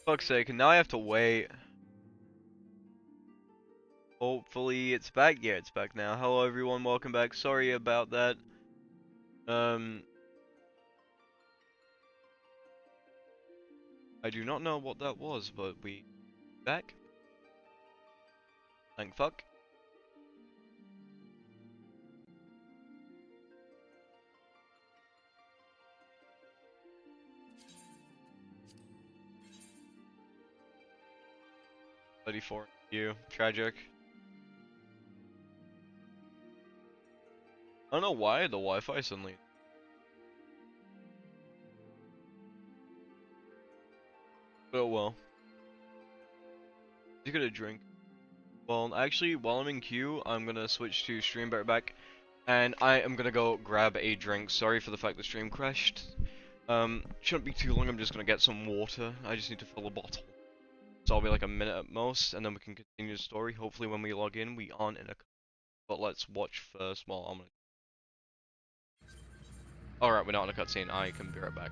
Fuck's sake, and now I have to wait. Hopefully it's back. Yeah, it's back now. Hello everyone, welcome back. Sorry about that. I do not know what that was, but we back. Thank fuck. For you. Tragic. I don't know why the Wi-Fi suddenly. Oh well. You get a drink. Well, actually, while I'm in queue, I'm gonna switch to stream back, and I am gonna go grab a drink. Sorry for the fact the stream crashed. Shouldn't be too long. I'm just gonna get some water. I just need to fill a bottle. So I'll be like a minute at most, and then we can continue the story. Hopefully when we log in, we aren't in a... But let's watch first while I'm gonna... Alright, we're not in a cutscene. I can be right back.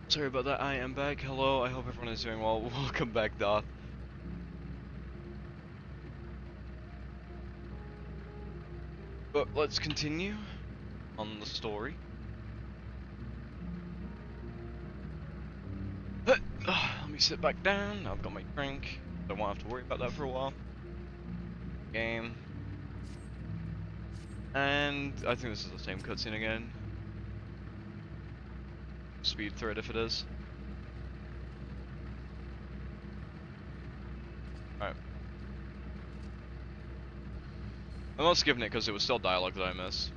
Sorry about that, I am back. Hello, I hope everyone is doing well. Welcome back, Darth. But let's continue on the story. Let me sit back down. I've got my drink. Don't want to have to worry about that for a while. Game. And I think this is the same cutscene again. Speed through it if it is. Alright. I'm not skipping it because it was still dialogue that I missed.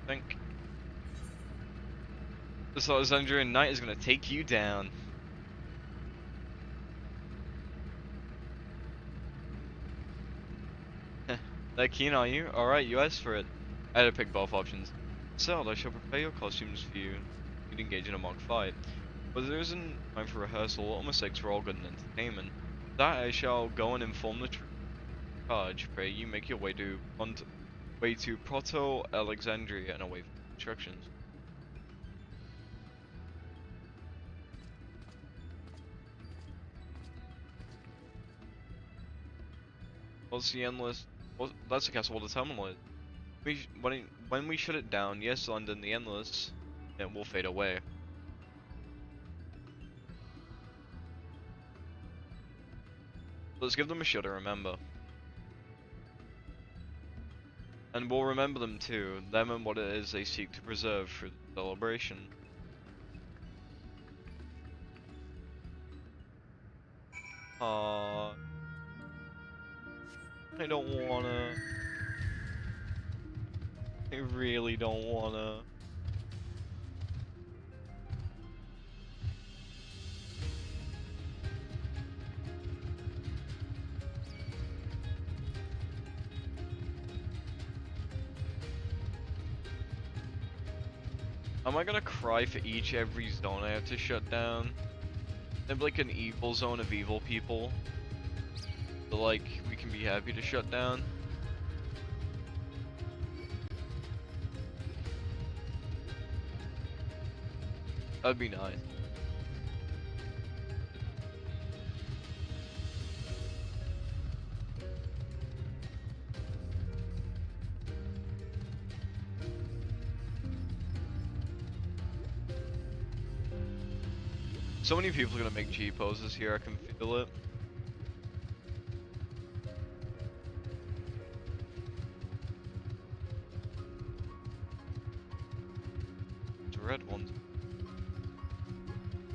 Think. This Alexandrian knight is gonna take you down. That keen are you? Alright, you asked for it. I had to pick both options. So, I shall prepare your costumes for you. You'd engage in a mock fight. But there isn't time for rehearsal or mistakes for all good and entertainment. That I shall go and inform the charge. Pray you make your way to Proto Alexandria and away from instructions. What's the endless? Well, that's a castle. What the terminal is. When we shut it down, yes, London, the endless, it will fade away. Let's give them a shot to remember. And we'll remember them too, them and what it is they seek to preserve through the celebration. Aww. I don't wanna. I really don't wanna. Am I gonna cry for every zone I have to shut down? Have like an evil zone of evil people that like we can be happy to shut down? That'd be nice. So many people are gonna make G poses here, I can feel it. The red ones.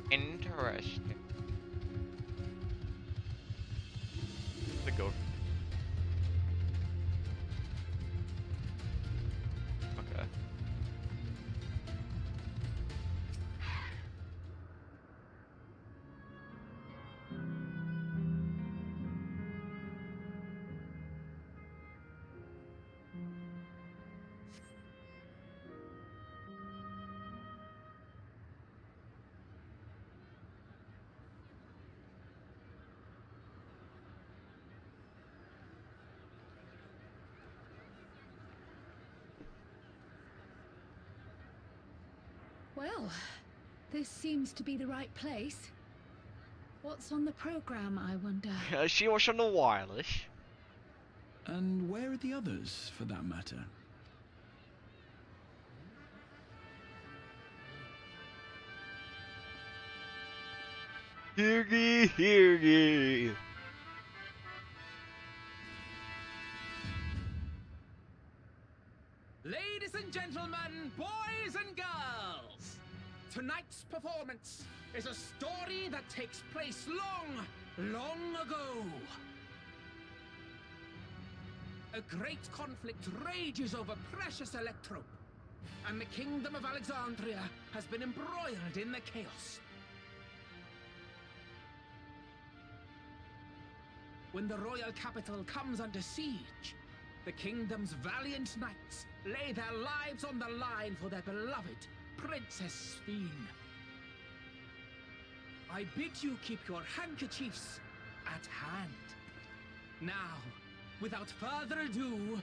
Interesting. The go. Okay. Well, this seems to be the right place. What's on the program, I wonder? She was on the wireless. And where are the others, for that matter? Hear ye, hear ye. Ladies and gentlemen, boys and girls, tonight's performance is a story that takes place long, long ago. A great conflict rages over precious electrope, and the kingdom of Alexandria has been embroiled in the chaos. When the royal capital comes under siege, the kingdom's valiant knights lay their lives on the line for their beloved Princess Sphene. I bid you keep your handkerchiefs at hand. Now, without further ado,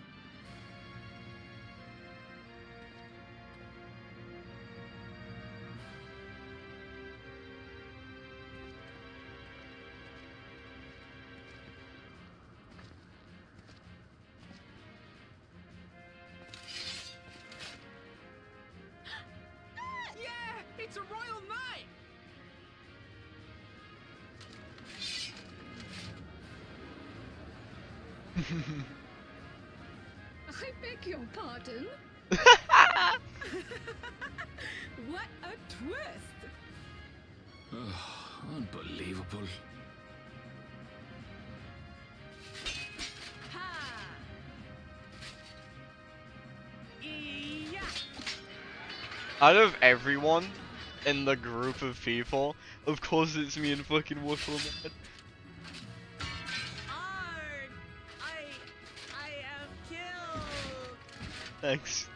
it's a royal knight! I beg your pardon? What a twist! Oh, unbelievable. Ha! Yeah. Out of everyone in the group of people, of course it's me and fucking Wuffleman. I am killed! Thanks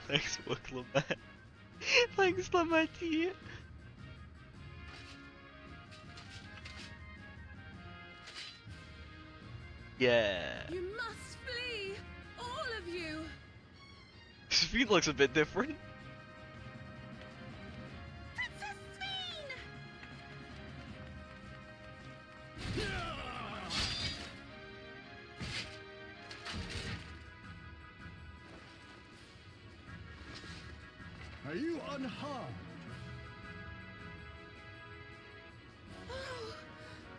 Wuffleman. Thanks, Lamati. Yeah. You must flee! All of you! Speed looks a bit different. Princess Sphene! Are you unharmed? Oh,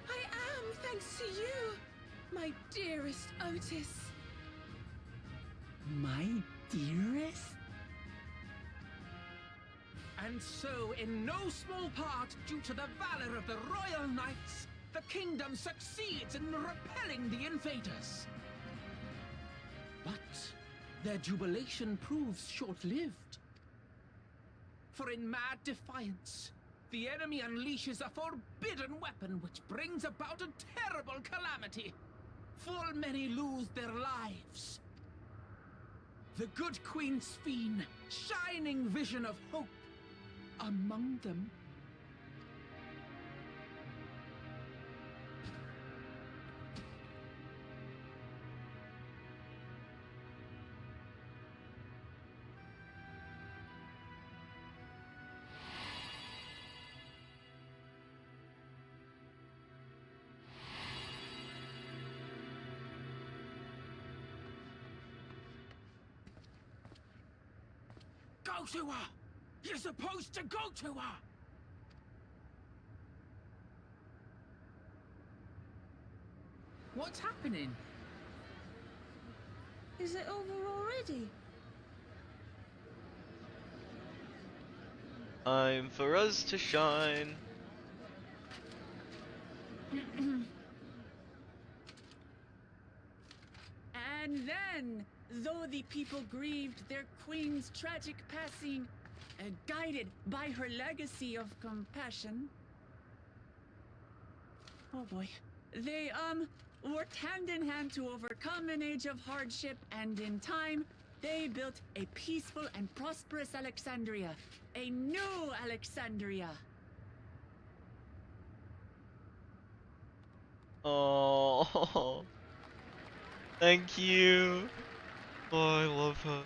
I am, thanks to you, my dearest Otis. My dearest? And so, in no small part due to the valor of the royal knights, the kingdom succeeds in repelling the invaders. But their jubilation proves short-lived. For in mad defiance, the enemy unleashes a forbidden weapon which brings about a terrible calamity. Full many lose their lives. The good Queen Sphene, shining vision of hope, among them. Go to her! You're supposed to go to her! What's happening? Is it over already? Time for us to shine. And then, though the people grieved their queen's tragic passing, guided by her legacy of compassion, oh boy, they, worked hand in hand to overcome an age of hardship, and in time, they built a peaceful and prosperous Alexandria. A new Alexandria. Oh, thank you. Oh, I love her.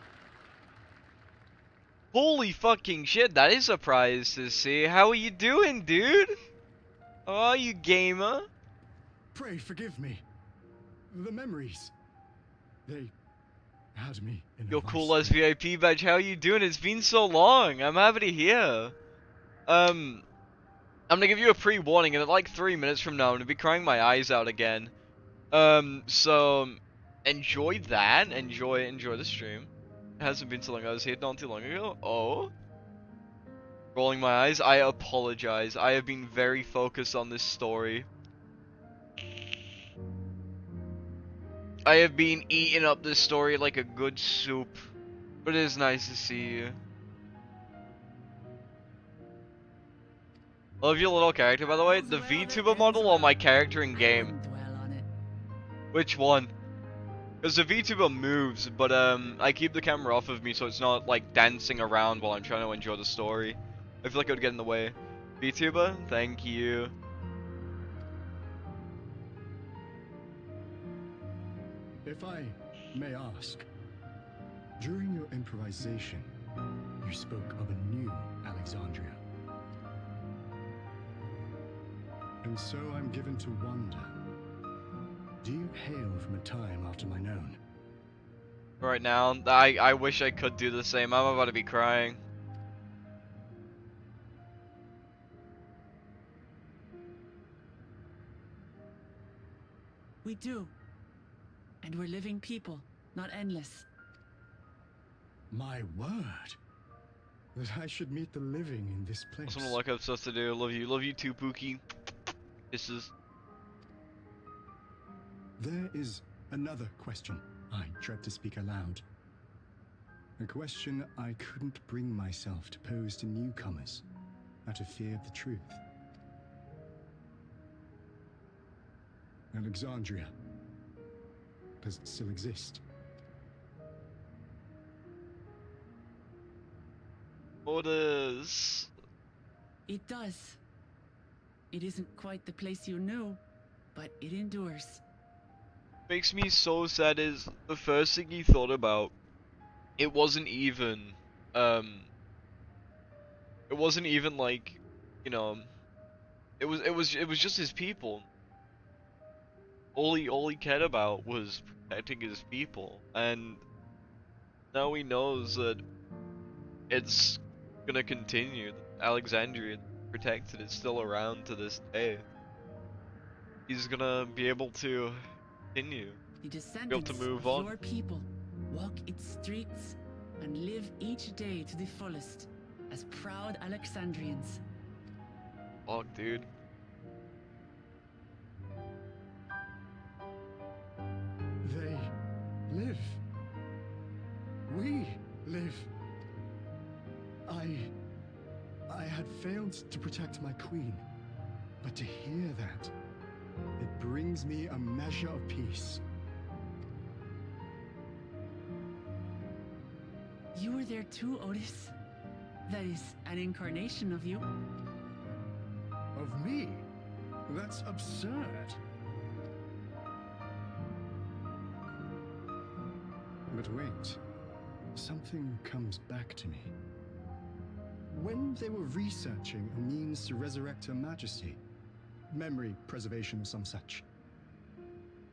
Holy fucking shit, that is a prize to see. How are you doing, dude? How are you, gamer? Pray forgive me. The memories. They had me in a Your vice cool as grip. VIP badge, how are you doing? It's been so long. I'm happy to hear. I'm gonna give you a pre-warning, and in like 3 minutes from now, I'm gonna be crying my eyes out again. So enjoy that. Enjoy the stream. It hasn't been so long. I was here not too long ago. Oh, rolling my eyes. I apologize. I have been very focused on this story. I have been eating up this story like a good soup. But it is nice to see you. Love your little character, by the way. All's The well that VTuber ends model or my well. character in I game? wouldn't dwell on it. Which one? Because the VTuber moves, but I keep the camera off of me so it's not like dancing around while I'm trying to enjoy the story. I feel like it would get in the way. VTuber, thank you. If I may ask, during your improvisation, you spoke of a new Alexandria. And so I'm given to wonder, do you hail from a time after mine own? Right now, I wish I could do the same. I'm about to be crying. We do. And we're living people, not endless. My word! That I should meet the living in this place. That's what like I'm supposed to do. Love you too, Pookie. Kisses. There is another question I dread to speak aloud. A question I couldn't bring myself to pose to newcomers out of fear of the truth. Alexandria. Does it still exist? Orders. It does. It isn't quite the place you knew, but it endures. Makes me so sad is the first thing he thought about. It wasn't even like, you know, it was just his people. All he cared about was protecting his people, and now he knows that it's gonna continue. Alexandria protected, it's still around to this day. He's gonna be able to continue. The Be able descendants to move of on. your people. walk its streets, and live each day to the fullest as proud Alexandrians. Fuck, dude. They live. We live. I had failed to protect my queen, but to hear that, it brings me a measure of peace. You were there too, Otis. That is an incarnation of you. Of me? That's absurd. But wait, something comes back to me. When they were researching a means to resurrect Her Majesty, memory preservation or some such,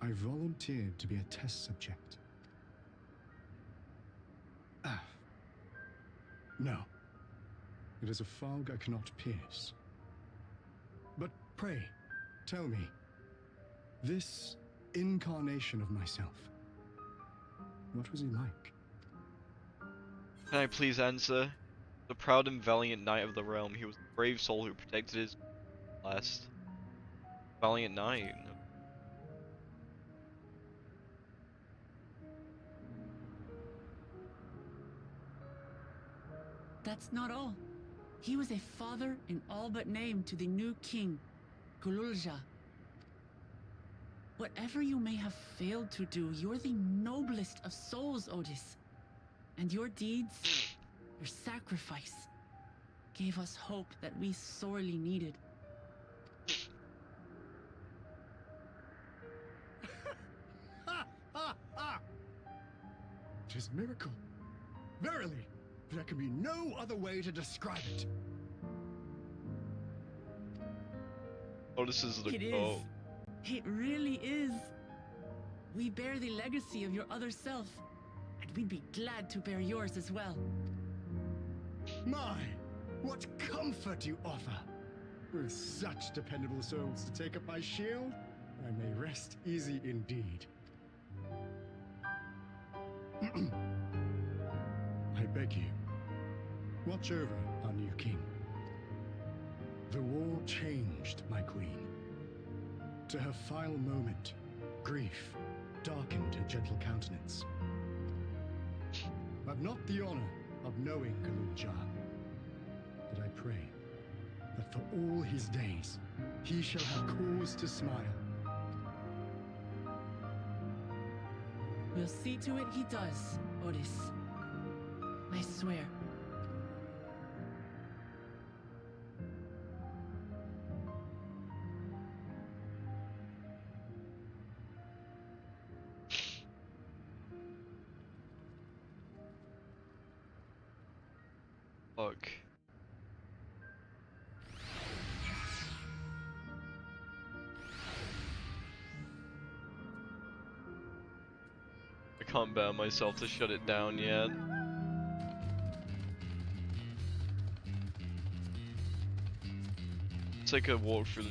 I volunteered to be a test subject. Ah. No. It is a fog I cannot pierce. But pray, tell me, this incarnation of myself, what was he like? Can I please answer? The proud and valiant knight of the realm, he was the brave soul who protected his last. Valiant knight. That's not all. He was a father in all but name to the new king, Gululja. Whatever you may have failed to do, you're the noblest of souls, Otis. And your deeds, your sacrifice, gave us hope that we sorely needed. Tis miracle. Verily, there can be no other way to describe it. Oh, this is the It is. It really is. We bear the legacy of your other self, and we'd be glad to bear yours as well. My, what comfort you offer! With such dependable souls to take up my shield, I may rest easy indeed. I beg you, watch over our new king. The war changed my queen. To her final moment, grief darkened her gentle countenance. I've not the honor of knowing Gululja, but I pray that for all his days, he shall have cause to smile. We'll see to it he does, Otis. I swear. Fuck. I can't bear myself to shut it down yet. Take a walk through the...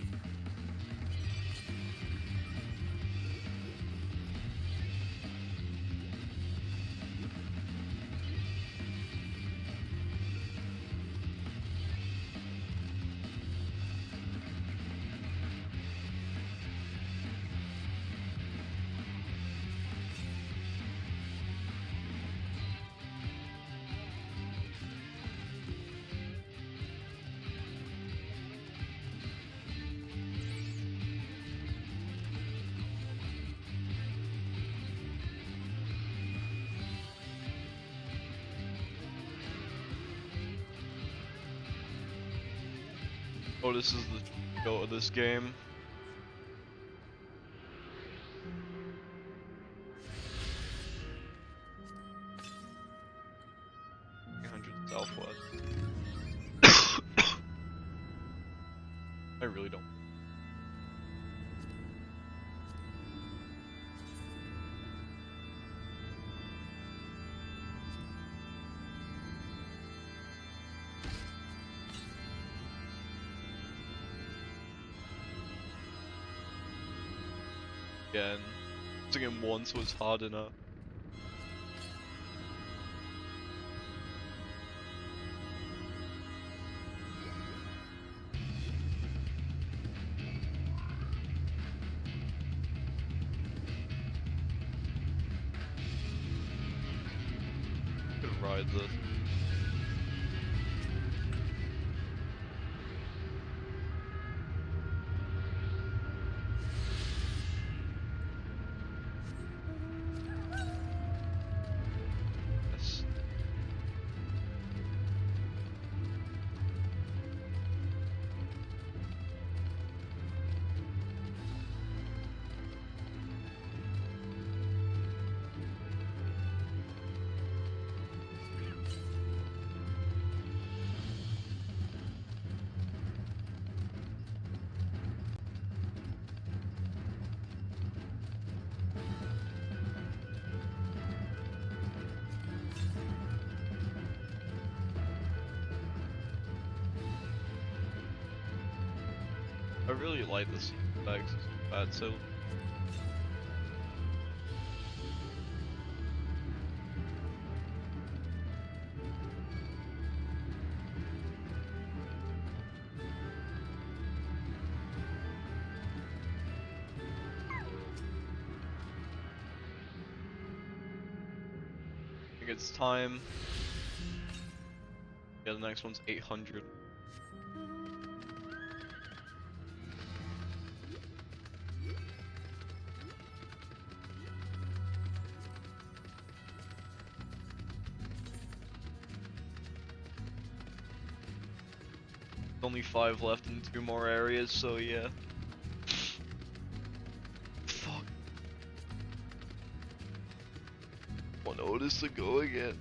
Oh, this is the goal of this game. Southwest. I really don't. Again, using it once was hard enough. ride this. Yes. I really like this bags bad so I think it's time. Yeah, the next one's 800. Only 5 left in 2 more areas, so yeah. Fuck. Want Otis to go again.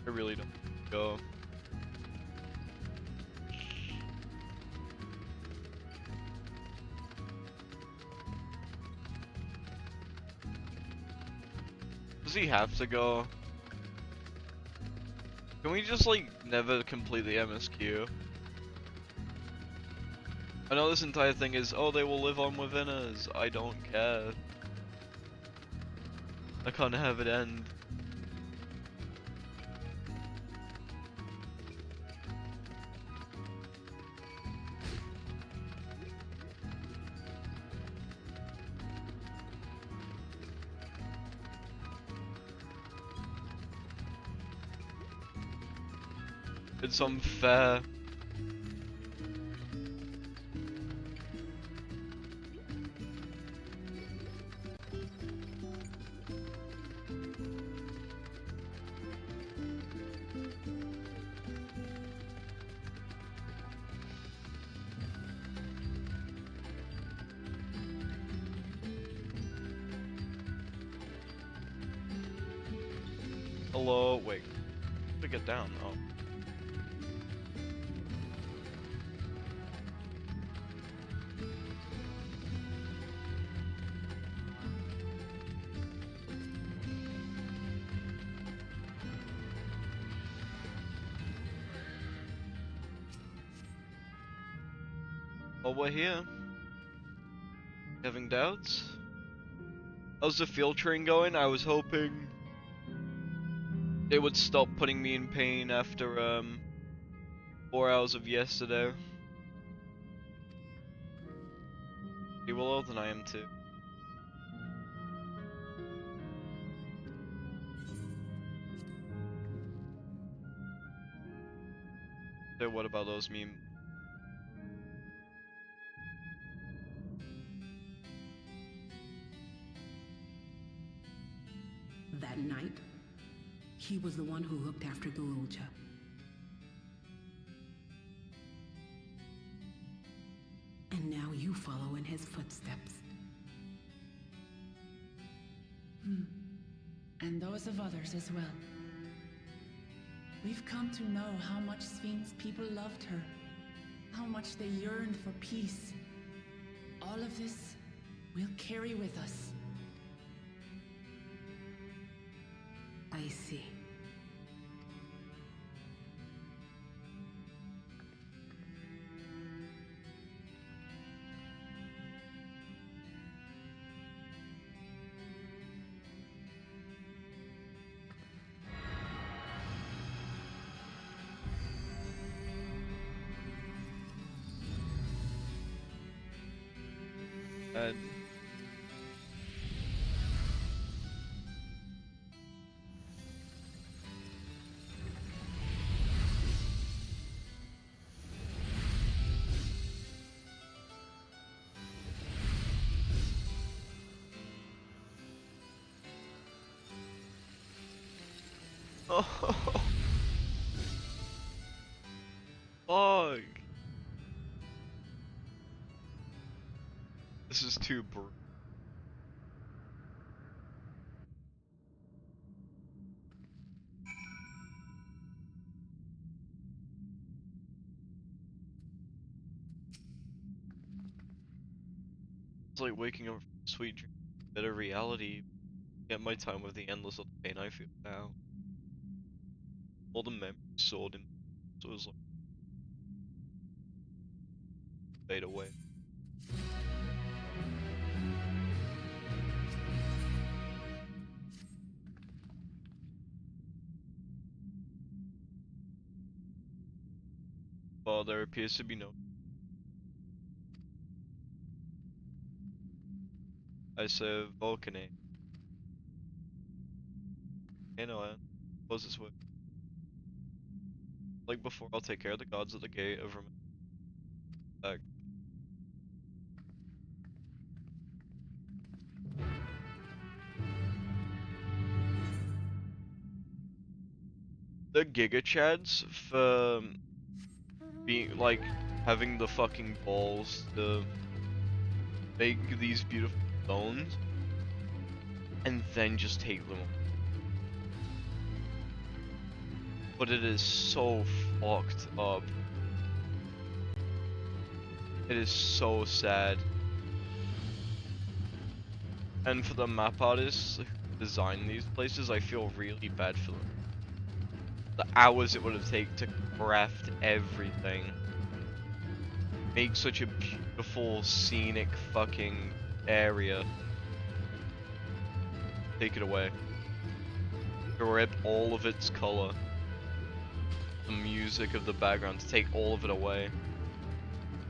I really don't go. Does he have to go? Can we just like never complete the MSQ? I know this entire thing is, oh, they will live on within us. I don't care. I can't have it end. It's unfair. Hello, wait. How to get down? Oh. Oh, we're here. Having doubts? How's the field train going? I was hoping it would stop putting me in pain after 4 hours of yesterday. You're well older than I am too. So what about those memes? That night, he was the one who looked after Galuja. And now you follow in his footsteps. And those of others as well. We've come to know how much Sphinx people loved her, how much they yearned for peace. All of this we'll carry with us. I see. And oh, fuck. This is too brutal. It's like waking up from a sweet dream, bitter reality. Get my time with the endless of the pain I feel now. All the memories stored in so it was like fade away. Well, there appears to be no. I serve Volcane. You know, I suppose this way. Like before, I'll take care of the gods at the gate of back. The Giga Chads for being like having the fucking balls to make these beautiful stones and then just take them. But it is so fucked up. It is so sad. And for the map artists who designed these places, I feel really bad for them. The hours it would have taken to craft everything. Make such a beautiful, scenic fucking area. Take it away. Rip all of its color. The music of the background, to take all of it away.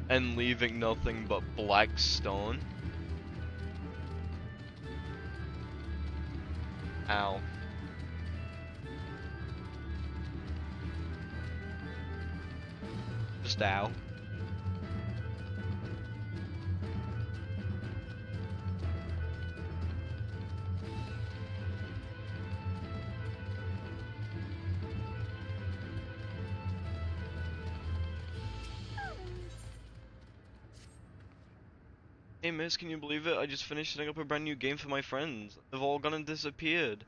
And leaving nothing but black stone. Ow. Just ow. Hey miss, can you believe it? I just finished setting up a brand new game for my friends. They've all gone and disappeared.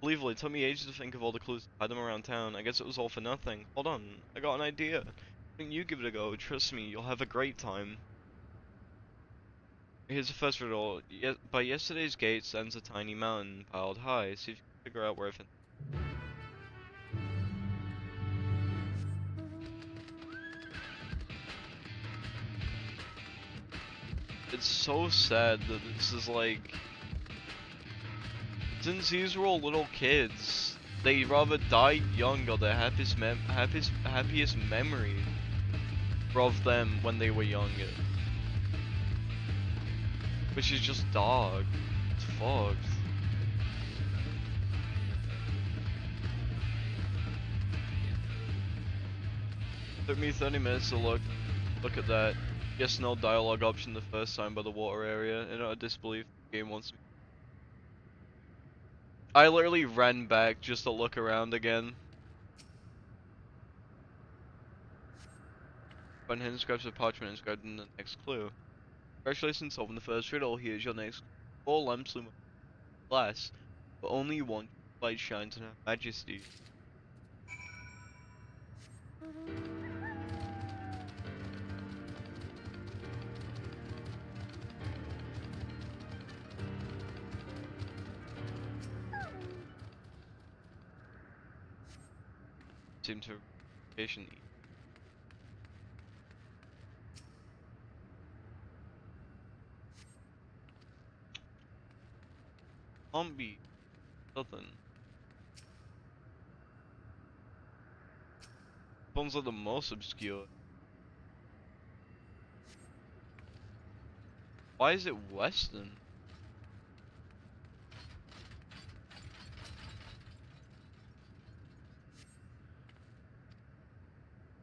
Unbelievable, it took me ages to think of all the clues to hide them around town. I guess it was all for nothing. Hold on, I got an idea. Why don't you give it a go? Trust me, you'll have a great time. Here's the first riddle. By yesterday's gate stands a tiny mountain piled high. See if you can figure out where it fits. It's so sad that this is like... Since these were all little kids, they rather died young or their happiest memory of them when they were younger. Which is just dark. It's fucked. Took me 30 minutes to look at that. Guess no dialogue option the first time by the water area. In utter disbelief, the game wants me. I literally ran back just to look around again. Find hidden scraps of parchment inscribed in the next clue. Congratulations, solving the first riddle. Here's your next. 4 lamps loom glass, but only one light shines in her majesty. Seems to patient. Can't be nothing. Ones are the most obscure. Why is it Western?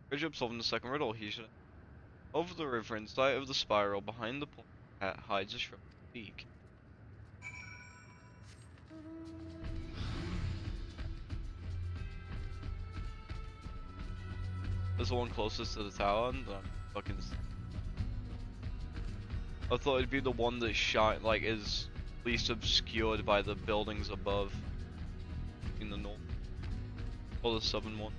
Good job solving the second riddle. He should. Over the river, in sight of the spiral, behind the pond, cat hides a shrub beak. There's the one closest to the tower, and fucking. I thought it'd be the one that like is least obscured by the buildings above, in the north, or the southern one.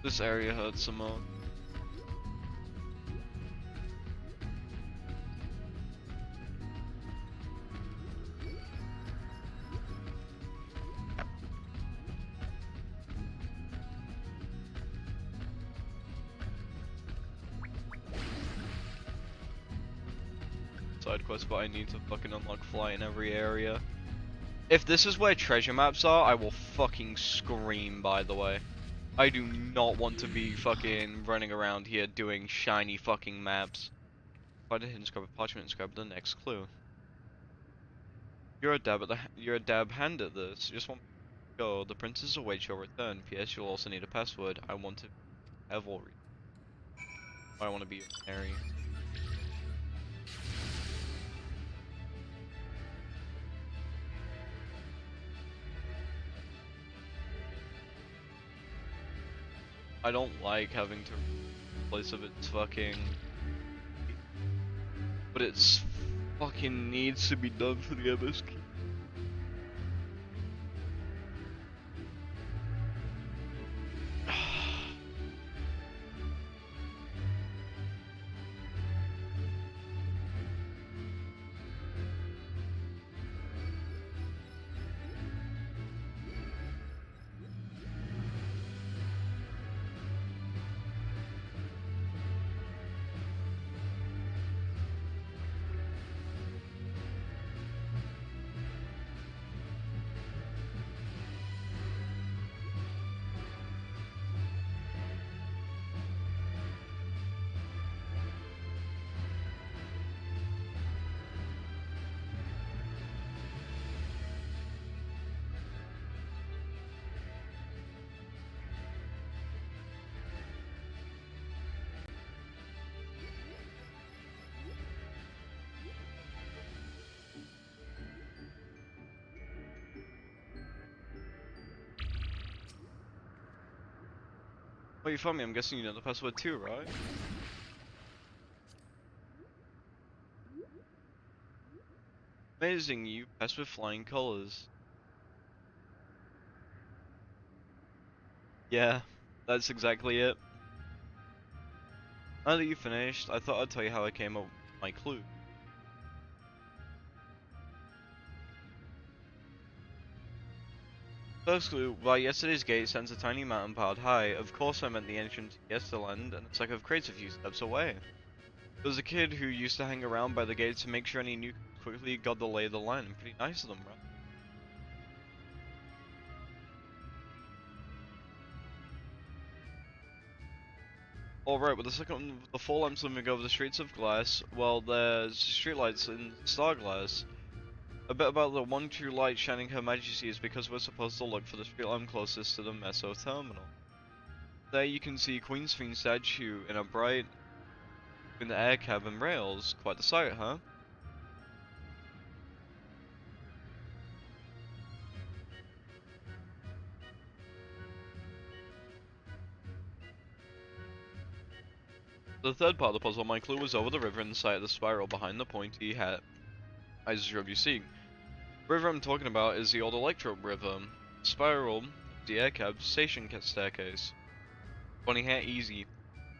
This area hurts some more. Side quest, but I need to fucking unlock fly in every area. If this is where treasure maps are, I will fucking scream, by the way. I do not want to be fucking running around here doing shiny fucking maps. Find a hidden scrap of parchment and scrap the next clue. You're a dab hand at this. Just want to go. The princess awaits your return. P.S. You'll also need a password. I want to Evelry. I want to be a canary. I don't like having to place of its fucking, but it's fucking needs to be done for the MS key. Oh, you found me. I'm guessing you know the password too, right? Amazing, you passed with flying colors. Yeah, that's exactly it. Now that you finished, I thought I'd tell you how I came up with my clue. First clue, by yesterday's gate stands a tiny mountain piled high. Of course I meant the entrance to Yesterland, and it's like of crates a few steps away. There was a kid who used to hang around by the gate to make sure any new quickly got the lay of the land. Pretty nice of them, right? Alright, with the full lamps looming over the streets of glass, well, there's streetlights in star glass. A bit about the one true light shining Her Majesty is because we're supposed to look for the street lamp closest to the Meso terminal. There you can see Queen's Fiend statue in a bright in the air cab and rails. Quite the sight, huh? The third part of the puzzle, my clue was over the river in the sight of the spiral behind the pointy hat. I just drove you see. The river I'm talking about is the old Electro River. Spiral, the air cab station staircase. Funny hat easy.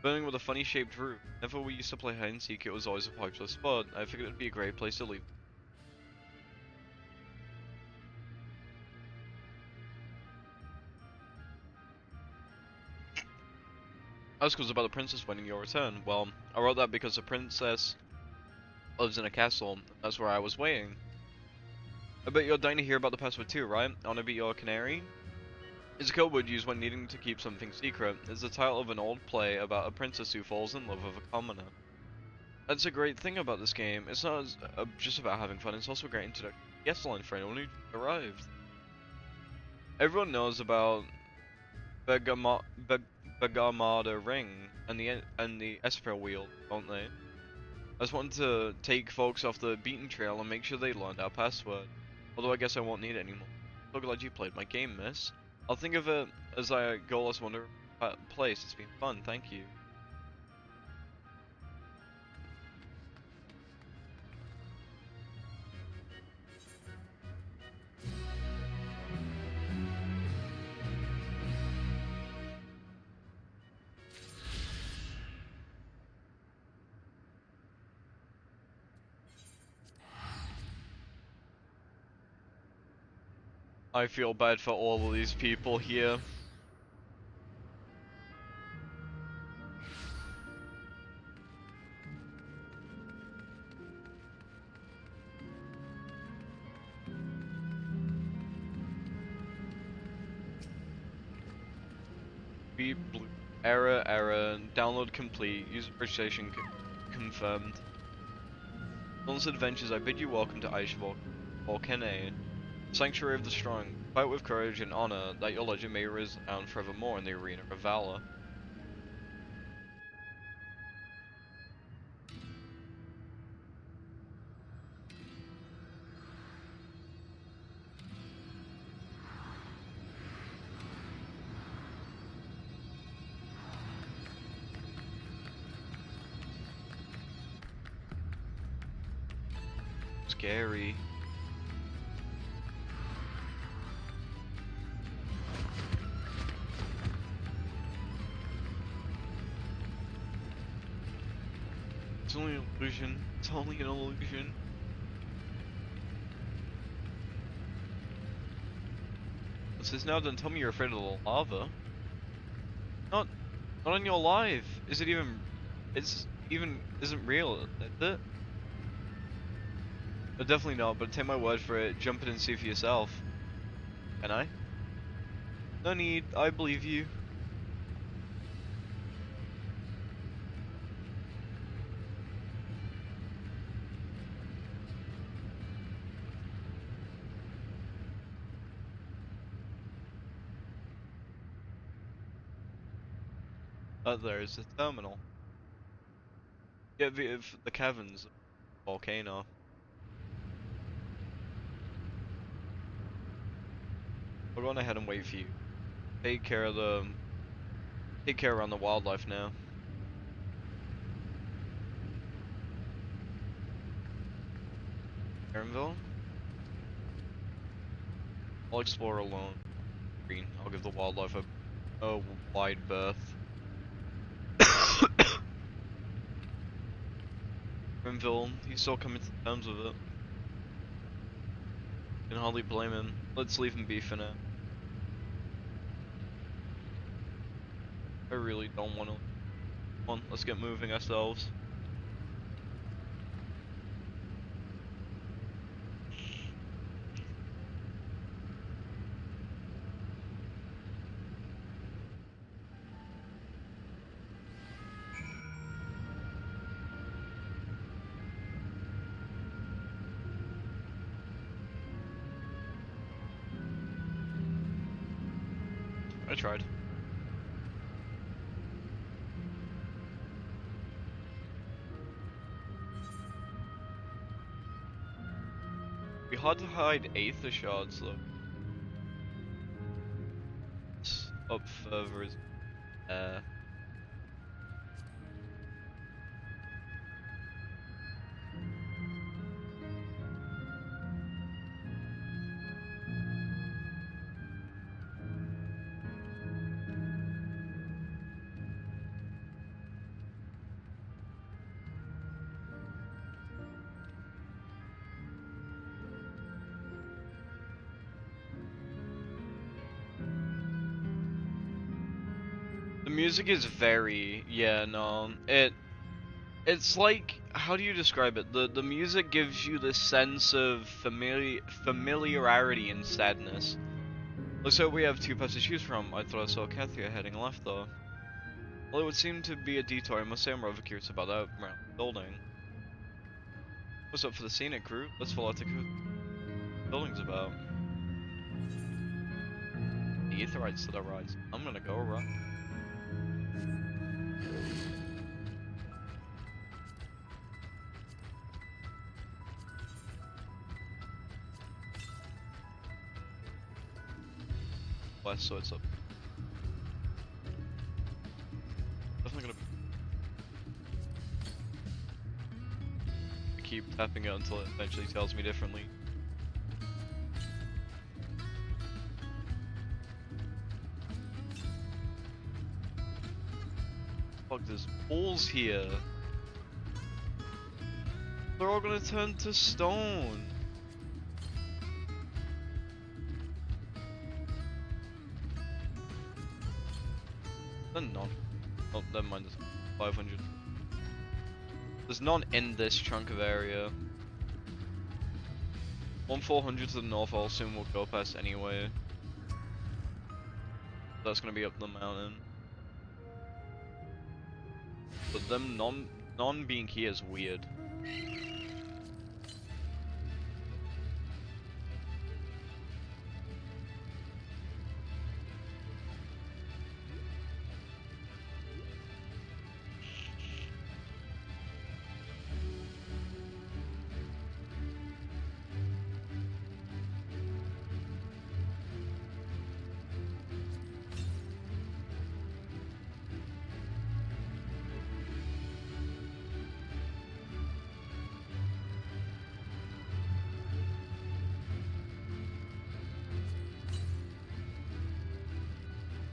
Building with a funny shaped roof. Whenever we used to play hide and seek, it was always a popular spot. I figured it'd be a great place to leave. Ask was about the princess waiting your return. Well, I wrote that because the princess lives in a castle, and that's where I was waiting. I bet you're dying to hear about the password too, right? I wanna be your canary? is a code word used when needing to keep something secret. It's the title of an old play about a princess who falls in love with a commoner. That's a great thing about this game. It's not just about having fun, it's also a great introduction to guest line for anyone who arrived. Everyone knows about Bergamada Ring and the Esper Wheel, don't they? I just wanted to take folks off the beaten trail and make sure they learned our password. Although I guess I won't need it anymore. So glad you played my game, miss. I'll think of it as a goalless wonder place. It's been fun, thank you. I feel bad for all of these people here. Error, download complete, user registration confirmed. Dawn's adventures, I bid you welcome to Aish Volcanae, Sanctuary of the Strong. Fight with courage and honor, that your legend may resound forevermore in the arena of valor. Scary. It's only an illusion. It's only an illusion. What's this now? Don't tell me you're afraid of the lava. Not on your life. Is it even? Isn't real, is it? Definitely not, but take my word for it. Jump in and see for yourself. Can I? No need, I believe you. Oh, there's a terminal. Yeah, the caverns of the volcano. We're going ahead and wait for you. Take care around the wildlife now. Aaronville? I'll explore alone. Green. I'll give the wildlife a wide berth. Aaronville, he's still coming to terms with it. Can hardly blame him. Let's leave him be for now. I really don't want to. Come on, let's get moving ourselves. I tried. Be hard to hide Aether shards though. It's up further is The music is very, yeah, no, it's like, how do you describe it? The music gives you this sense of familiarity and sadness. Looks like we have two paths to choose from. I thought I saw Kathia heading left though. Well, it would seem to be a detour. I must say I'm rather curious about that building. What's up for the scenic route? Let's follow out the building's about. The Aetherites to the right. I'm gonna go right. West, so it's up. Definitely gonna keep tapping it until it eventually tells me differently. Fuck, there's balls here. They're all gonna turn to stone. Then none. Oh, never mind. There's 500. There's none in this chunk of area. 400 to the north, I'll assume we'll go past anyway. That's gonna be up the mountain. But them non being here is weird.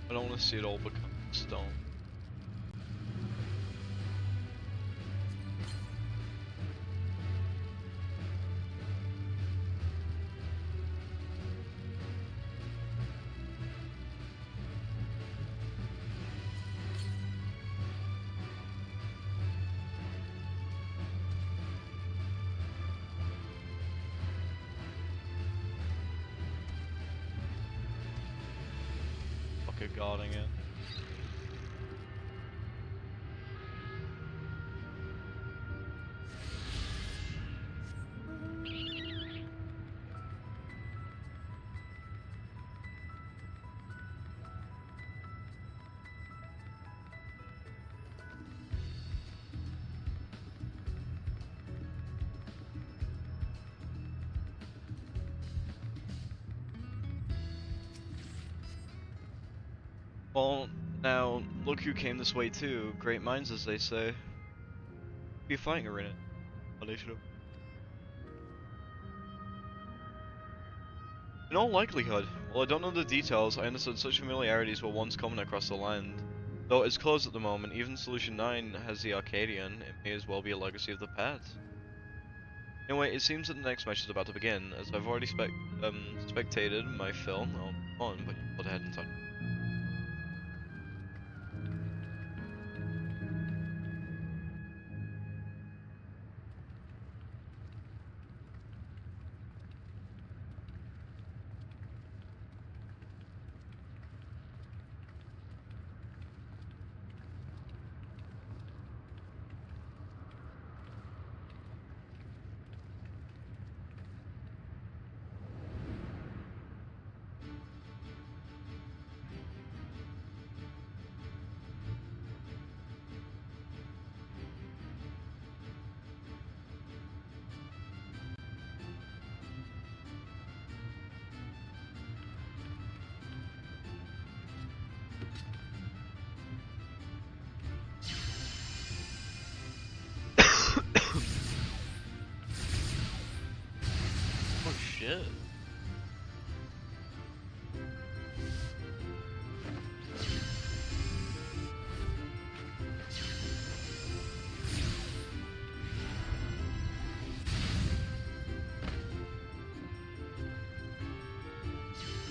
I don't want to see it all become stone. Guarding it. Well, now, look who came this way too. Great minds, as they say. Be a fighting arena. Oh, they should have. In all likelihood, while I don't know the details, I understood such familiarities were once common across the land. Though it's closed at the moment, even Solution 9 has the Arcadian, it may as well be a legacy of the past. Anyway, it seems that the next match is about to begin. As I've already spectated my fill, I'll on, but you put ahead in time. Shit.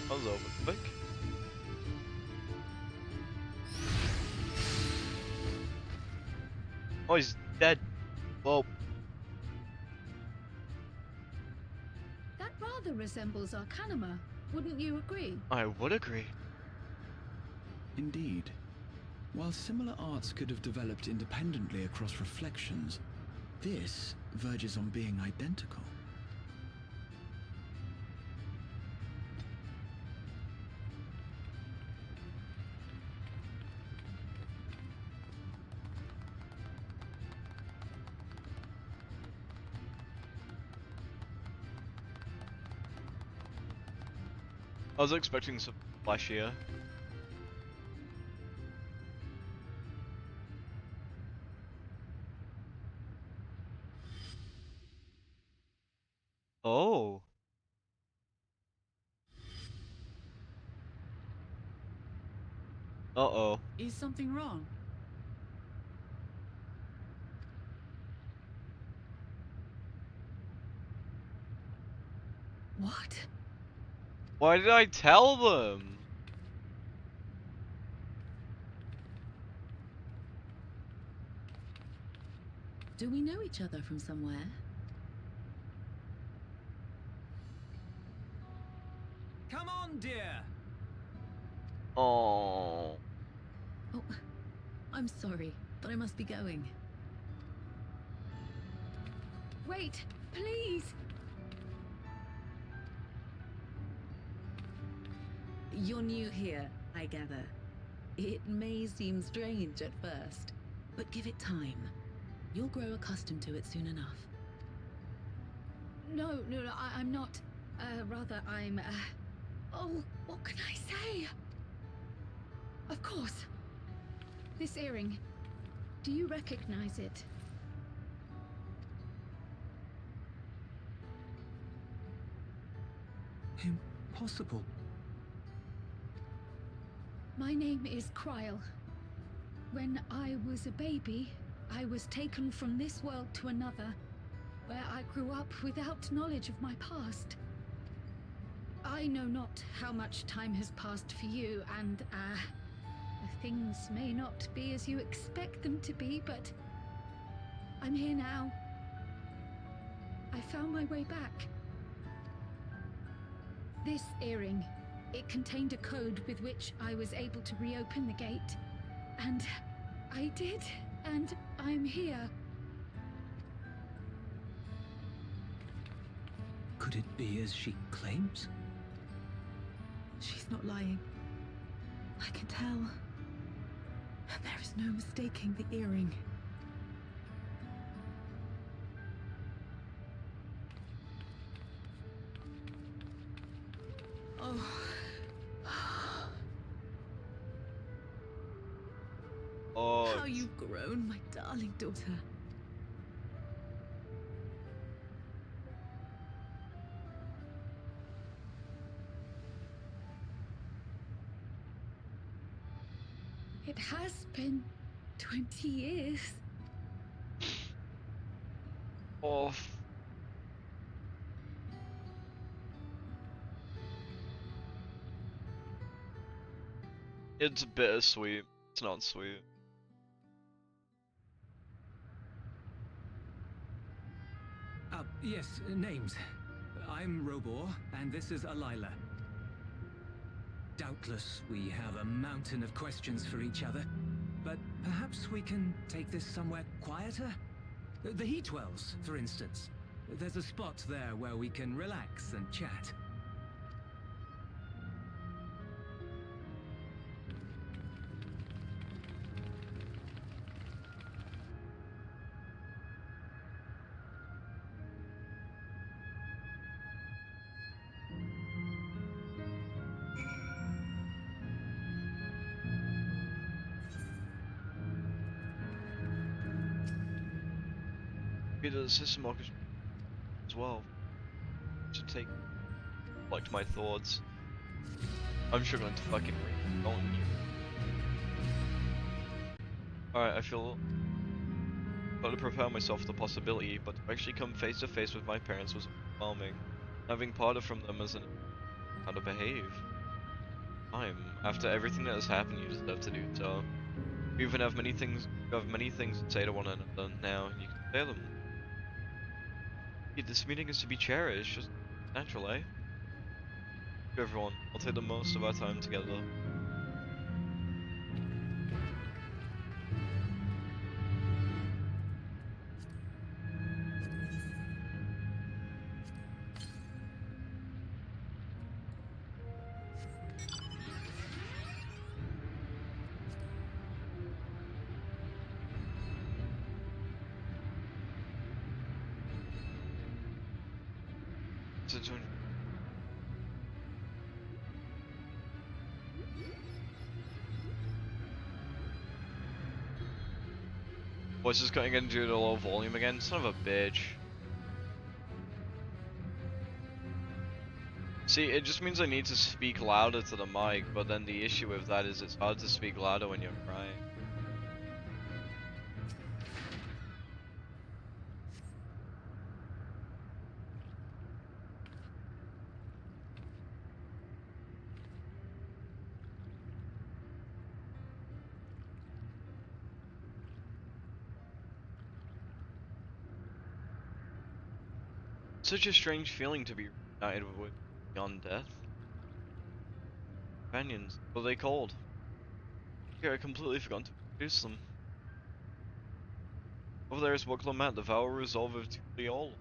That was over quick. Oh, he's dead. Well, That rather resembles Arcanima. Wouldn't you agree? I would agree. Indeed. While similar arts could have developed independently across reflections, this verges on being identical. I was expecting some flashier. Oh. Uh-oh. Is something wrong? What? Why did I tell them? Do we know each other from somewhere? Come on, dear. Oh. Oh, I'm sorry, but I must be going. Wait, please! You're new here, I gather. It may seem strange at first, but give it time. You'll grow accustomed to it soon enough. No, I'm not. Rather, I'm, Oh, what can I say? Of course. This earring. Do you recognize it? Impossible. My name is Kryl. When I was a baby, I was taken from this world to another, where I grew up without knowledge of my past. I know not how much time has passed for you, and, things may not be as you expect them to be, but I'm here now. I found my way back. This earring, it contained a code with which I was able to reopen the gate. And I did, and I'm here. Could it be as she claims? She's not lying. I can tell. And there is no mistaking the earring. Oh. Oh. How you've grown, my darling daughter. It has been 20 years. Oh. It's bittersweet. It's not sweet. Yes, names. I'm Robor, and this is Alila. Doubtless, we have a mountain of questions for each other, but perhaps we can take this somewhere quieter? The Heatwells, for instance. There's a spot there where we can relax and chat. The system orchestra as well to take collect my thoughts. I'm struggling to fucking read on you. Alright, I feel got to prepare myself for the possibility, but to actually come face to face with my parents was overwhelming. Having parted from them as an how to behave. After everything that has happened, you deserve to do so. You even have many things to say to one another now, and you can say them. This meeting is to be cherished, just natural, eh? everyone. I'll take the most of our time together. Voice is cutting into the low volume again. Son of a bitch. See, it just means I need to speak louder to the mic, but then the issue with that is it's hard to speak louder when you're crying. Such a strange feeling to be reunited with beyond death. Companions, what are they called? Yeah, I completely forgot to introduce them. Over there is Wuklomat, the Vow Resolve of Tuliol.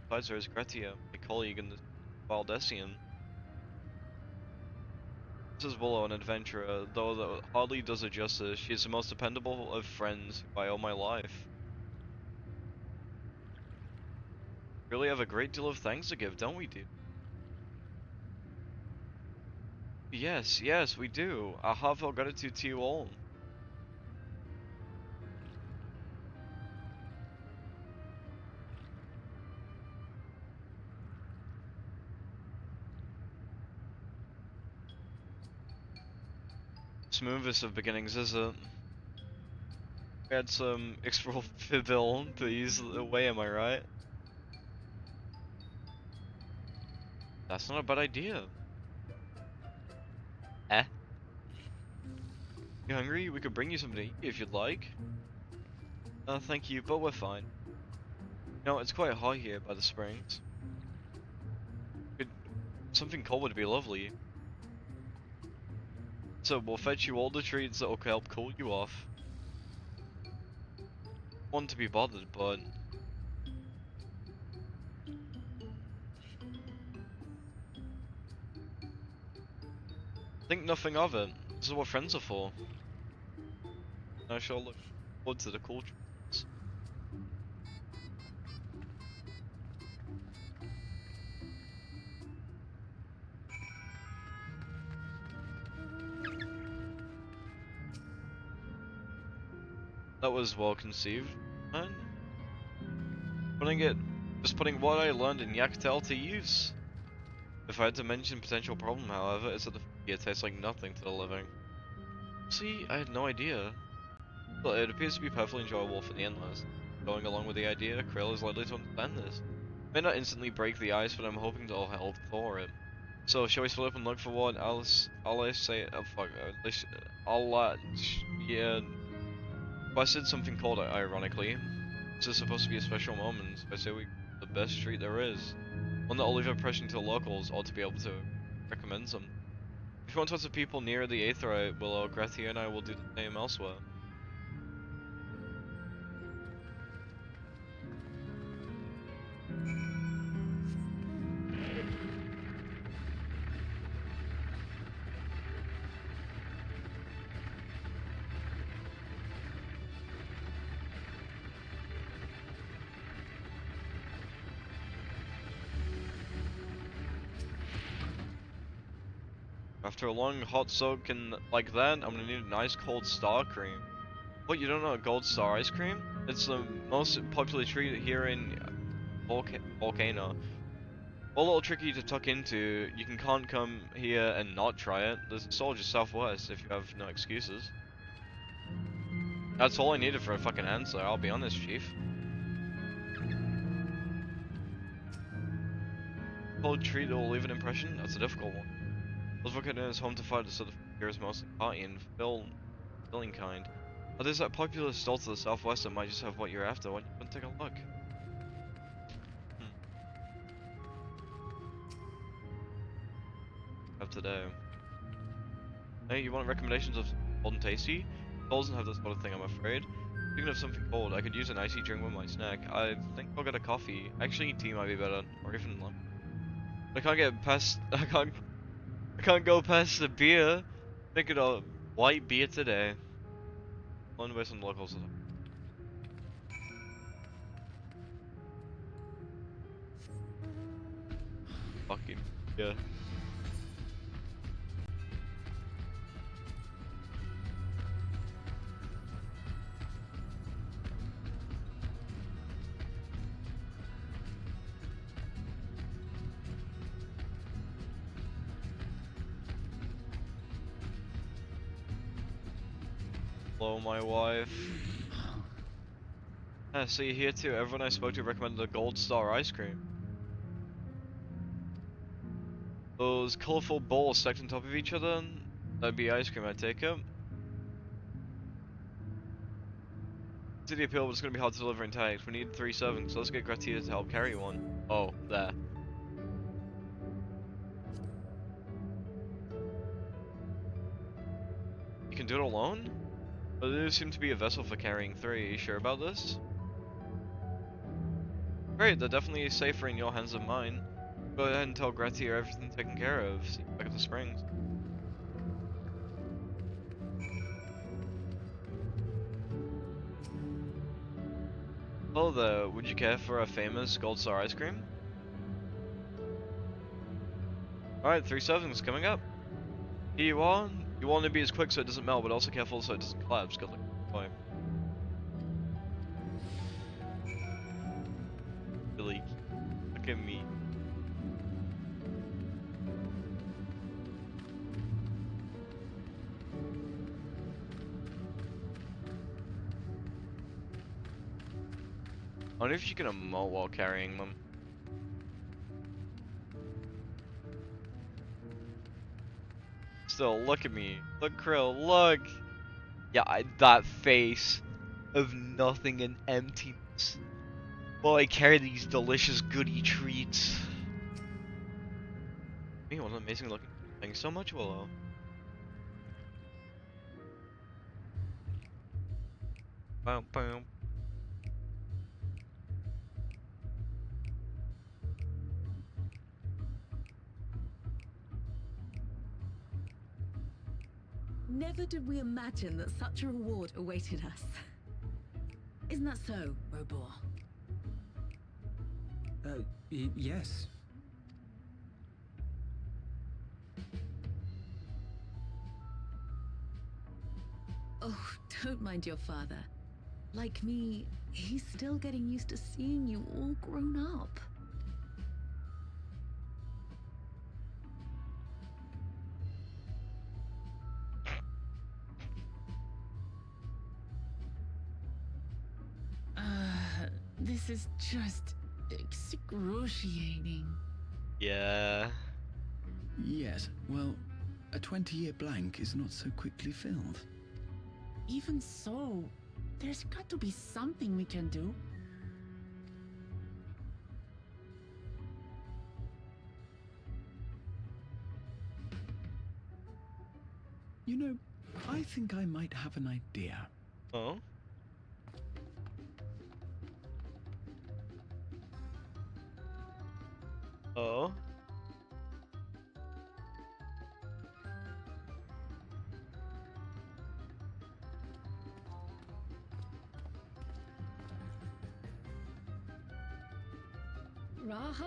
Besides her is Gretia, my colleague in the Valdesian. This is Willow, an adventurer, though that hardly does her justice. She is the most dependable of friends who I owe my life. Really have a great deal of thanks to give, don't we, dude? Yes, yes, we do. Our heartfelt gratitude to you all. Smoothest of beginnings, is it? We had some extra fiddle to ease the way, am I right? That's not a bad idea. Eh? You hungry? We could bring you something to eat if you'd like. Thank you, but we're fine. No, it's quite hot here by the springs. Something cold would be lovely. So we'll fetch you all the treats that will help cool you off. Want to be bothered, but think nothing of it. This is what friends are for. I shall look forward to the cool treats. That was well conceived, man. Just putting what I learned in Yaktel to use. If I had to mention potential problem, however, it's that the here tastes like nothing to the living. See, I had no idea. But it appears to be perfectly enjoyable for the endless. Going along with the idea, Krill is likely to understand this. May not instantly break the ice, but I'm hoping to all help for it. So, shall we split up and look for what Alice say? Oh fuck, yeah. Well, I said something cold, ironically. This is supposed to be a special moment, so I say we the best treat there is. One that will leave an impression to the locals, ought to be able to recommend some. If you want lots of people near the Aetherite, Willow, Gratia and I will do the same elsewhere. After a long hot soak like that, I'm gonna need a nice cold star cream. What, you don't know gold star ice cream? It's the most popular treat here in Volcano. A little tricky to tuck into. You can't come here and not try it. There's Soldier Southwest if you have no excuses. That's all I needed for a fucking answer, I'll be honest, Chief. Cold treat that will leave an impression? That's a difficult one. I was looking at his home to find so the figure is mostly party and filling kind. Oh, there's that popular stall to the southwest that might just have what you're after. Why don't you take a look? have today. Hey, you want recommendations of cold and tasty? It doesn't have this sort of thing, I'm afraid. Speaking of something cold, I could use an icy drink with my snack. I think I'll get a coffee. Actually, tea might be better, or even lemon. I can't get past. I can't go past the beer. Make it a white beer today. Only way some locals. Fucking yeah. Hello, my wife. See here too. Everyone I spoke to recommended a Gold Star ice cream. Those colorful balls stacked on top of each other. That'd be ice cream, I take it. City appeal, but it's gonna be hard to deliver intact. We need 3 servings, so let's get Gratia to help carry one. Oh, there. You can do it alone? But there seems to be a vessel for carrying 3. Are you sure about this? Great, they're definitely safer in your hands than mine. Go ahead and tell Gratia everything's taken care of. See you back at the springs. Hello there, would you care for a famous Gold Star ice cream? Alright, 3 servings coming up. Here you are. You want it to be as quick so it doesn't melt, but also careful so it doesn't collapse. Good luck. Bye. Really, look at me. I wonder if you can emote while carrying them. Still, look at me. Look, Krill, look! Yeah, that face of nothing and emptiness. While I carry these delicious goody treats. Me, what an amazing looking. Thanks so much, Willow. Bow, bow. Never did we imagine that such a reward awaited us. Isn't that so, Robor? Yes. Oh, don't mind your father. Like me, he's still getting used to seeing you all grown up. This is just excruciating. Yeah. Yes, well, a 20-year blank is not so quickly filled. Even so, there's got to be something we can do. You know, I think I might have an idea. Oh? Oh? Raha?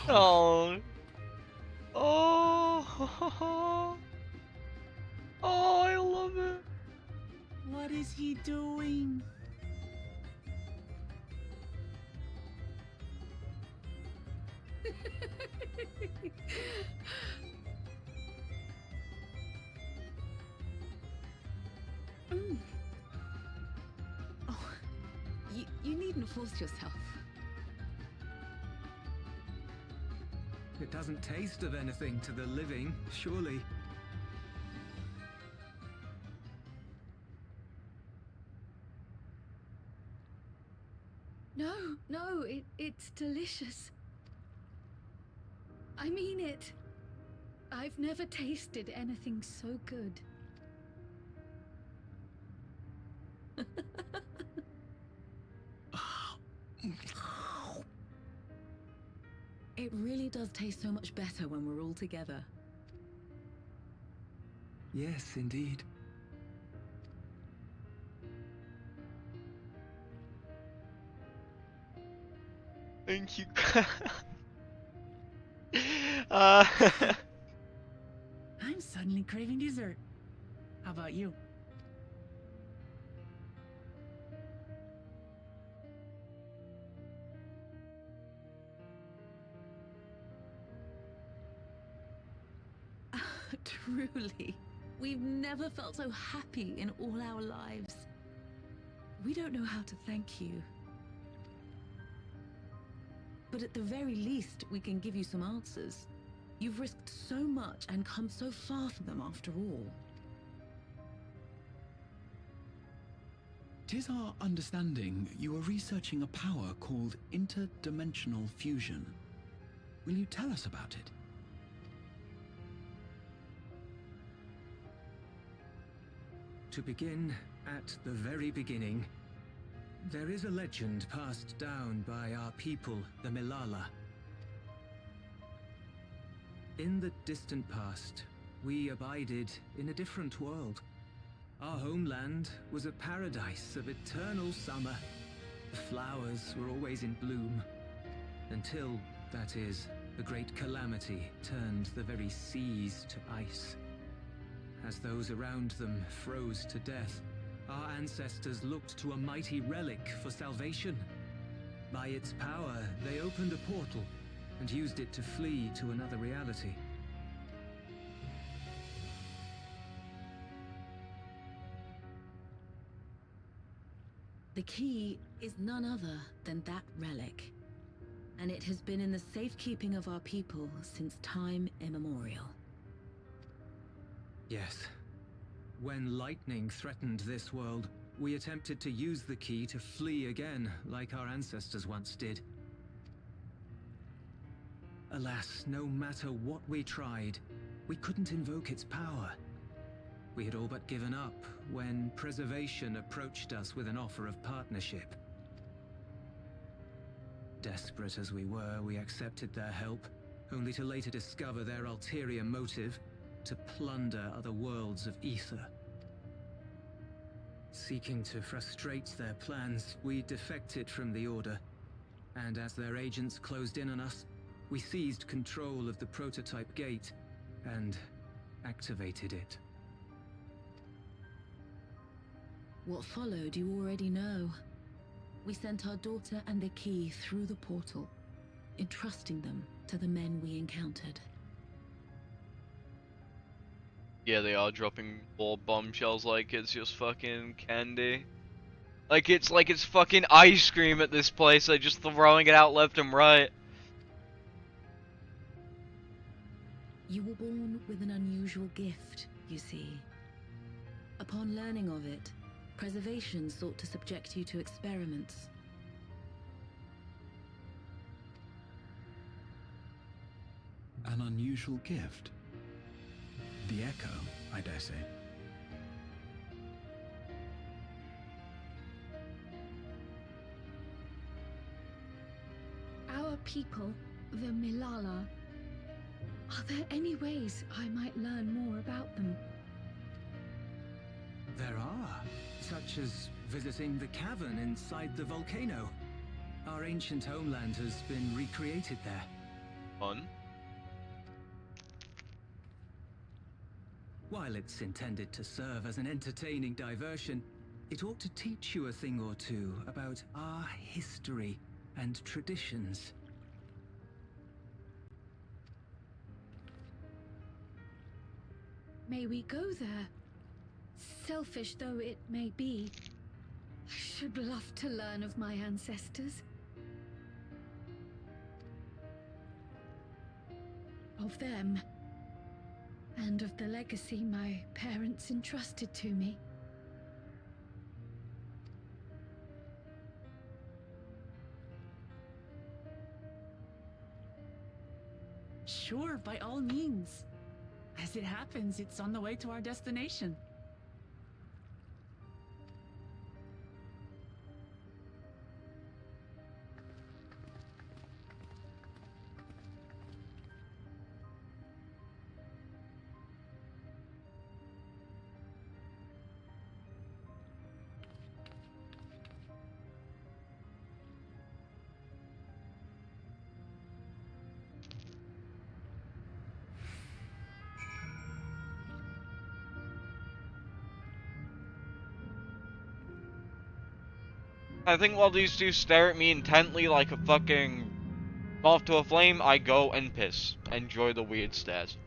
Oh. Oh. Oh, I love it. What is he doing? Oh, you needn't force yourself. It doesn't taste of anything to the living, surely. It's delicious. I mean it. I've never tasted anything so good. It really does taste so much better when we're all together. Yes, indeed. Thank you. uh, I'm suddenly craving dessert. How about you? Truly, we've never felt so happy in all our lives. We don't know how to thank you. But at the very least, we can give you some answers. You've risked so much and come so far for them after all. 'Tis our understanding you are researching a power called interdimensional fusion. Will you tell us about it? To begin at the very beginning, there is a legend passed down by our people, the Milala. In the distant past, we abided in a different world. Our homeland was a paradise of eternal summer. The flowers were always in bloom, until, that is, a great calamity turned the very seas to ice. As those around them froze to death, our ancestors looked to a mighty relic for salvation. By its power, they opened a portal and used it to flee to another reality. The key is none other than that relic, and it has been in the safekeeping of our people since time immemorial. Yes. When lightning threatened this world, we attempted to use the key to flee again, like our ancestors once did. Alas, no matter what we tried, we couldn't invoke its power. We had all but given up when Preservation approached us with an offer of partnership. Desperate as we were, we accepted their help, only to later discover their ulterior motive: to plunder other worlds of ether. Seeking to frustrate their plans, we defected from the Order, and as their agents closed in on us, we seized control of the prototype gate and activated it. What followed you already know. We sent our daughter and the key through the portal, entrusting them to the men we encountered. yeah, they are dropping more bombshells like it's just fucking candy. Like it's fucking ice cream at this place. They're just throwing it out left and right. You were born with an unusual gift, you see. Upon learning of it, Preservation sought to subject you to experiments. An unusual gift. The Echo, I dare say. Our people, the Milala. Are there any ways I might learn more about them? There are, such as visiting the cavern inside the volcano. Our ancient homeland has been recreated there. Fun. While it's intended to serve as an entertaining diversion, it ought to teach you a thing or two about our history and traditions. May we go there? Selfish though it may be, I should love to learn of my ancestors. Of them. And of the legacy my parents entrusted to me. Sure, by all means. As it happens, it's on the way to our destination. I think while these two stare at me intently like a fucking moth to a flame, I go and piss. Enjoy the weird stares.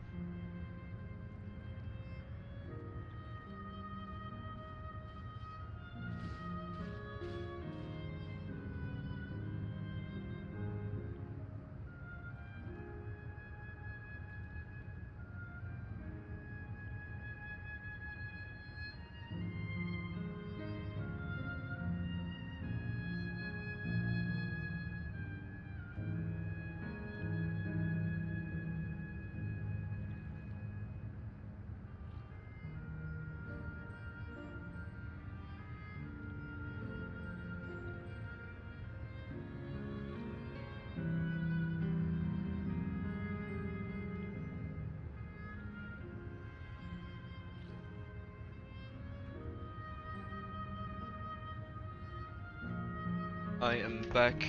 I am back.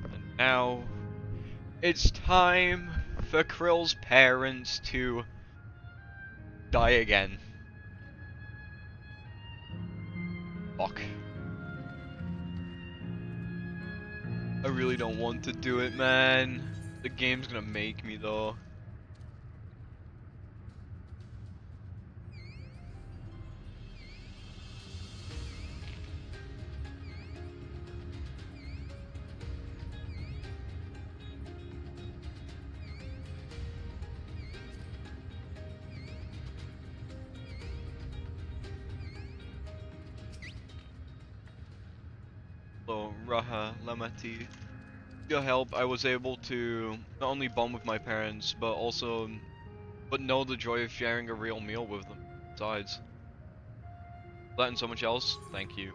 And now it's time for Krill's parents to die again. Fuck. I really don't want to do it, man. The game's gonna make me though. So, Raha, Lamati, with your help, I was able to not only bond with my parents, but also, know the joy of sharing a real meal with them. Besides that and so much else, thank you.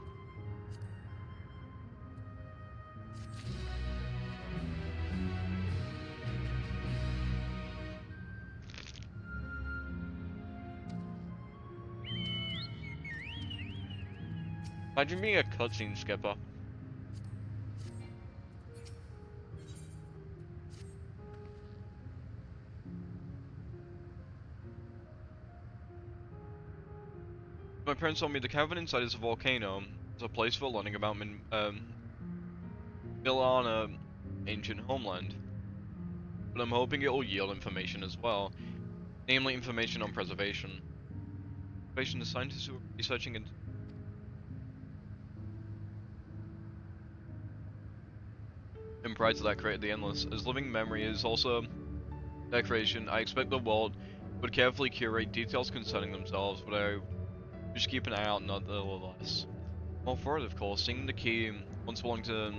Imagine being a cutscene skipper. My parents told me the cavern inside is a volcano. It's a place for learning about Milana ancient homeland. But I'm hoping it will yield information as well. Namely information on preservation. Preservation the scientists who are researching into and prior to that created the Endless. As living memory is also their creation, I expect the world would carefully curate details concerning themselves, but I just keep an eye out nonetheless. Well, for it, of course, seeing the key once belonged to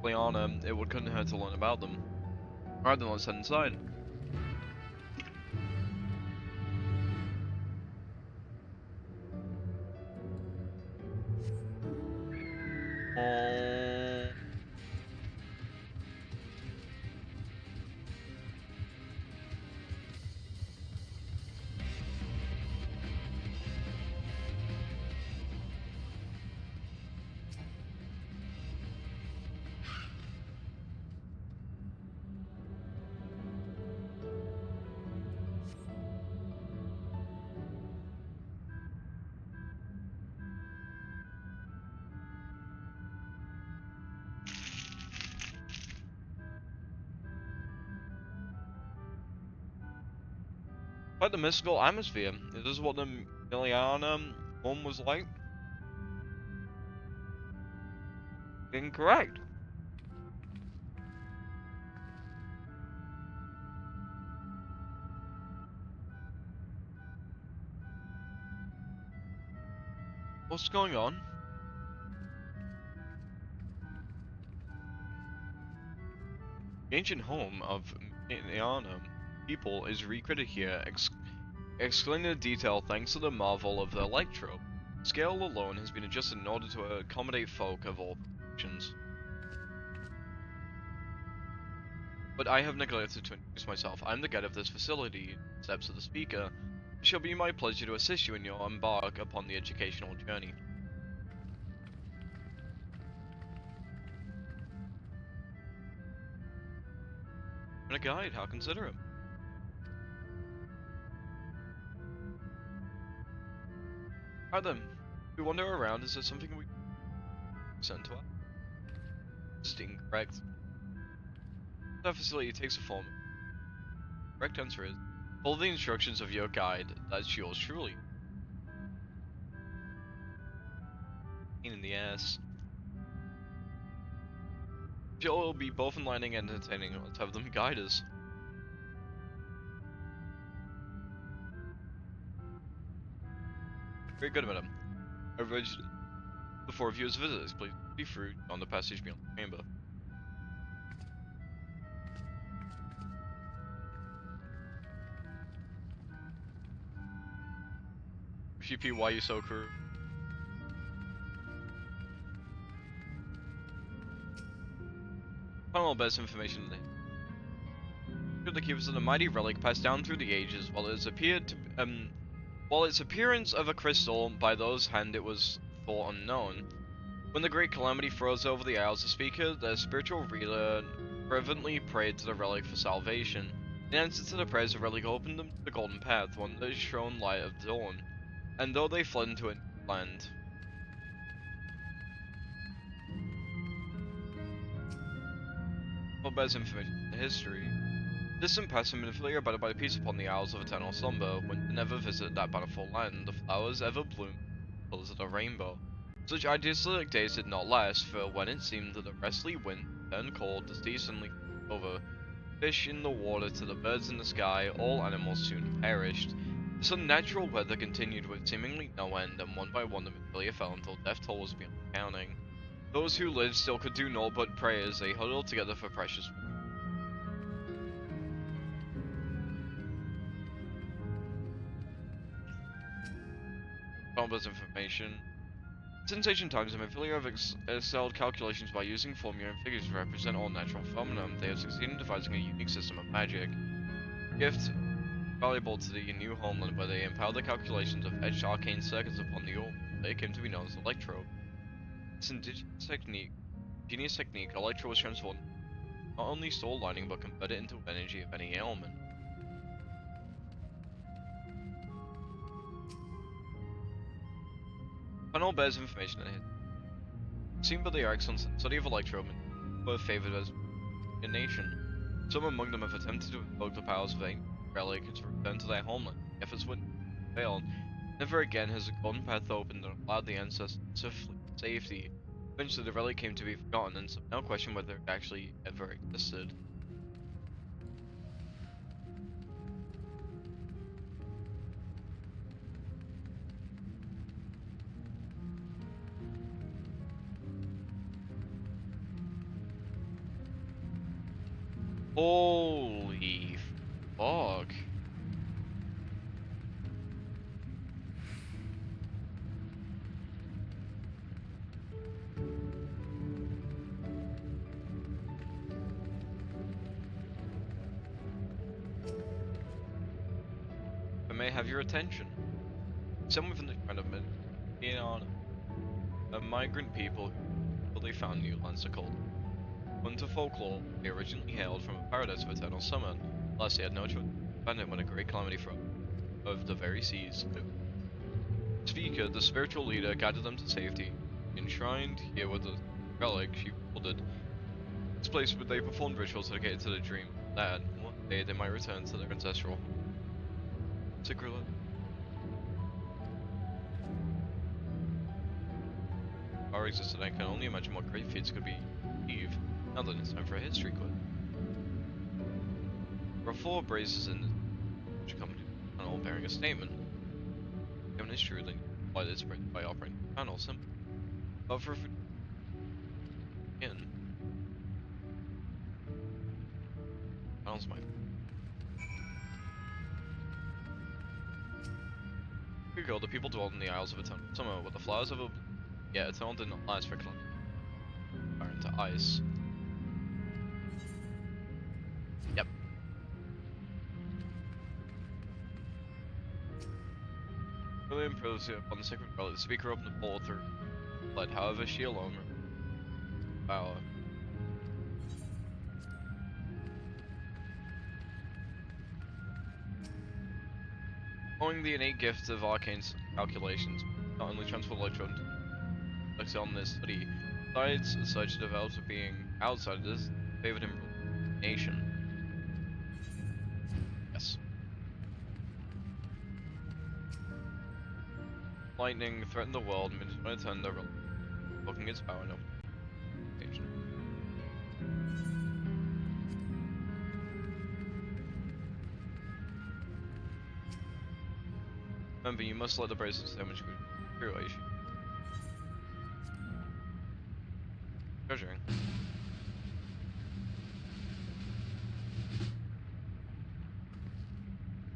Liana, it couldn't hurt to learn about them. Alright then, let's head inside. Quite the mystical atmosphere. Is this what the Miliana home was like? Incorrect. What's going on? The ancient home of Miana people is recreated here, explaining the detail thanks to the marvel of the electro. Scale alone has been adjusted in order to accommodate folk of all professions. But I have neglected to introduce myself. I'm the guide of this facility. Steps of the speaker. It shall be my pleasure to assist you in your embark upon the educational journey. And a guide, how considerate. Alright then, we wander around. Is there something we send to us? This is incorrect. That facility takes a form. Correct answer is follow the instructions of your guide. That's yours truly. Pain in the ass. You'll be both enlightening and entertaining. Let's have them guide us. Very good, madam. I urge the four of you as visitors. Please be free on the passage beyond the chamber. FUP, why you so cruel? Final best information today. The keepers of the mighty relic passed down through the ages, while its appearance of a crystal by those hand it was thought unknown. When the great calamity froze over the isles, the speaker, the spiritual reader, fervently prayed to the relic for salvation. In answer to the prayers, the relic opened them to the golden path, one that shone light of dawn. And though they fled into a new land. Well, bears information in history. Distant past had been familiar abided by the peace upon the Isles of Eternal Slumber. When they never visited that bountiful land, the flowers ever bloomed colours of the rainbow. Such idyllic days did not last, for when it seemed that the restly wind turned cold, the sea suddenly over. Fish in the water to the birds in the sky, all animals soon perished. This unnatural weather continued with seemingly no end, and one by one the familiar fell until death toll was beyond counting. Those who lived still could do naught but pray as they huddled together for precious. Bombers information. Since ancient times, the familiar have excelled calculations by using formula and figures to represent all natural phenomena. They have succeeded in devising a unique system of magic. Gift valuable to the new homeland, where they empower the calculations of etched arcane circuits upon the orb. They came to be known as Electro. This ingenious technique, Electro was transformed not only soul lining but converted into energy of any ailment. Panel bears information in it. Seen by the excellence and study of Electro, were favored as a nation. Some among them have attempted to invoke the powers of the relic to return to their homeland. Efforts would fail. Never again has the golden path opened and allowed the ancestors to flee safety. Eventually the relic came to be forgotten, and some now question whether it actually ever existed. Holy fuck. I may have your attention. Some within the tournament, a migrant people who they found new lands are called. According to folklore, they originally hailed from a paradise of eternal summer. Alas, they had no choice to abandon when a great calamity froze over the very seas. The speaker, the spiritual leader, guided them to safety. Enshrined here with the relic she ordered. This place where they performed rituals dedicated to the dream that one day they might return to their ancestral home. Secretly. Power existed, I can only imagine what great feats could be achieved. Now then, it's time for a history quiz. There are 4 braces in which come to the panel bearing a statement. Given is true, then apply this brace by operating the panel symbol. But for in Sounds my. Here we go. The people dwelled in the Isles of Eternal Summer, where the flowers of a Eternal did not last for long. Are into ice. Yep. William Prosia upon the sacred relic, the speaker opened the portal through blood. However, she alone power. Owing the innate gift of arcane calculations, not only transfer electron on this study, besides such developed a being outsiders favored him nation. Yes. Lightning threatened the world, and when it turned over, blocking its power no. Remember, you must let the bracelets damage creation. Treasuring.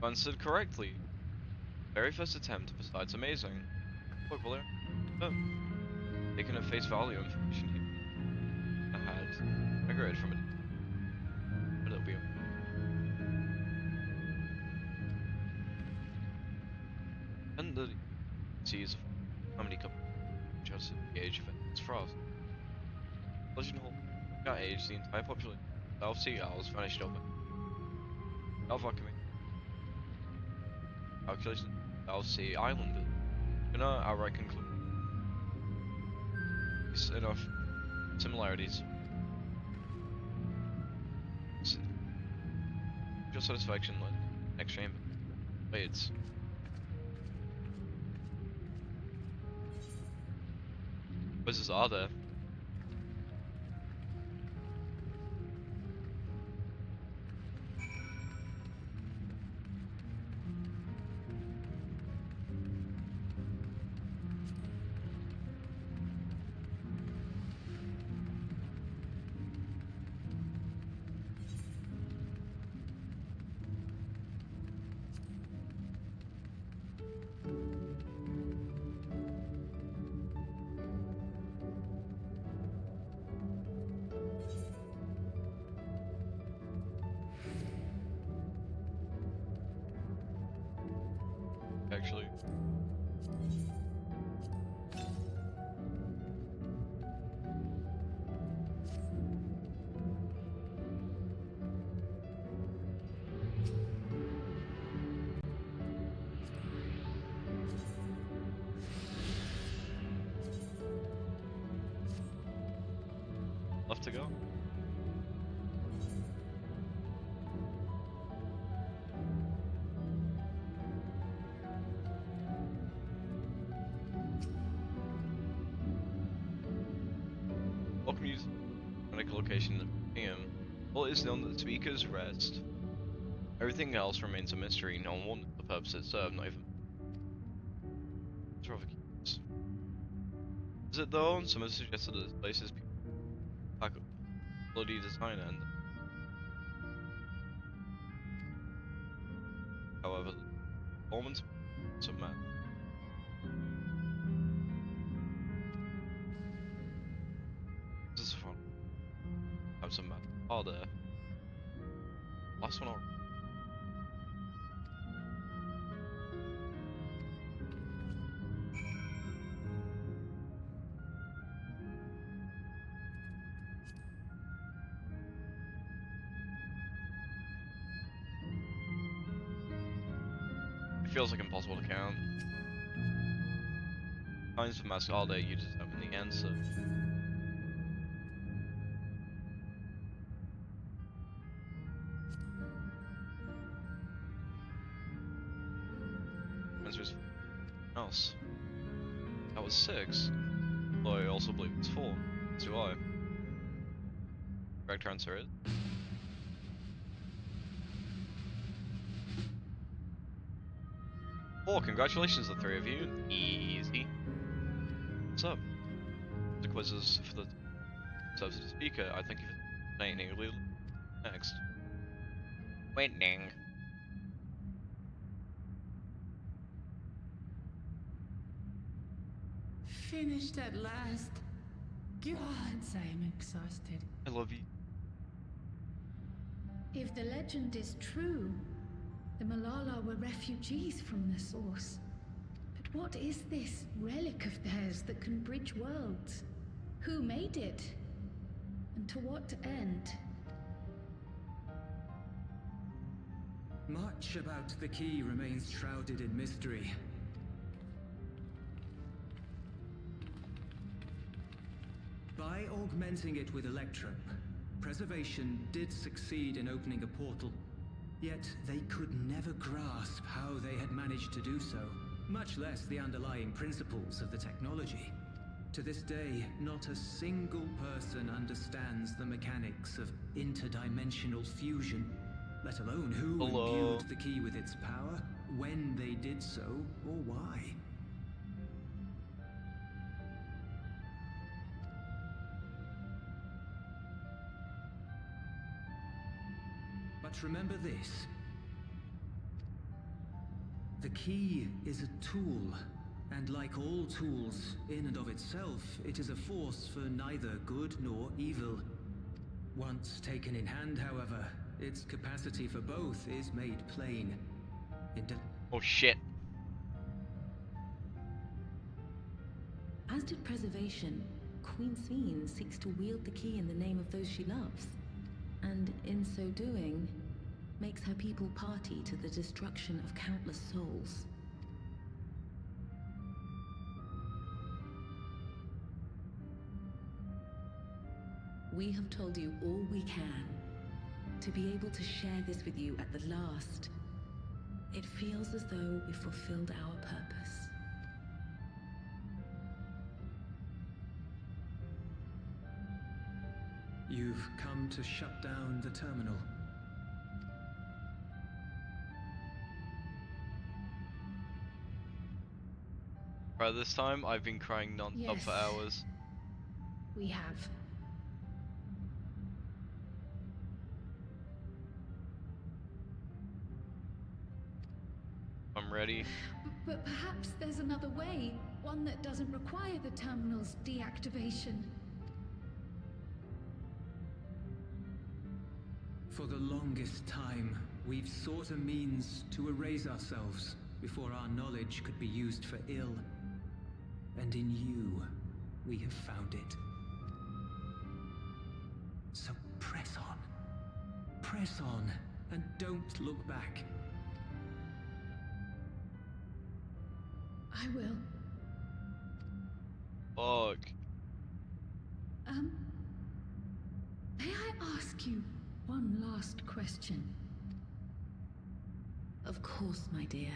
Answered correctly. Very first attempt, besides amazing. Look, Valera. Oh. Taken at face value information I had migrated from it. But it'll be and the seas of how many couple just at the age of its frost. Legend Hall got age, the entire population of South Sea Isles vanished over. Alchemy. Calculation South Sea Islander. Gonna outright conclude. It's enough similarities. Your satisfaction, like next chamber. Wait. Wizards are there. Actually. Left to go. Welcome you to medical location at PM. All is known that the speakers rest. Everything else remains a mystery. No one will know the purpose it served, not even. It's rather curious. Is it though? Some have suggested that this place is pack up bloody design and however the performance some man. This is fun. Have some man. Oh there. Last one. It feels like impossible to count. Finds for mask all day, you just have the answer. Answer's else. That was 6. Though I also believe it's 4. So do I. Correct answer is. Oh, congratulations, the 3 of you. Easy. What's up? The quizzes for the service speaker. I think you've next. Winning. Finished at last. Gods, I am exhausted. I love you. If the legend is true, the Malala were refugees from the source. But what is this relic of theirs that can bridge worlds? Who made it? And to what end? Much about the key remains shrouded in mystery. By augmenting it with electrope, Preservation did succeed in opening a portal. Yet they could never grasp how they had managed to do so, much less the underlying principles of the technology. To this day, not a single person understands the mechanics of interdimensional fusion, let alone who imbued the key with its power, when they did so, or why. But remember this. The key is a tool, and like all tools, in and of itself, it is a force for neither good nor evil. Once taken in hand, however, its capacity for both is made plain. Oh shit. As did Preservation, Queen Sveen seeks to wield the key in the name of those she loves, and in so doing, makes her people party to the destruction of countless souls. We have told you all we can. To be able to share this with you at the last, it feels as though we fulfilled our purpose. You've come to shut down the terminal. By this time, I've been crying non-stop for hours. We have. I'm ready. But perhaps there's another way, one that doesn't require the terminal's deactivation. For the longest time, we've sought a means to erase ourselves before our knowledge could be used for ill. And in you, we have found it. So press on. Press on, and don't look back. I will. Fuck. May I ask you one last question? Of course, my dear.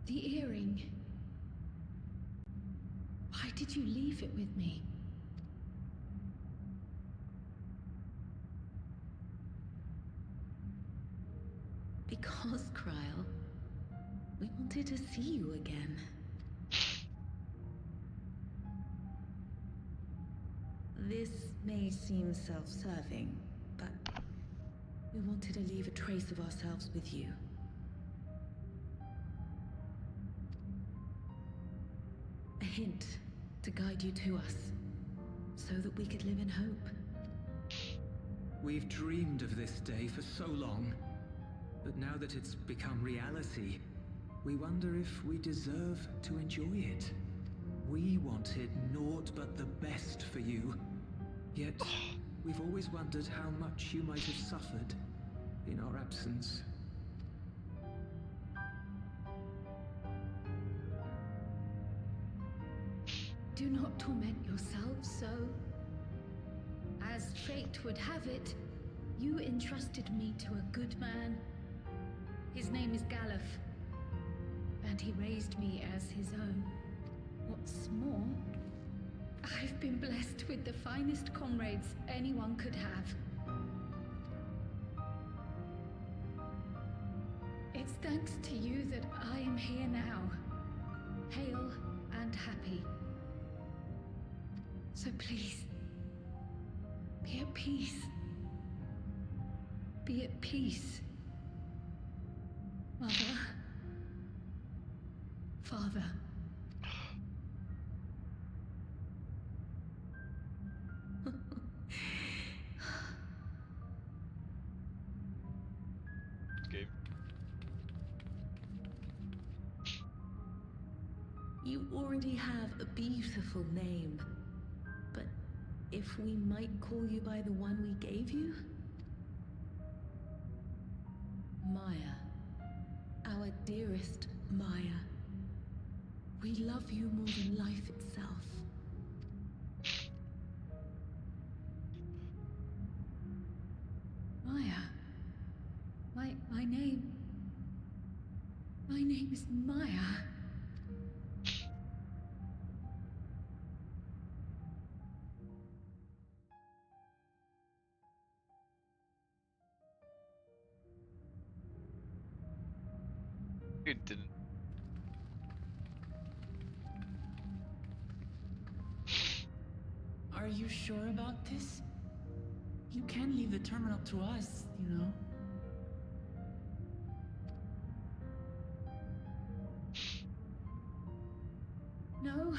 The earring. Why did you leave it with me? Because, Kryl, we wanted to see you again. This may seem self-serving, but we wanted to leave a trace of ourselves with you. A hint to guide you to us, so that we could live in hope. We've dreamed of this day for so long, but now that it's become reality, we wonder if we deserve to enjoy it. We wanted naught but the best for you, yet we've always wondered how much you might have suffered in our absence. Do not torment yourselves so. As fate would have it, you entrusted me to a good man. His name is Galuf, and he raised me as his own. What's more, I've been blessed with the finest comrades anyone could have. It's thanks to you that I am here now, hale and happy. So please, Be at peace. Be at peace. Mother. Father. Game. You already have a beautiful name, but if we might call you by the one we gave you? Maya. Our dearest Maya. We love you more than life itself. Maya. My name is Maya. You didn't. Are you sure about this? You can leave the terminal to us, you know. No,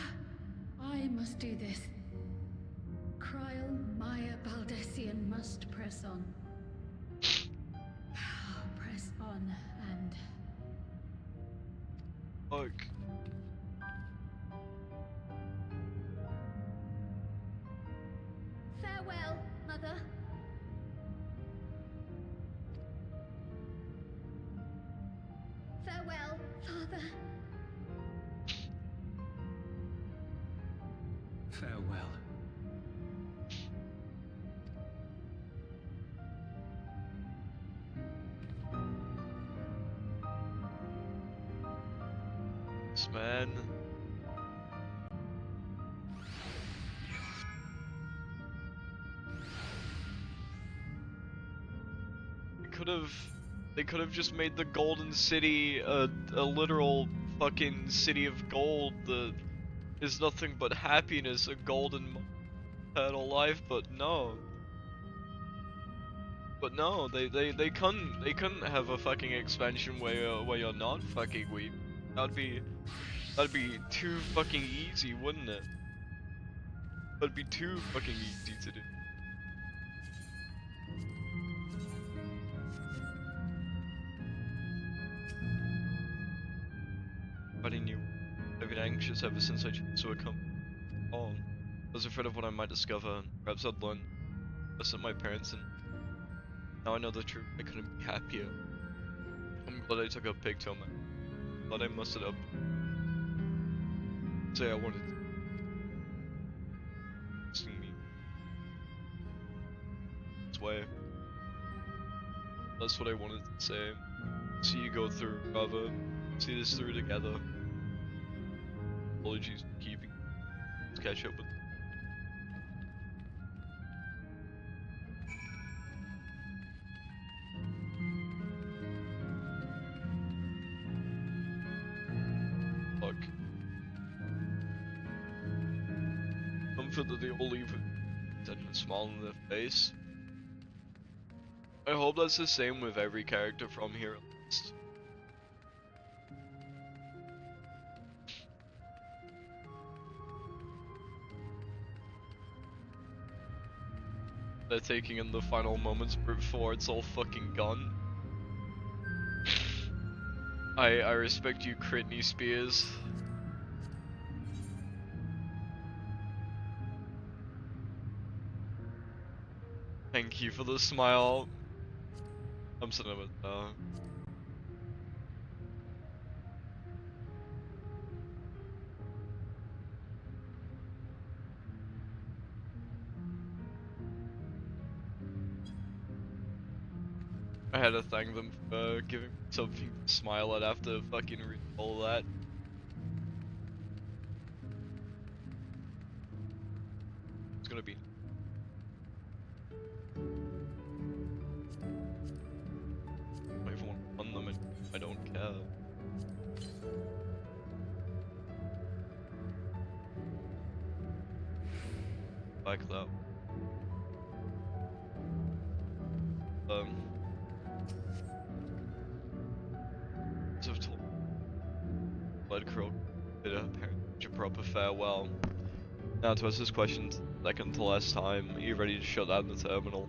I must do this. Kryl, Maya, Baldessian must press on. Press on and... Fuck. Farewell, Mother. Farewell, Father. Farewell. This man. They could have just made the Golden City a literal fucking city of gold that is nothing but happiness, a golden eternal life, but no. But no, they couldn't have a fucking expansion where you're not fucking weep. That'd be too fucking easy, wouldn't it? That'd be too fucking easy to do. But I knew. I've been anxious ever since I chose to come home. I was afraid of what I might discover, and perhaps I'd learn listen to my parents, and now I know the truth. I couldn't be happier. I'm glad I took a pigtail man. Glad I mustered up. Say I wanted to see me. That's what I wanted to say. See you go through, brother. See this through together. Apologies for keeping. Let's catch up with. Fuck. Comfort that they all leave with a smile on their face. I hope that's the same with every character from here at least. They're taking in the final moments before it's all fucking gone. I respect you, Critney Spears. Thank you for the smile. I'm sending it now. I had to thank them for giving me something to smile at after fucking reading all that. It's gonna be. I don't even want to run them and I don't care. Like that. I've told Blood Crow did a proper farewell. Now to ask this question second to last time, are you ready to shut down the terminal?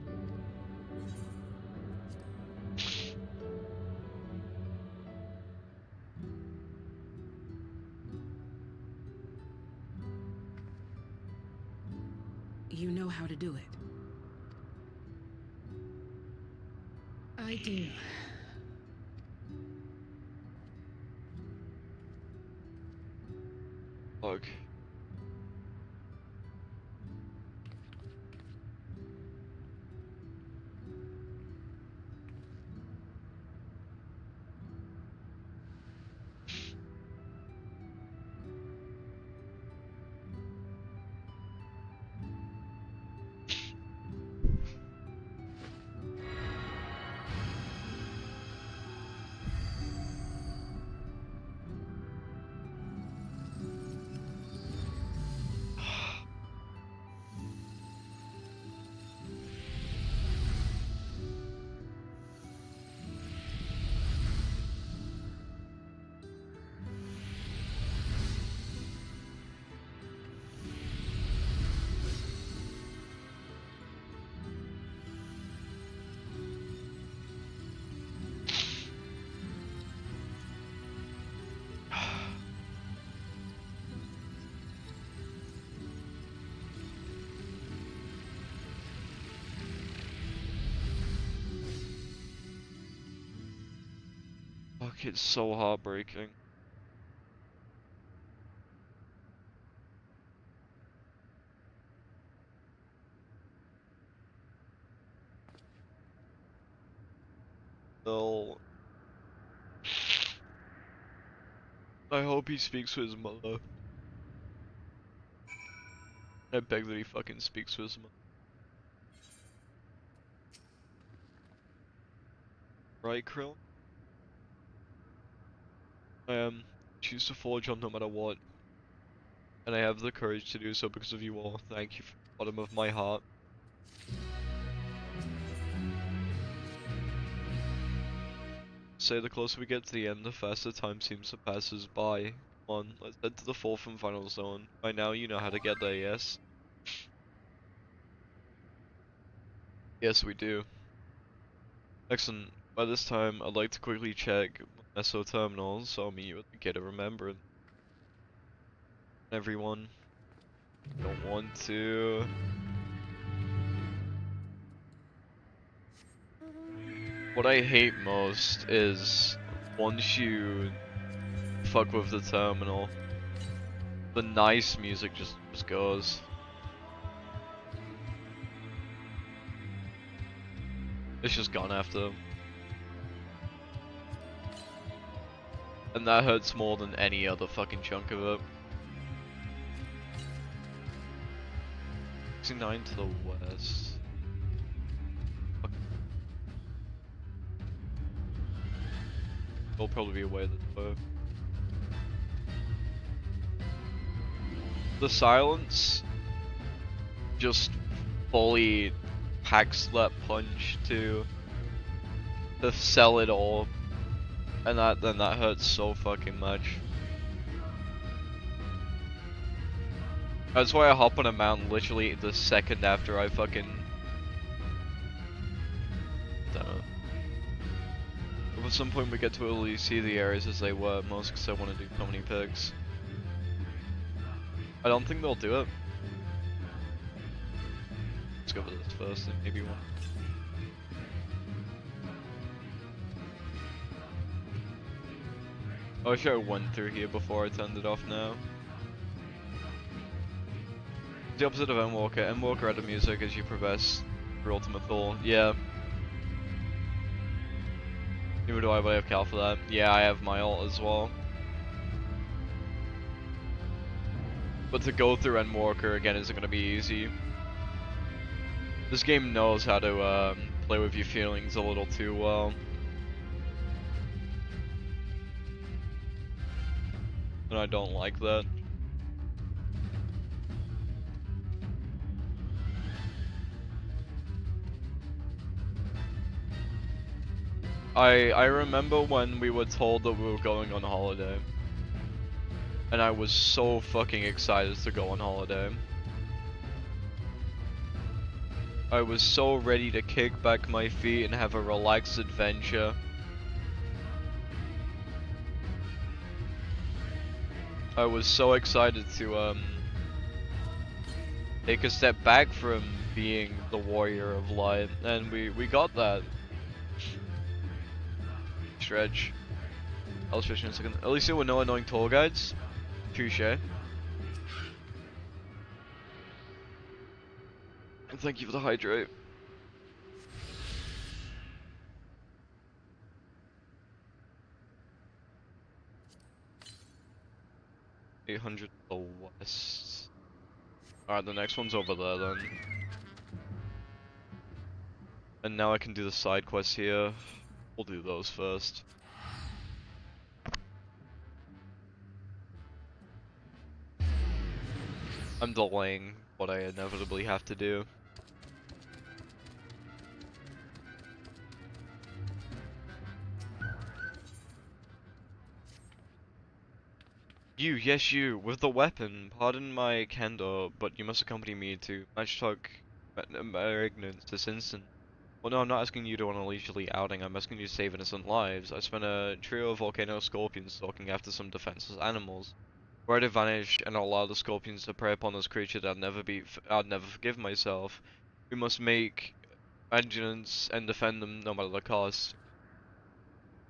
You know how to do it. I do. Fuck. Fuck, it's so heartbreaking. Well, I hope he speaks to his mother. I beg that he fucking speaks to his mother. Right, Krill? I choose to follow John no matter what. And I have the courage to do so because of you all. Thank you from the bottom of my heart. Say the closer we get to the end, the faster time seems to pass us by. Come on, let's head to the fourth and final zone. By now you know how to get there, yes? Yes, we do. Excellent. By this time, I'd like to quickly check my SO terminals, so I'll meet you at the Gate of Remembrance. Everyone, don't want to. What I hate most is once you fuck with the terminal, the nice music just goes. It's just gone after them. And that hurts more than any other fucking chunk of it. 69 to the west. There'll probably be a way this way. The silence just fully packs that punch to sell it all, and that hurts so fucking much. That's why I hop on a mountain literally the second after I fucking don't know. At some point we get to at least see the areas as they were, most because I want to do so many picks. I don't think they'll do it. Let's go for this first, and maybe one. I wish I went through here before I turned it off now. The opposite of Endwalker. Endwalker added music as you progress your ultimate goal. Yeah. Neither do I, but I have Cal for that. Yeah, I have my ult as well. But to go through Endwalker again isn't going to be easy. This game knows how to play with your feelings a little too well. And I don't like that. I remember when we were told that we were going on holiday. And I was so fucking excited to go on holiday. I was so ready to kick back my feet and have a relaxed adventure. I was so excited to take a step back from being the warrior of light, and we got that. Stretch. I'll stretch in a second. At least there were no annoying tour guides. Touche. And thank you for the hydrate. $800 to the west. Alright, the next one's over there then. And now I can do the side quests here. We'll do those first. I'm delaying what I inevitably have to do. You, yes you, with the weapon. Pardon my candor, but you must accompany me to match talk ignorance this instant. Well, no, I'm not asking you to on a leisurely outing, I'm asking you to save innocent lives. I spent a trio of volcano scorpions stalking after some defenseless animals. Were I to vanish and allow the scorpions to prey upon this creature, I'd never forgive myself. We must make vengeance and defend them no matter the cost.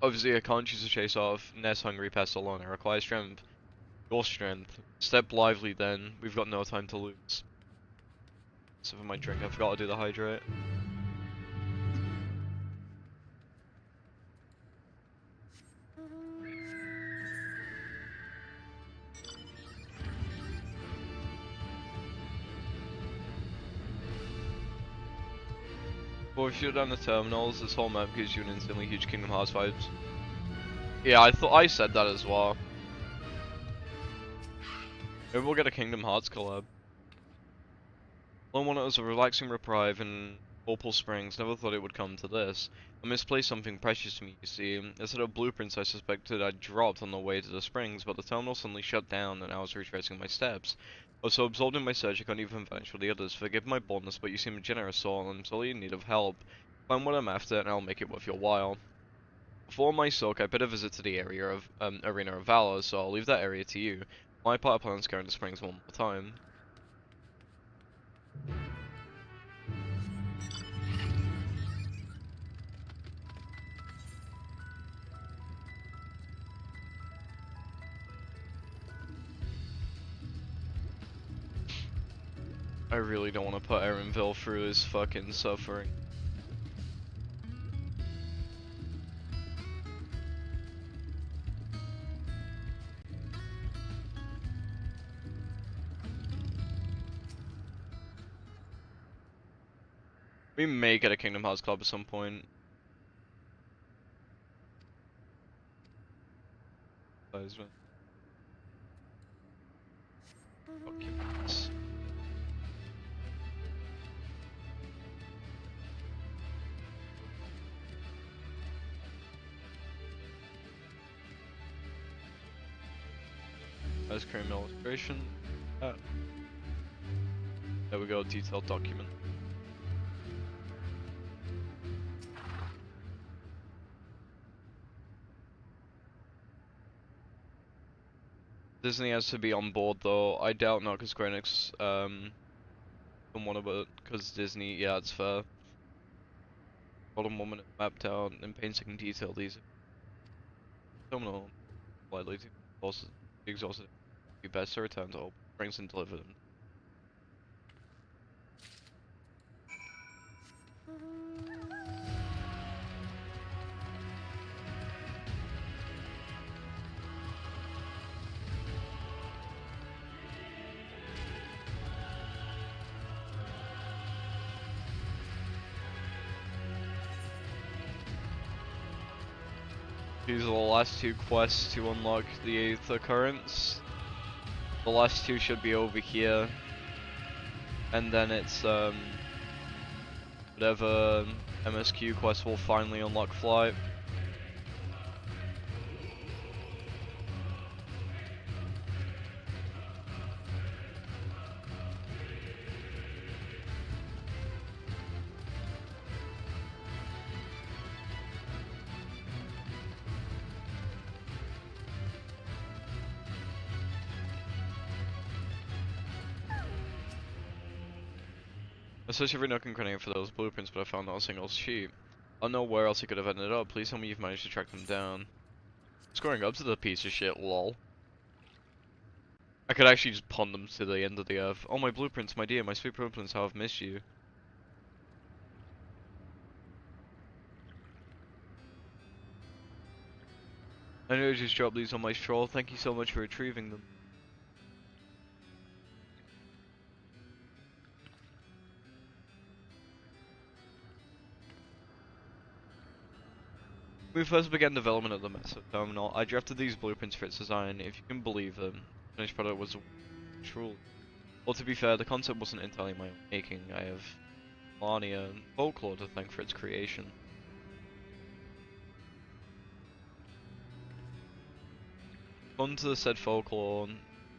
Obviously, I can't choose to chase off nest-hungry pests alone. I require strength. Your strength. Step lively then. We've got no time to lose. So for my drink, I forgot to do the hydrate. Well, if you're down the terminals, this whole map gives you an instantly huge Kingdom Hearts vibes. Yeah, I said that as well. Maybe we'll get a Kingdom Hearts collab. I wanted it as a relaxing reprieve in Opal Springs, never thought it would come to this. I misplaced something precious to me, you see. Instead of blueprints I suspected I'd dropped on the way to the springs, but the terminal suddenly shut down and I was retracing my steps. I was so absorbed in my search I couldn't even vanish for the others. Forgive my boldness, but you seem a generous soul and I'm sorely in need of help. Find what I'm after and I'll make it worth your while. For my soak, I paid a visit to the area of Arena of Valor, so I'll leave that area to you. My part plans going to Springs one more time. I really don't want to put Erenville through his fucking suffering. We may get a Kingdom Hearts Club at some point. Documents. Ice cream illustration. There we go, detailed document. Disney has to be on board though. I doubt not, because Square Enix don't want to, because Disney, yeah, it's fair. Bottom 1 minute mapped out in painstaking detail. These terminal slightly too exhausted. You best to return to Opal Springs and deliver them. These are the last 2 quests to unlock the Aether Currents. The last 2 should be over here. And then it's whatever MSQ quest will finally unlock Flight. searched every nook and cranny for those blueprints, but I found not a single sheep. I don't know where else he could have ended up. Please tell me you've managed to track them down. Scoring up to the piece of shit, lol. I could actually just pawn them to the end of the earth. Oh, my blueprints, my dear, my sweet blueprints, how I've missed you. I know I just dropped these on my stroll. Thank you so much for retrieving them. When we first began development of the massive terminal, I drafted these blueprints for its design. If you can believe them, the finished product was truly. Well, to be fair, the concept wasn't entirely my own making. I have millennia and folklore to thank for its creation. According to the said folklore,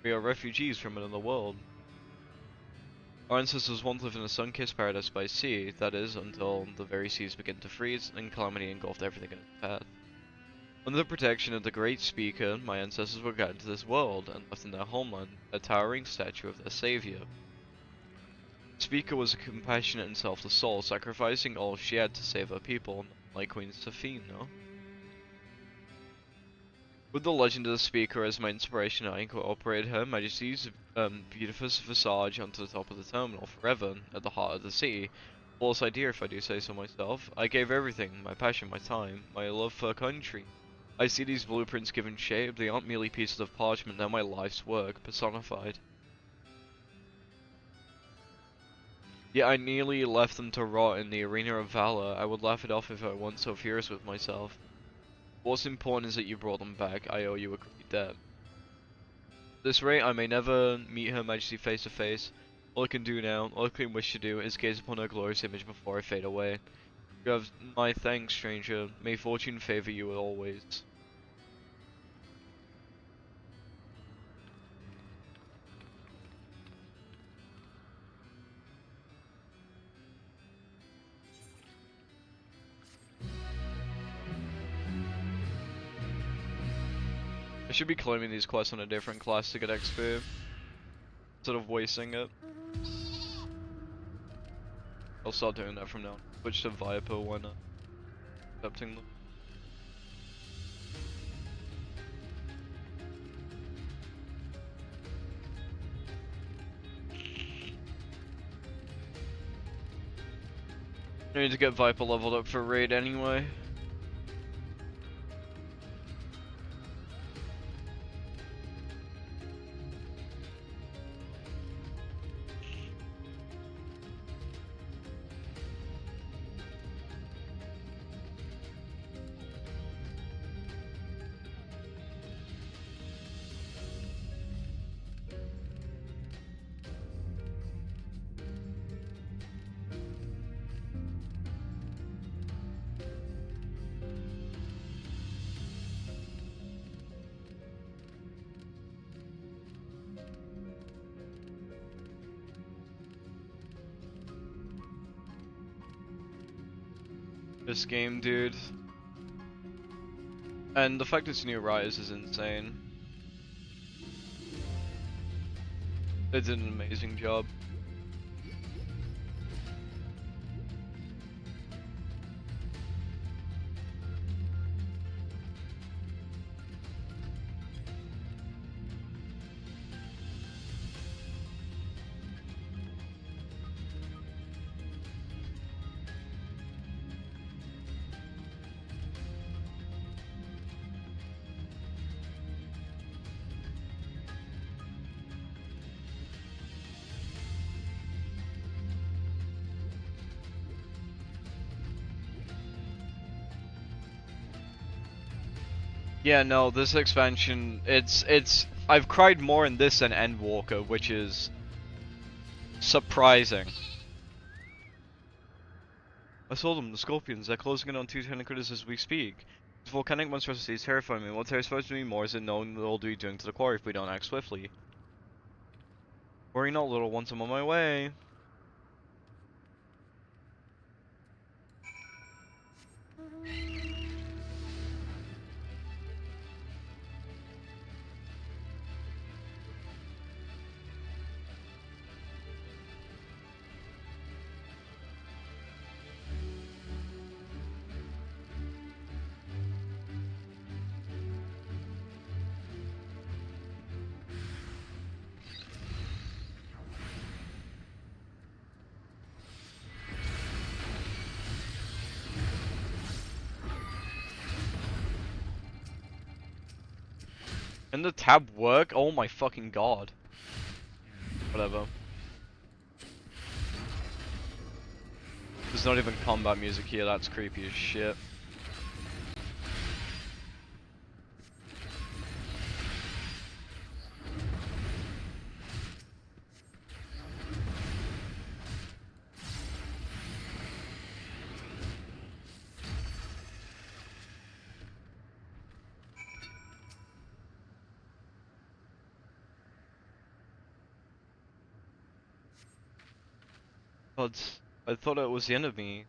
we are refugees from another world. Our ancestors once lived in a sun-kissed paradise by sea, that is, until the very seas began to freeze and calamity engulfed everything in its path. Under the protection of the Great Speaker, my ancestors were guided to this world and left in their homeland a towering statue of their savior. Speaker was a compassionate and selfless soul, sacrificing all she had to save her people, like Queen Sophie, no? With the legend of the Speaker as my inspiration, I incorporated Her Majesty's beautiful visage onto the top of the terminal forever, at the heart of the city. Flawless idea, if I do say so myself. I gave everything, my passion, my time, my love for country. I see these blueprints given shape, they aren't merely pieces of parchment, they're my life's work, personified. Yet I nearly left them to rot in the arena of valor. I would laugh it off if I weren't so furious with myself. What's important is that you brought them back. I owe you a great debt. At this rate, I may never meet Her Majesty face to face. All I can do now, all I can wish to do, is gaze upon her glorious image before I fade away. You have my thanks, stranger. May fortune favor you always. I should be claiming these quests on a different class to get XP, instead of wasting it. I'll start doing that from now on. Switch to Viper when accepting them. I need to get Viper leveled up for raid anyway. This game, dude. And the fact it's New Rise is insane. They did an amazing job. Yeah, no, this expansion, I've cried more in this than Endwalker, which is surprising. I saw them, the Scorpions, they're closing in on 2 critters as we speak. These volcanic monstrosities terrify me. What terrifies me more is the knowing what they'll be doing to the quarry if we don't act swiftly. Worry not, little ones, I'm on my way. Can the tab work? Oh my fucking god. Whatever. There's not even combat music here, that's creepy as shit. God, I thought it was the end of me.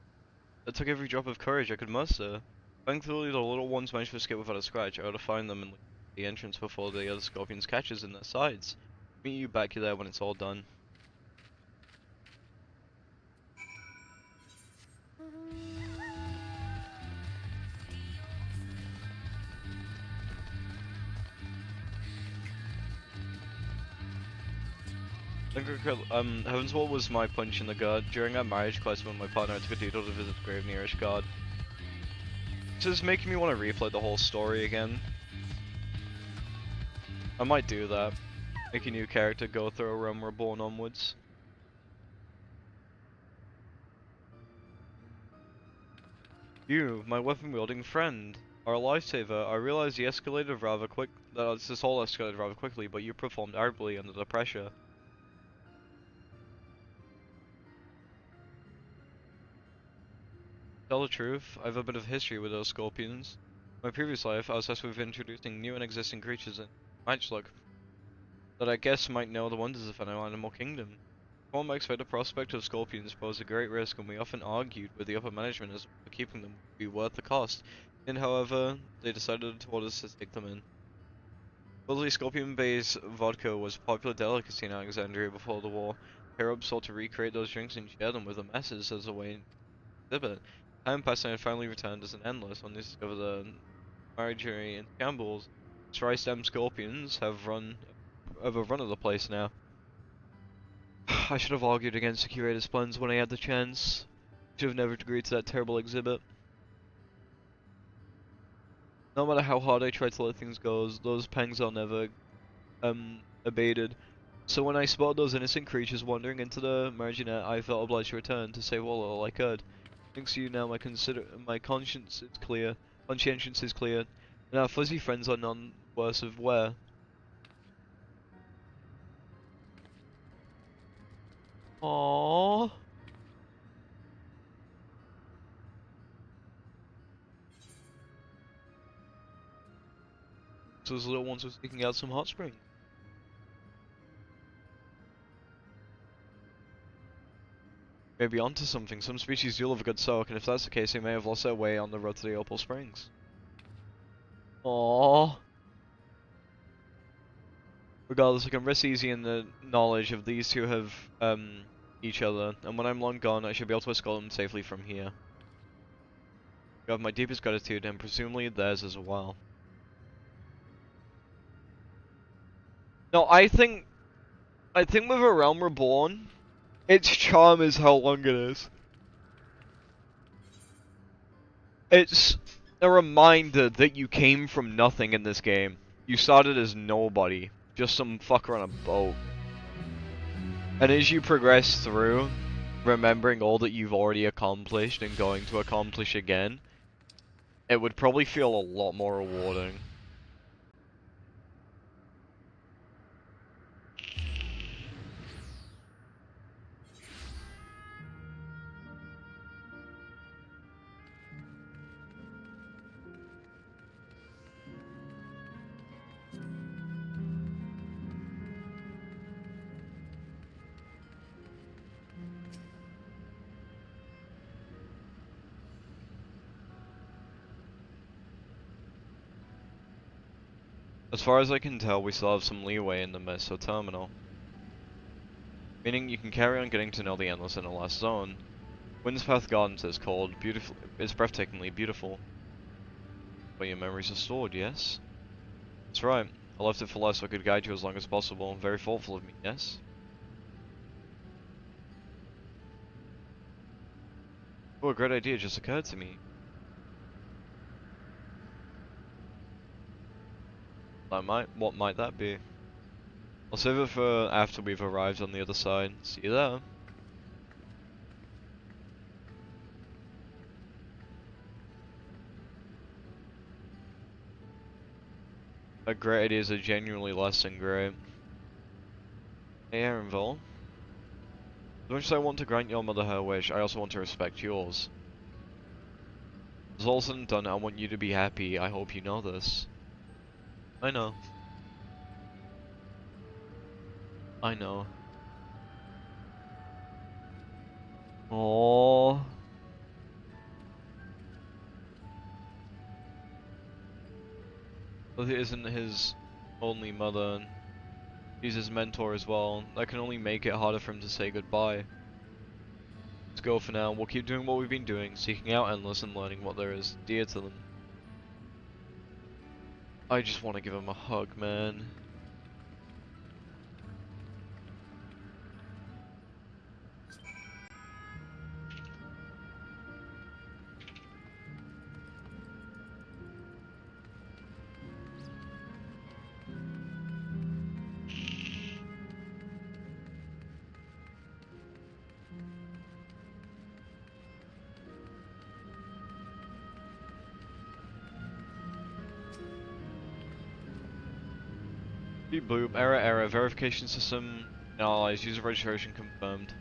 I took every drop of courage I could muster. Thankfully, the little ones managed to escape without a scratch. I ought to find them and look at the entrance before the other scorpions catches in their sides. Meet you back there when it's all done. Heaven's Wall was my punch in the gut. During our marriage quest when my partner took a doodle to visit the grave nearest god. This is making me want to replay the whole story again. I might do that. Make a new character go through a Realm Reborn onwards. You, my weapon-wielding friend, are a lifesaver. I realize this all escalated rather quickly, but you performed admirably under the pressure. Tell the truth, I have a bit of history with those scorpions. In my previous life, I was tasked with introducing new and existing creatures in Matchlook that I guess might know the wonders of an animal kingdom. For my expected prospect of scorpions posed a great risk, and we often argued with the upper management as to keeping them would be worth the cost. And however, they decided to order us to take them in. Supposedly, scorpion-based vodka was a popular delicacy in Alexandria before the war. Arabs sought to recreate those drinks and share them with the masses as a way to exhibit. Time passed and I finally returned as an endless when they discovered the marjorie and Campbell's. Tri-stem scorpions have a run of the place now. I should have argued against the curator's plans when I had the chance. Should have never agreed to that terrible exhibit. No matter how hard I tried to let things go, those pangs are never abated. So when I spotted those innocent creatures wandering into the marginette, I felt obliged to return to save all I could. Thanks to you now, my conscience is clear. Conscientious is clear, and our fuzzy friends are none worse of wear. Aww. So those little ones were seeking out some hot springs. Maybe onto something. Some species do love a good soak, and if that's the case, they may have lost their way on the road to the Opal Springs. Aww. Regardless, I can rest easy in the knowledge of these two have each other, and when I'm long gone, I should be able to escort them safely from here. You have my deepest gratitude, and presumably theirs as well. No, I think with a Realm Reborn, its charm is how long it is. It's a reminder that you came from nothing in this game. You started as nobody, just some fucker on a boat. And as you progress through, remembering all that you've already accomplished and going to accomplish again, it would probably feel a lot more rewarding. As far as I can tell, we still have some leeway in the Meso Terminal. Meaning you can carry on getting to know the Endless in the last zone. Windspath Gardens is called it's breathtakingly beautiful. But your memories are stored, yes? That's right. I left it for last so I could guide you as long as possible. Very thoughtful of me, yes? Oh, a great idea just occurred to me. What might that be? I'll save it for after we've arrived on the other side. See you there. Great ideas are genuinely less than great. Hey, Aaronville. As much as I want to grant your mother her wish, I also want to respect yours. As all said and done, I want you to be happy. I hope you know this. I know. I know. Aww. But it isn't his only mother. She's his mentor as well. That can only make it harder for him to say goodbye. Let's go for now. We'll keep doing what we've been doing, seeking out Endless and learning what there is dear to them. I just want to give him a hug, man. Beep boop, error, verification system analyzed, user registration confirmed.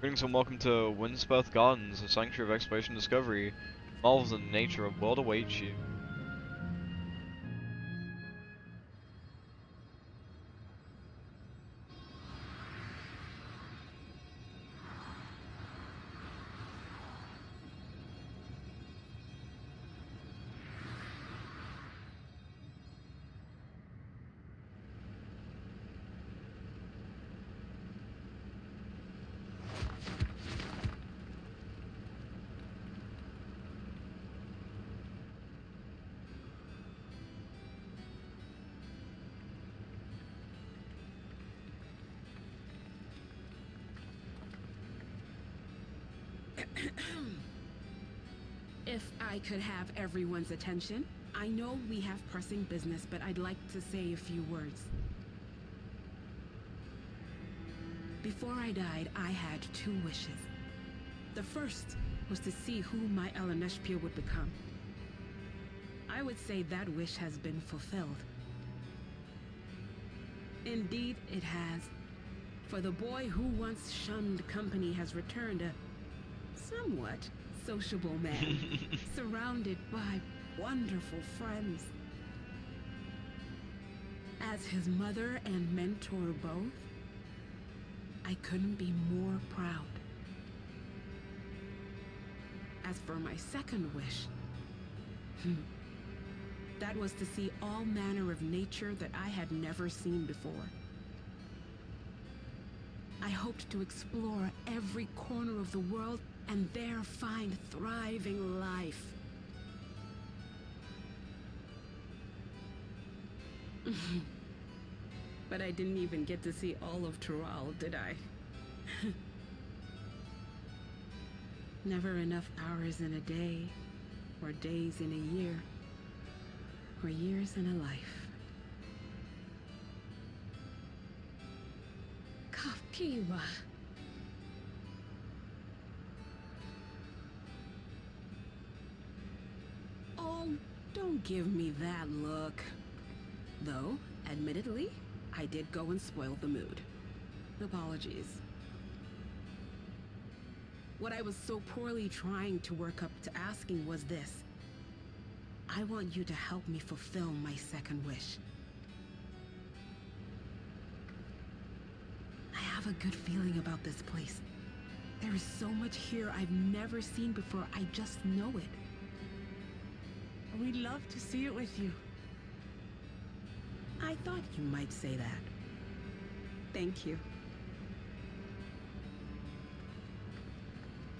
Greetings and welcome to Windsperth Gardens, a sanctuary of exploration and discovery. Marvels in the nature of world awaits you. If I could have everyone's attention, I know we have pressing business, but I'd like to say a few words. Before I died, I had two wishes. The first was to see who my Eleneshpia would become. I would say that wish has been fulfilled. Indeed, it has. For the boy who once shunned company has returned a somewhat sociable man, surrounded by wonderful friends. As his mother and mentor both, I couldn't be more proud. As for my second wish, that was to see all manner of nature that I had never seen before. I hoped to explore every corner of the world and there find thriving life. But I didn't even get to see all of Tural, did I? Never enough hours in a day, or days in a year, or years in a life. Kapiwa. Oh, don't give me that look. Though, admittedly, I did go and spoil the mood. Apologies. What I was so poorly trying to work up to asking was this. I want you to help me fulfill my second wish. I have a good feeling about this place. There is so much here I've never seen before, I just know it. We'd love to see it with you. I thought you might say that. Thank you.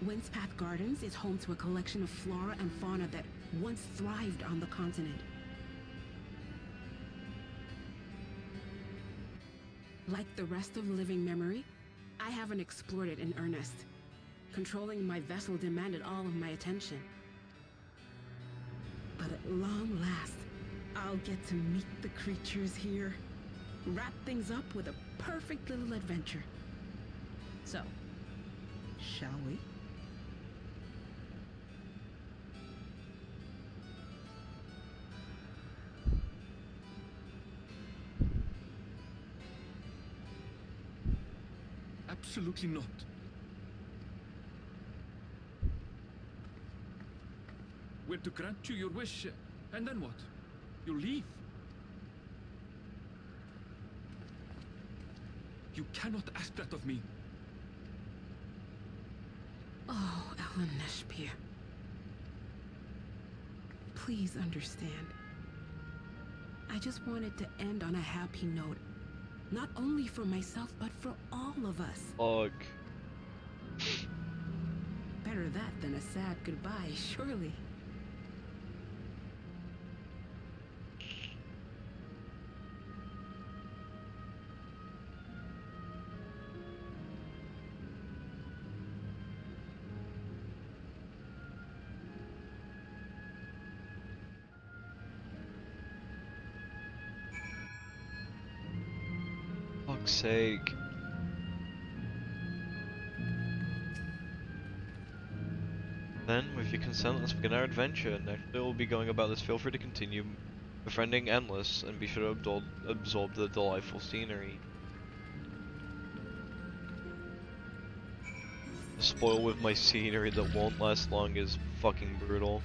Windspath Gardens is home to a collection of flora and fauna that once thrived on the continent. Like the rest of living memory, I haven't explored it in earnest. Controlling my vessel demanded all of my attention. But at long last, I'll get to meet the creatures here, wrap things up with a perfect little adventure. So, shall we? Absolutely not. We're to grant you your wish, and then what? You leave? You cannot ask that of me. Oh, Ellen Neshpir. Please understand. I just wanted to end on a happy note. Not only for myself, but for all of us. Ugh. Better that than a sad goodbye, surely. Fuck's sake. Then, with your consent, let's begin our adventure. Naturally, we'll be going about this. Feel free to continue befriending Endless, and be sure to absorb the delightful scenery. Spoil with my scenery that won't last long is fucking brutal.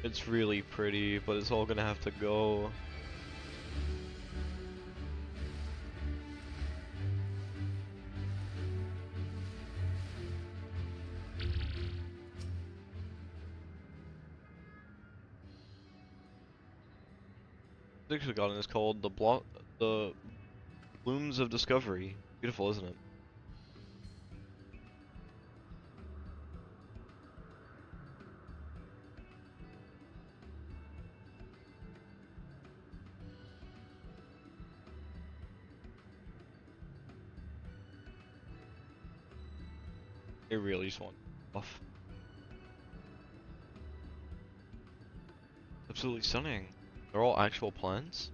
It's really pretty, but it's all gonna have to go. The garden is called the Blooms of Discovery. Beautiful, isn't it? They really just want off. Absolutely stunning. They're all actual plants?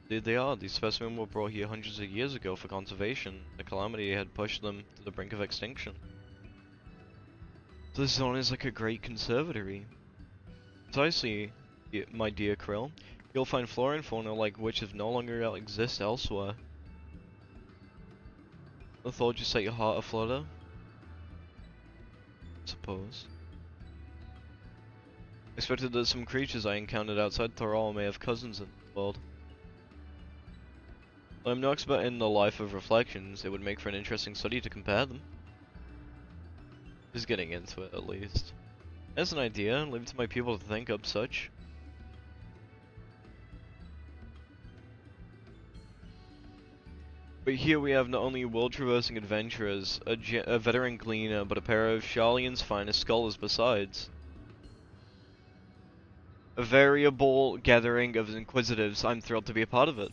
They are. These specimens were brought here hundreds of years ago for conservation. The calamity had pushed them to the brink of extinction. This zone is like a great conservatory. Precisely, my dear Krill. You'll find flora and fauna like which have no longer exist elsewhere. The thought just set your heart aflutter? Suppose. Expected that some creatures I encountered outside Thrall may have cousins in the world. While I'm no expert in the life of reflections, it would make for an interesting study to compare them. Just getting into it, at least. As an idea, leave it to my people to think up such. But here we have not only world-traversing adventurers, a veteran gleaner, but a pair of Sharlayan's finest scholars besides. A variable gathering of inquisitives. I'm thrilled to be a part of it.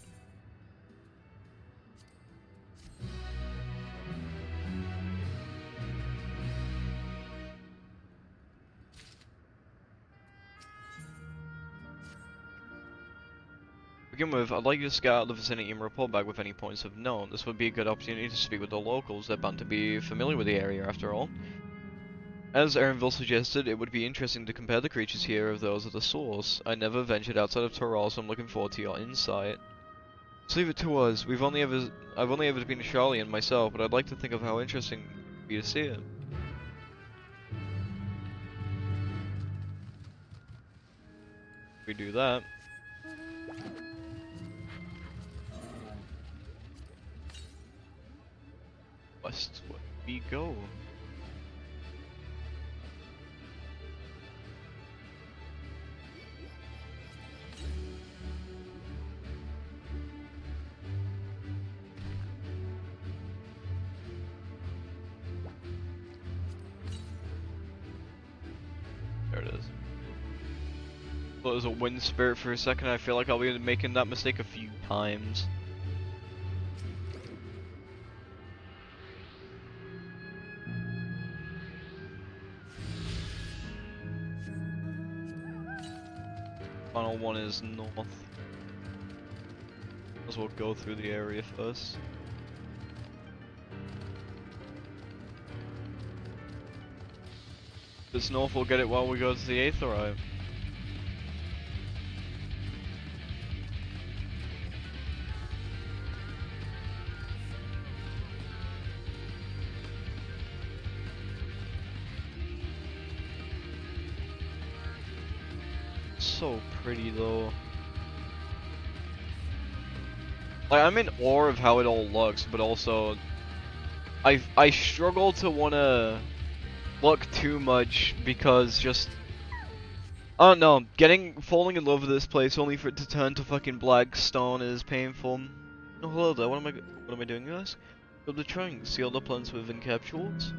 To begin with, I'd like you to scout the vicinity and report back with any points of note. This would be a good opportunity to speak with the locals. They're bound to be familiar with the area after all. As Erenville suggested, it would be interesting to compare the creatures here with those of the source. I never ventured outside of Thrall, so I'm looking forward to your insight. So leave it to us. I've only ever been to Sharlayan myself, but I'd like to think of how interesting it would be to see it. If we do that. West, where we go? There it is. Thought it was a wind spirit for a second. I feel like I'll be making that mistake a few times. Final one is north. Might as well go through the area first. If it's north, we'll get it while we go to the Aetherite. So pretty though. Like, I'm in awe of how it all looks, but also I struggle to wanna look too much because just I don't know, falling in love with this place only for it to turn to fucking black stone is painful. Oh hello there, what am I doing, guys? Build the trunk, seal the plants with encapsulates.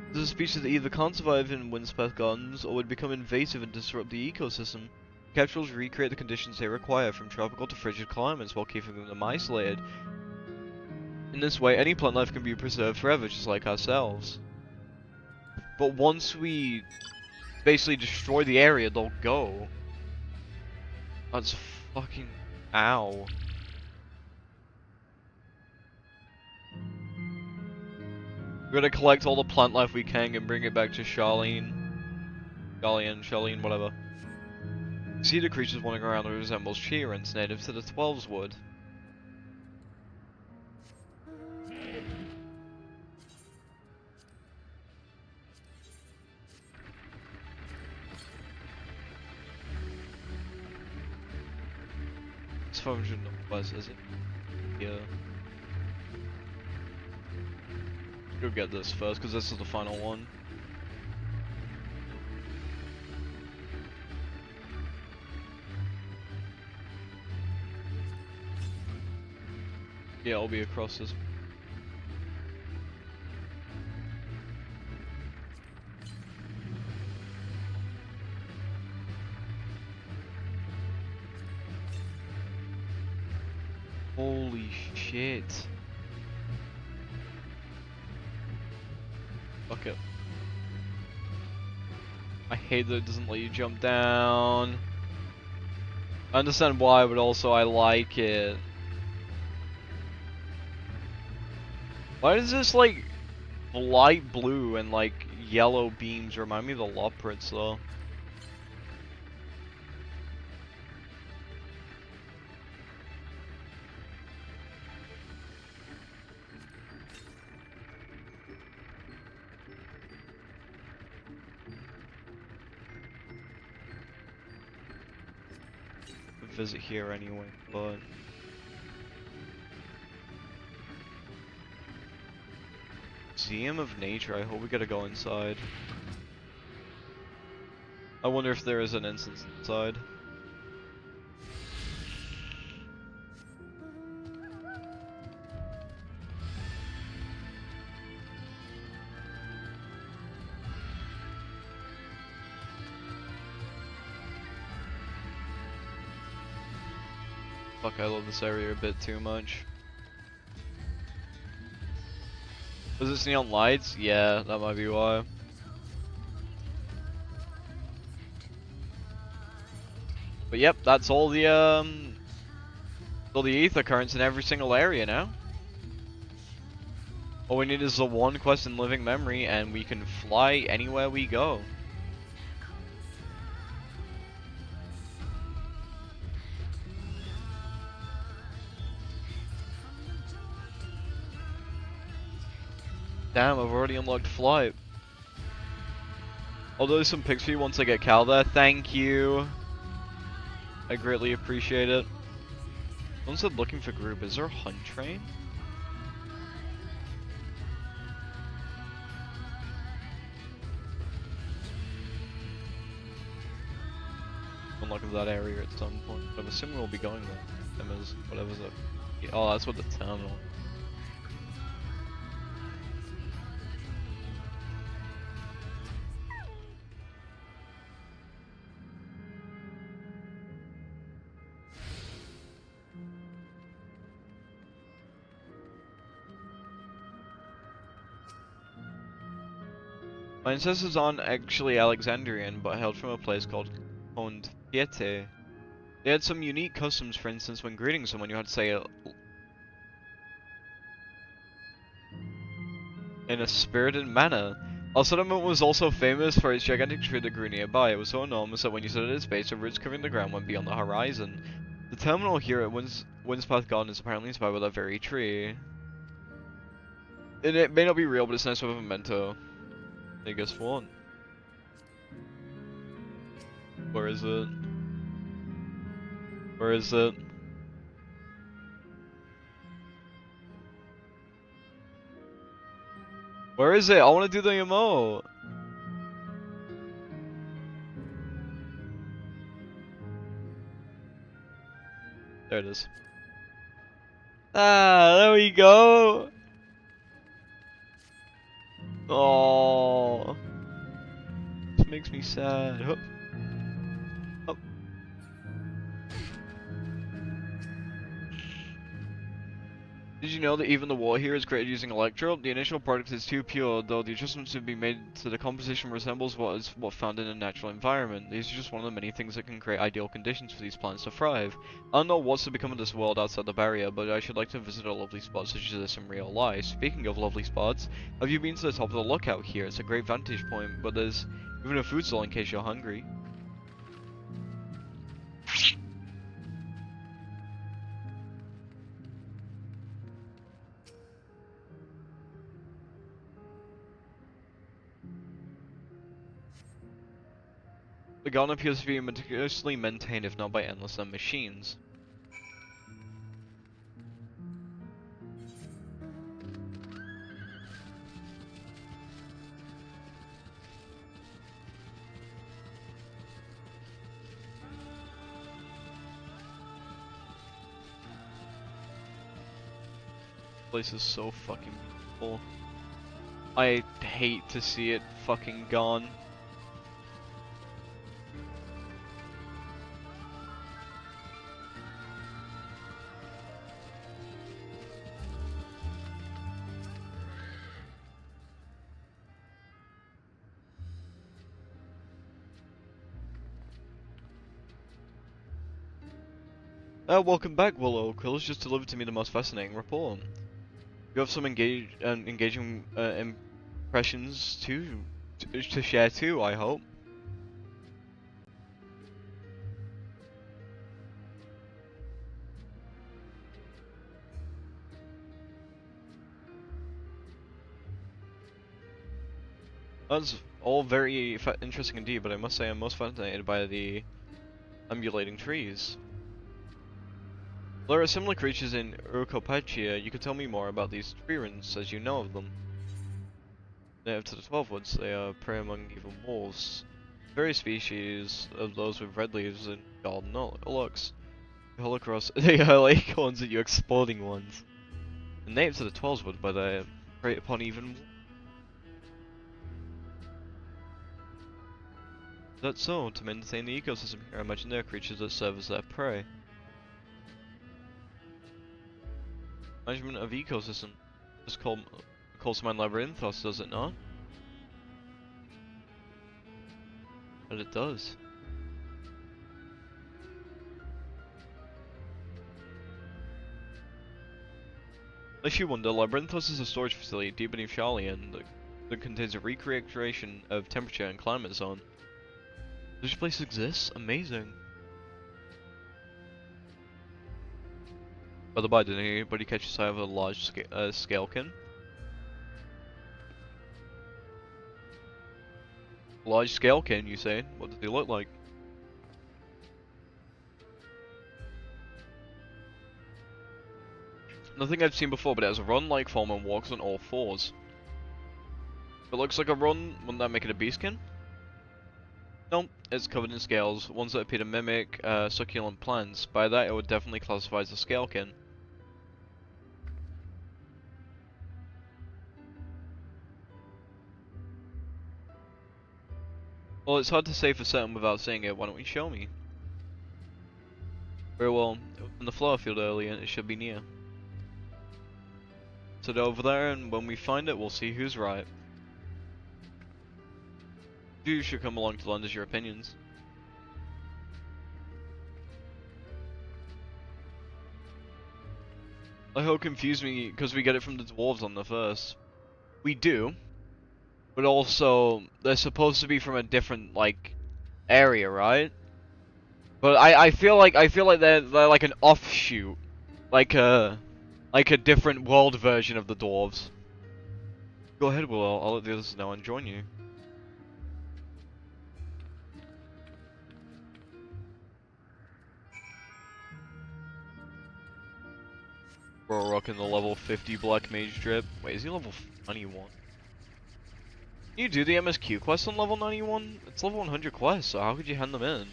This is a species that either can't survive in Windspath Gardens or would become invasive and disrupt the ecosystem. Capsules recreate the conditions they require, from tropical to frigid climates, while keeping them isolated. In this way, any plant life can be preserved forever, just like ourselves. But once we basically destroy the area, they'll go. That's fucking... ow. We're gonna collect all the plant life we can and bring it back to Charlene, whatever. See the creatures wandering around that resembles Sheerans, native to the 12's wood. It's 500 numbers, is it? Yeah. Go get this first, because this is the final one. Yeah, I'll be across this. Holy shit. Fuck it. I hate that it doesn't let you jump down. I understand why, but also I like it. Why does this, like, light blue and, like, yellow beams remind me of the Loprits, though? Visit here anyway, but... Museum of Nature, I hope we gotta go inside. I wonder if there is an instance inside. Fuck, I love this area a bit too much. Was it neon lights? Yeah, that might be why. But yep, that's all the ether currents in every single area now. All we need is the one quest in living memory, and we can fly anywhere we go. Damn, I've already unlocked flight. I'll do some pics for you once I get Cal there. Thank you. I greatly appreciate it. Someone said looking for group. Is there a hunt train? Unlock that area at some point. I'm assuming we'll be going there. Whatever's up. Oh, that's what the terminal. My ancestors aren't actually Alexandrian, but hailed from a place called owned Piete. They had some unique customs, for instance, when greeting someone you had to say it in a spirited manner. Our settlement was also famous for its gigantic tree that grew nearby. It was so enormous that when you stood at its base, the roots covering the ground went beyond the horizon. The terminal here at Windspath Garden is apparently inspired by that very tree. And it may not be real, but it's nice to have a memento. I guess what? Where is it? Where is it? Where is it? I want to do the emote. There it is. Ah, there we go. Oh, this makes me sad. Hup. Hup. Did you know that even the water here is created using electro? The initial product is too pure, though the adjustments to be made to the composition resembles what found in a natural environment. These are just one of the many things that can create ideal conditions for these plants to thrive. I don't know what's to become of this world outside the barrier, but I should like to visit a lovely spot such as this in real life. Speaking of lovely spots, have you been to the top of the lookout here? It's a great vantage point, but there's even a food stall in case you're hungry. The garden appears to be meticulously maintained, if not by endless machines. This place is so fucking beautiful. I hate to see it fucking gone. Welcome back, Willow. Quill's just delivered to me the most fascinating report. You have some engaging impressions to share too, I hope. That's all very interesting indeed, but I must say I'm most fascinated by the ambulating trees. There are similar creatures in Urkopachia. You could tell me more about these treants as you know of them. Native to the 12 Woods, they are prey among even wolves. Various species of those with red leaves and golden looks. They hurl acorns at you, exploding ones. And native to the 12 Woods, but they prey upon even. That's so. To maintain the ecosystem here, I imagine there are creatures that serve as their prey. Management of ecosystem is calls to mind Labyrinthos, does it not? But it does. Unless you wonder, Labyrinthos is a storage facility deep beneath Charlian that contains a recreation of temperature and climate zone. Does this place exist? Amazing. By the by, did anybody catch sight of a large scalekin? Large scalekin, you say? What does he look like? Nothing I've seen before, but it has a run-like form and walks on all fours. If it looks like a run, wouldn't that make it a beastkin? Nope, it's covered in scales, ones that appear to mimic succulent plants. By that, it would definitely classify as a scalekin. Well, it's hard to say for certain without seeing it. Why don't you show me? Very well. It was in the flower field earlier, and it should be near. Sit over there, and when we find it, we'll see who's right. You should come along to lend us your opinions. Like how it confused me because we get it from the dwarves on the first. We do, but also they're supposed to be from a different like area, right? But I feel like they're like an offshoot, like a different world version of the dwarves. Go ahead, Will. I'll let the others know and join you. Bro, rocking the level 50 Black Mage drip. Wait, is he level 91? Can you do the MSQ quest on level 91? It's level 100 quest, so how could you hand them in?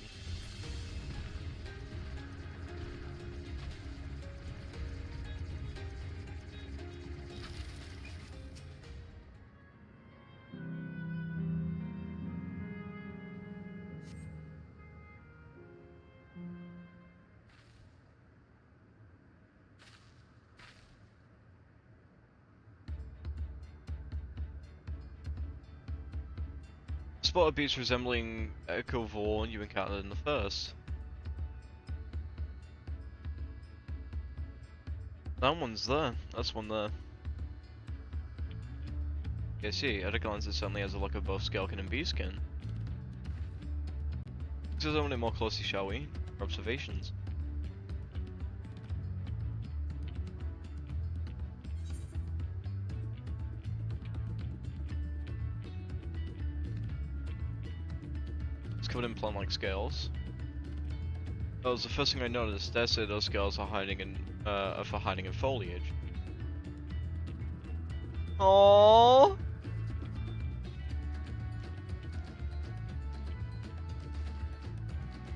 Spotted beasts resembling Echo Vorn you encountered in the first. That one's there. That's one there. Yeah, see, at a glance it certainly has a look of both Scalekin and Beastkin. Let's examine it more closely, shall we? For observations. It's covered in plant-like scales. That was the first thing I noticed. Dare say those scales are hiding in, for hiding in foliage. Aww.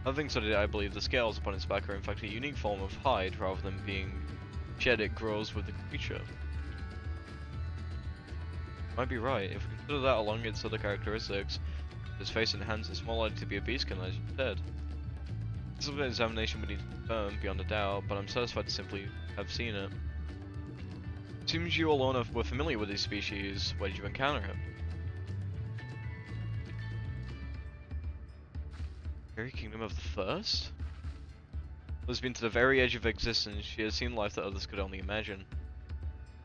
Other things I believe the scales upon its back are in fact a unique form of hide rather than being shed it grows with the creature. Might be right. If we consider that along its other characteristics, its face and hands is more likely to be a beastkin, as you said. This is an examination we need to confirm beyond a doubt, but I'm satisfied to simply have seen it. Seems you alone were familiar with these species. Where did you encounter it? Fairy Kingdom of the First? Has been to the very edge of existence. She has seen life that others could only imagine.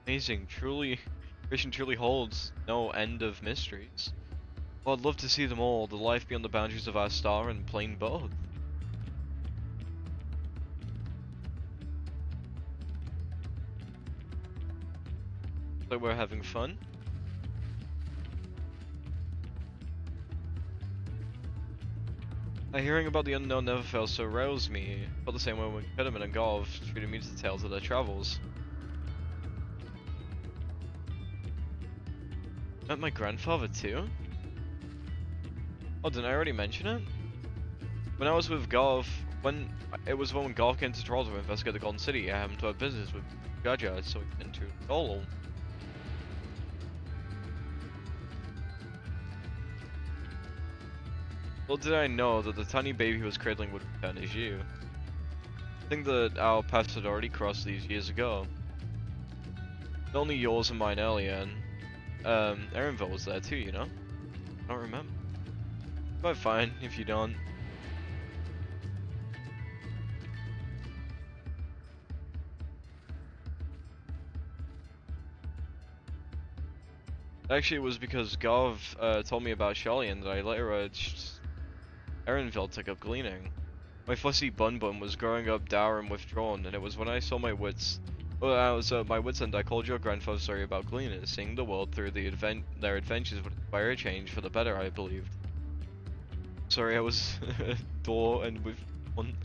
Amazing, truly, creation truly holds no end of mysteries. Oh, I'd love to see them all. The life beyond the boundaries of our star and plain both. Like we're having fun. Hearing about the unknown never fails to arouse me. Felt the same way when Kedamon and Golf treated me to the tales of their travels. Met my grandfather too? Oh, didn't I already mention it? When I was with Golf, when Golf came to Toronto to investigate the Golden City, I happened to have business with Jaja, so we went into Dolo. Little did I know that the tiny baby he was cradling would return as you. I think that our paths had already crossed these years ago. Not only yours and mine earlier, and Erenville was there too, you know? I don't remember. Quite fine if you don't. Actually, it was because Gov told me about Shellian that I later urged Erenville took up gleaning. My fussy bun was growing up dour and withdrawn, and it was when I saw my wits. Well, I was my wits end. I called your grandfather's story about gleaners. Seeing the world through their adventures would inspire a change for the better, I believed. Sorry, I was door and with one.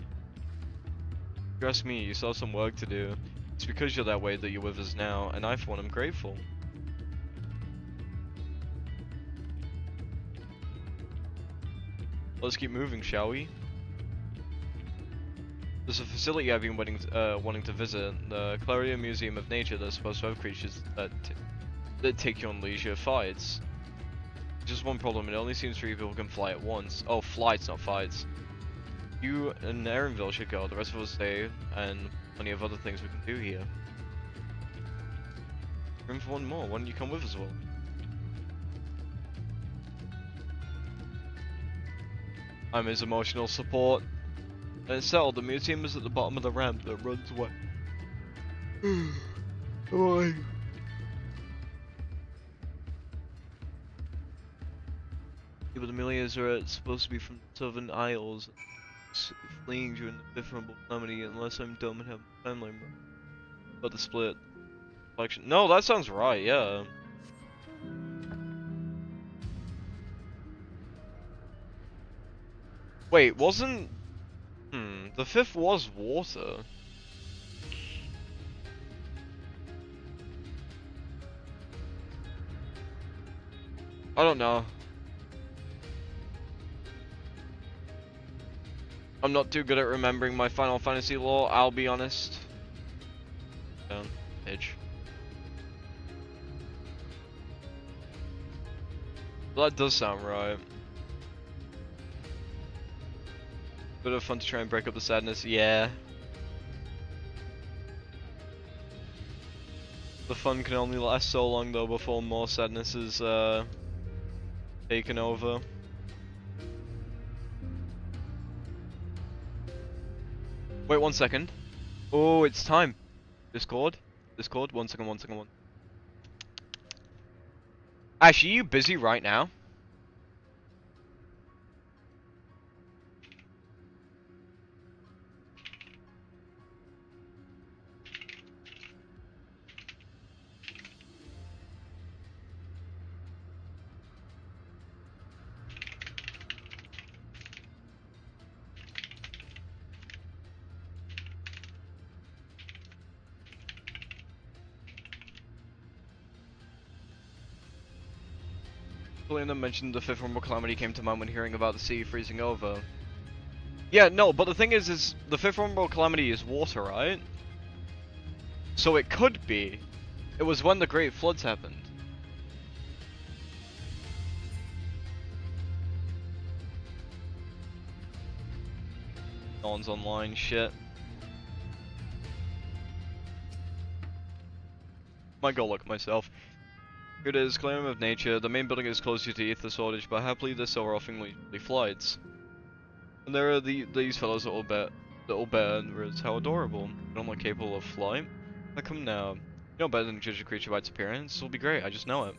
Trust me, you still have some work to do. It's because you're that way that you're with us now, and I for one am grateful. Let's keep moving, shall we? There's a facility I've been wanting to visit, the Claria Museum of Nature that's supposed to have creatures that take you on leisure fights. Just one problem, it only seems 3 people can fly at once. Oh, flights, not fights. You and Erenville should go, the rest of us stay, and plenty of other things we can do here. Room for one more, why don't you come with us, Will? I'm his emotional support. And it's settled, the museum is at the bottom of the ramp that runs Oh. Yeah, but the Amelias are supposed to be from the Southern Isles, fleeing during the Fifth Rumble Calamity, unless I'm dumb and have a timeline wrong. But the split collection. No, that sounds right, yeah. Wait, wasn't... the fifth was water. I don't know. I'm not too good at remembering my Final Fantasy lore, I'll be honest. Edge. Well, that does sound right. Bit of fun to try and break up the sadness, yeah. The fun can only last so long though before more sadness is taken over. Wait 1 second. Oh, it's time. Discord? 1 second. Ash, are you busy right now? Selena mentioned the Fifth Rumble Calamity came to mind when hearing about the sea freezing over. Yeah, no, but the thing is the Fifth Rumble Calamity is water, right? So it could be. It was when the Great Floods happened. No one's online, shit. Might go look at myself. Here it is, Claim of Nature. The main building is closed due to ether shortage, but happily the so often flights. And there are these fellows little bear, and how adorable. But I'm not capable of flight. How come now? You know better than to judge a creature by its appearance. This will be great, I just know it.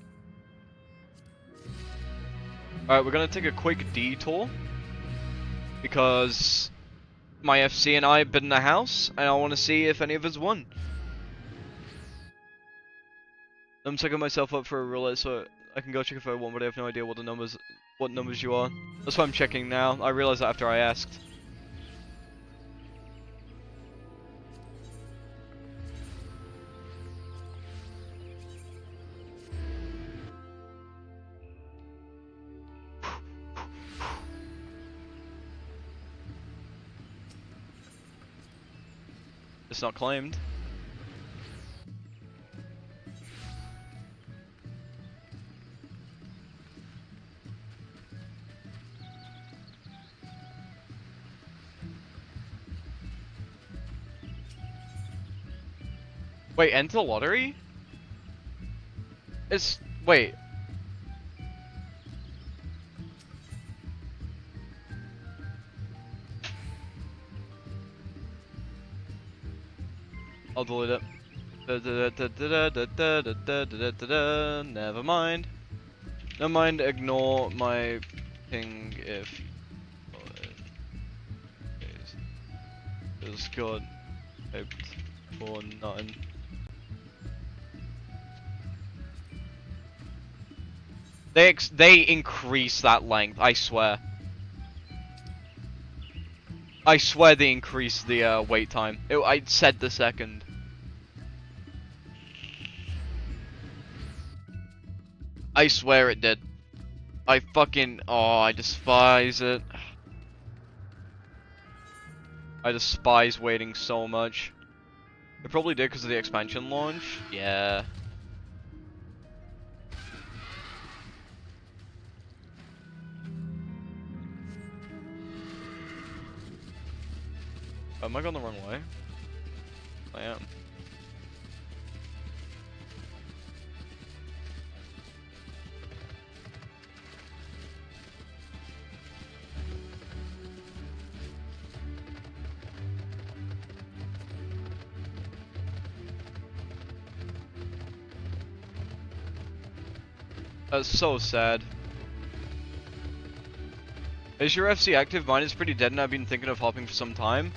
Alright, we're gonna take a quick detour. Because my FC and I have been in the house, and I want to see if any of us won. I'm setting myself up for a roulette so I can go check if I won, but I have no idea what numbers you are. That's why I'm checking now. I realized that after I asked. It's not claimed. Wait, enter lottery? Wait. I'll delete it. Never mind. Never mind, ignore my ping if it's good. Hoped for nothing. They increase that length, I swear. I swear they increased the wait time. I said the second. I swear it did. I despise it. I despise waiting so much. It probably did because of the expansion launch. Yeah. Am I going the wrong way? I am. That's so sad. Is your FC active? Mine is pretty dead and I've been thinking of hopping for some time.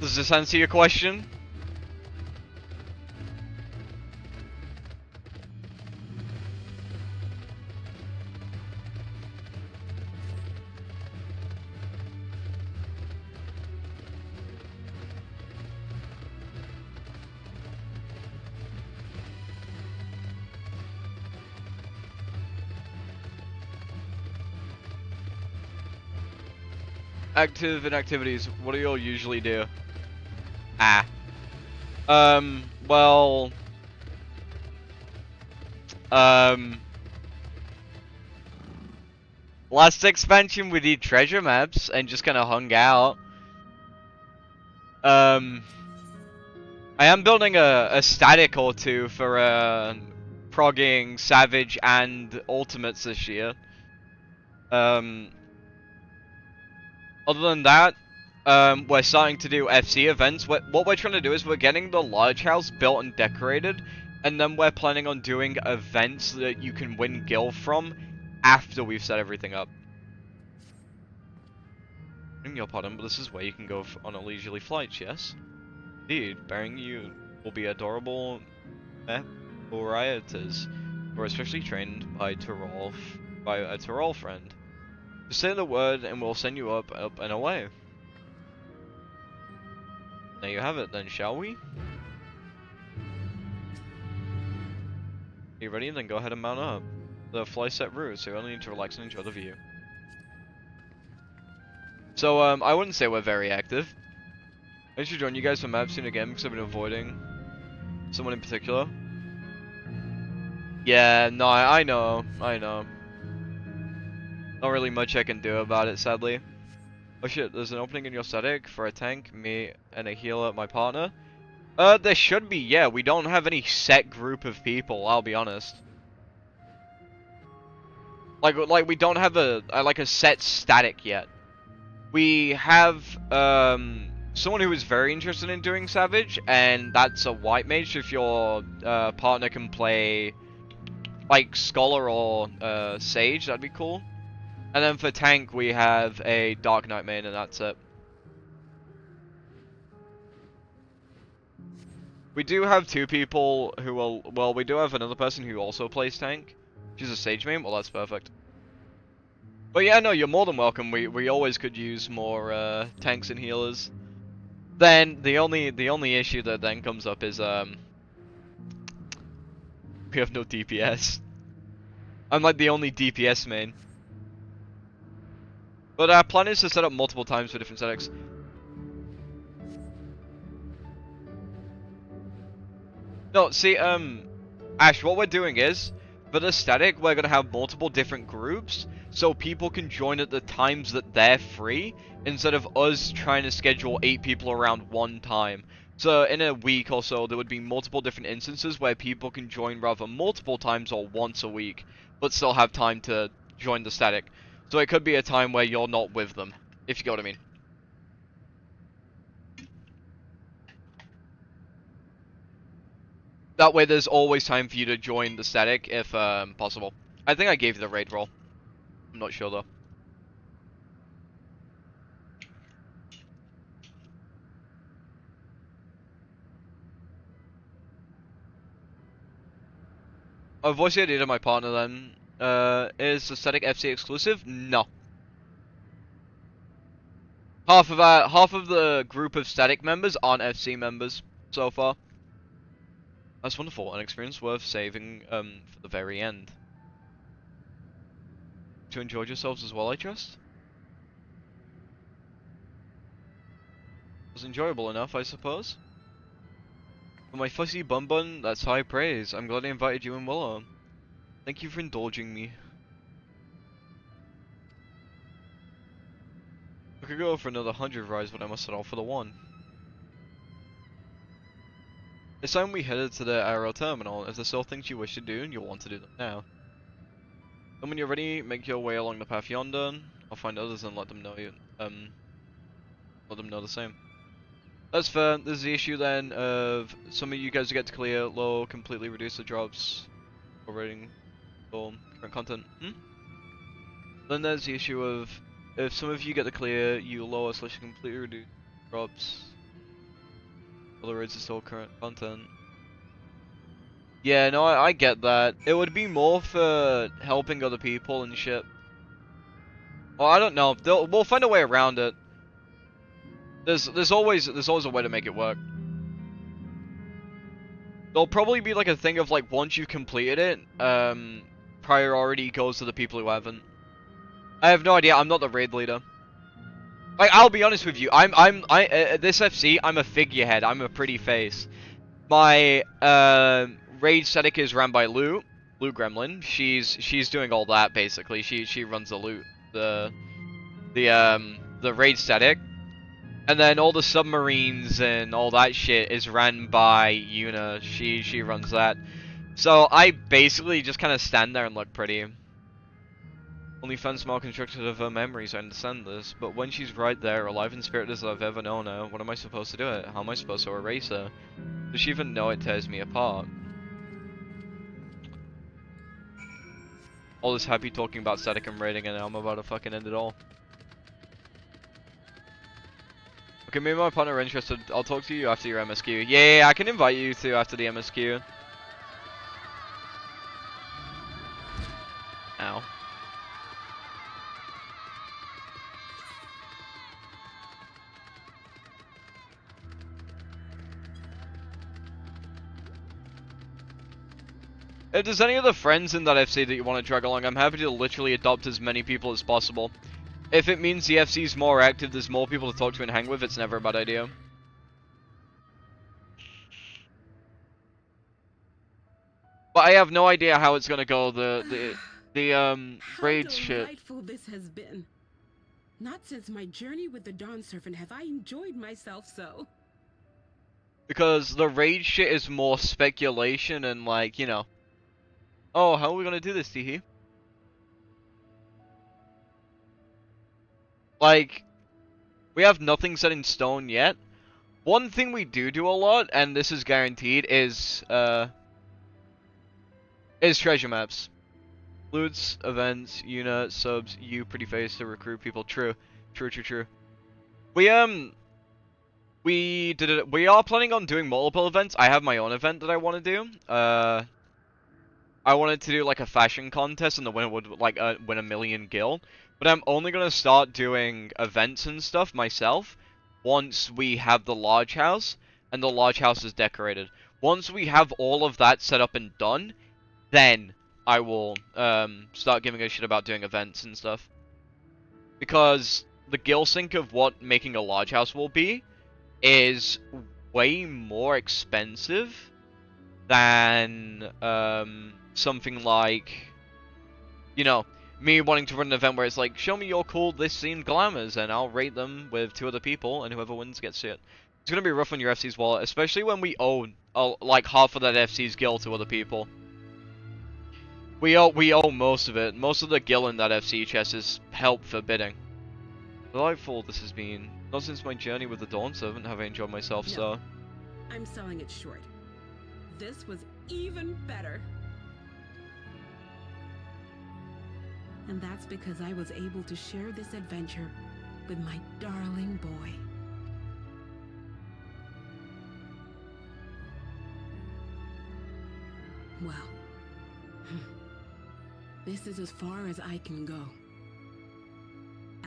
Does this answer your question? Active inactivities, what do you all usually do? Ah. Well... Last expansion we did treasure maps and just kinda hung out. I am building a static or two for, progging Savage and Ultimates this year. Other than that, we're starting to do FC events. What we're trying to do is we're getting the large house built and decorated, and then we're planning on doing events that you can win gil from after we've set everything up. In your pardon, but this is where you can go on a leisurely flight, yes? Indeed, bearing you will be adorable rioters, who are especially trained by a Tyrol friend. Just say the word and we'll send you up and away. There you have it then, shall we? Are you ready? Then go ahead and mount up. The fly set route, so you only need to relax and enjoy the view. So, I wouldn't say we're very active. I should join you guys for map soon again because I've been avoiding someone in particular. Yeah, no, I know. Not really much I can do about it, sadly. Oh shit, there's an opening in your static for a tank, me, and a healer, my partner. There should be, yeah. We don't have any set group of people, I'll be honest. Like we don't have a set static yet. We have, someone who is very interested in doing Savage, and that's a white mage, so if your, partner can play, like, Scholar or, Sage, that'd be cool. And then for tank, we have a Dark Knight main, and that's it. We do have two people who will, well, we do have another person who also plays tank. She's a Sage main, well, that's perfect. But yeah, no, you're more than welcome. We always could use more, tanks and healers. Then, the only issue that then comes up is, we have no DPS. I'm like the only DPS main. But our plan is to set up multiple times for different settings. No, see, Ash, what we're doing is, for the static, we're gonna have multiple different groups, so people can join at the times that they're free, instead of us trying to schedule 8 people around one time. So, in a week or so, there would be multiple different instances where people can join rather multiple times or once a week, but still have time to join the static. So it could be a time where you're not with them, if you get what I mean. That way there's always time for you to join the static, if possible. I think I gave you the raid roll. I'm not sure though. I'll voice the idea to my partner then. Is the static FC exclusive? No. Half of the group of static members aren't FC members so far. That's wonderful, an experience worth saving for the very end. To enjoy yourselves as well, I trust? It was enjoyable enough, I suppose. For my fussy bun bun, that's high praise. I'm glad I invited you and Willow. Thank you for indulging me. I could go for another 100 rides, but I must settle for the one. It's time we headed to the aero terminal. If there's still things you wish to do, you'll want to do them now. And when you're ready, make your way along the path yonder. I'll find others and let them know let them know the same. That's fair. There's the issue then of some of you guys get to clear low, completely reduce the drops. rating or current content. Then there's the issue of if some of you get the clear, you lower / completely reduce drops. Other rates are still current content. Yeah, no, I get that. It would be more for helping other people and shit. Well, I don't know. We'll find a way around it. There's always a way to make it work. There'll probably be like a thing of like once you've completed it, priority goes to the people who haven't. I have no idea. I'm not the raid leader. Like, I'll be honest with you. This FC, I'm a figurehead. I'm a pretty face. My raid static is ran by Loot Gremlin. She's doing all that basically. She runs the loot, the raid static, and then all the submarines and all that shit is ran by Yuna. She runs that. So I basically just kind of stand there and look pretty. Only fun small constructed of her memories, I understand this, but when she's right there, alive and spirited as I've ever known her, what am I supposed to do it? How am I supposed to erase her? Does she even know it tears me apart? All this happy talking about static and raiding, and I'm about to fucking end it all. Okay, me and my partner are interested. I'll talk to you after your MSQ. Yeah, I can invite you to after the MSQ. Ow. If there's any other friends in that FC that you want to drag along, I'm happy to literally adopt as many people as possible. If it means the FC's more active, there's more people to talk to and hang with, it's never a bad idea. But I have no idea how it's gonna go, the raid shit. How delightful this has been. Not since my journey with the Dawn Servant have I enjoyed myself so. Because the raid shit is more speculation and like, you know. Oh, how are we gonna do this, Teehee? Like, we have nothing set in stone yet. One thing we do a lot, and this is guaranteed, is treasure maps. Loots, events, Yuna, subs, you, pretty face to recruit people. True. We did it. We are planning on doing multiple events. I have my own event that I want to do. I wanted to do like a fashion contest, and the winner would like win 1 million gil. But I'm only gonna start doing events and stuff myself once we have the large house and the large house is decorated. Once we have all of that set up and done, then I will start giving a shit about doing events and stuff. Because the gil sync of what making a large house will be is way more expensive than something like, you know, me wanting to run an event where it's like, show me your cool this scene glamours, and I'll rate them with 2 other people, and whoever wins gets it. It's gonna be rough on your FC's wallet, especially when we owe like half of that FC's gil to other people. We owe most of it. Most of the gil in that FC chest is help for bidding. Delightful this has been. Not since my journey with the Dawn Servant have I enjoyed myself, No, so. I'm selling it short. This was even better. And that's because I was able to share this adventure with my darling boy. Well, this is as far as I can go.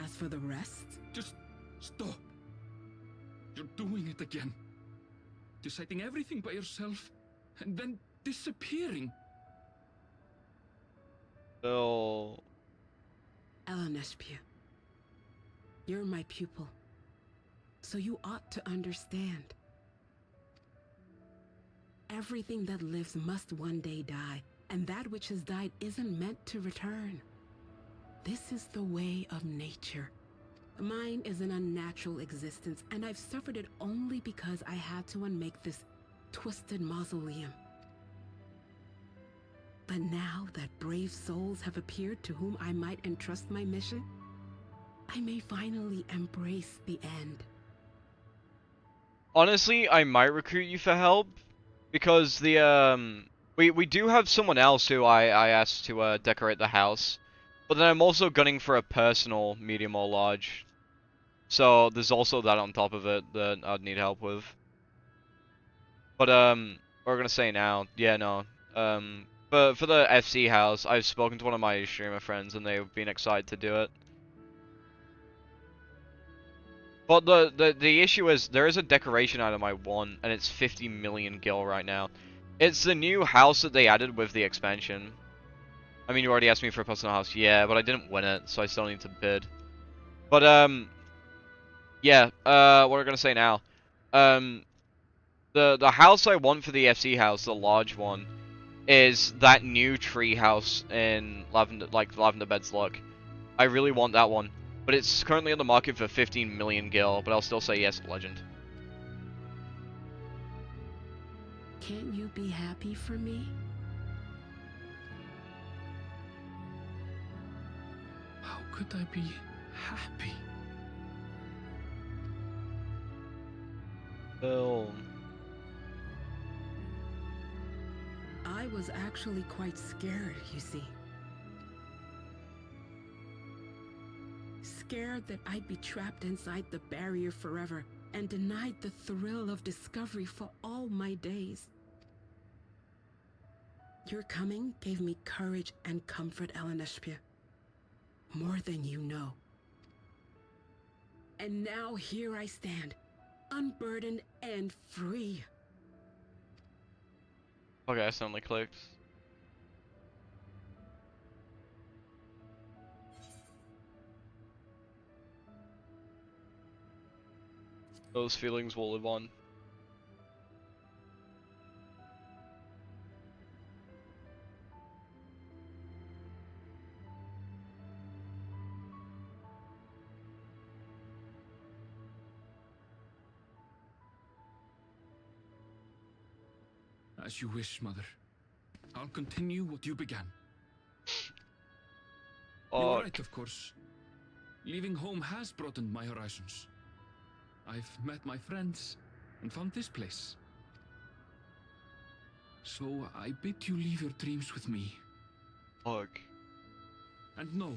As for the rest... Just stop. You're doing it again. Deciding everything by yourself, and then disappearing. Oh. Eleneshpia, you're my pupil, so you ought to understand. Everything that lives must one day die, and that which has died isn't meant to return. This is the way of nature. Mine is an unnatural existence, and I've suffered it only because I had to unmake this twisted mausoleum. But now that brave souls have appeared to whom I might entrust my mission, I may finally embrace the end. Honestly, I might recruit you for help, because the We do have someone else who I asked to decorate the house, but then I'm also gunning for a personal medium or large. So there's also that on top of it that I'd need help with. But what we're gonna say now, yeah, no. For the FC house, I've spoken to one of my streamer friends and they've been excited to do it. But the issue is there is a decoration item I want, and it's 50 million gil right now. It's the new house that they added with the expansion. I mean, you already asked me for a personal house, yeah, but I didn't win it, so I still need to bid. But yeah. What we're gonna say now, the house I want for the FC house, the large one, is that new tree house in Lavender Bed's Luck. I really want that one, but it's currently on the market for 15 million gil, but I'll still say yes, legend. Can't you be happy for me? How could I be happy? Oh. I was actually quite scared, you see. Scared that I'd be trapped inside the barrier forever and denied the thrill of discovery for all my days. Your coming gave me courage and comfort, Eleneshpia. More than you know. And now here I stand, unburdened and free. Okay, I suddenly clicked. Those feelings will live on. As you wish, Mother. I'll continue what you began. You're right, of course. Leaving home has broadened my horizons. I've met my friends and found this place. So I bid you leave your dreams with me. Fuck. And no,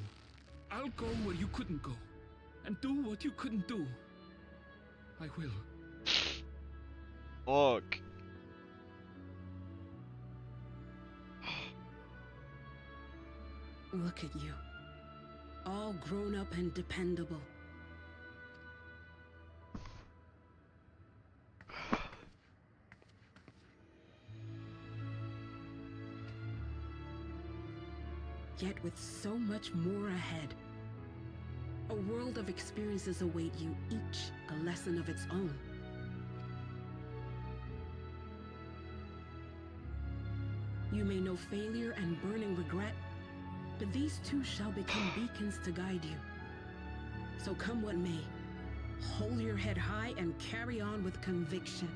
I'll go where you couldn't go. And do what you couldn't do. I will. Fuck. Look at you. All grown up and dependable. Yet with so much more ahead. A world of experiences await you, each a lesson of its own. You may know failure and burning regret, but these too shall become beacons to guide you. So come what may, hold your head high and carry on with conviction.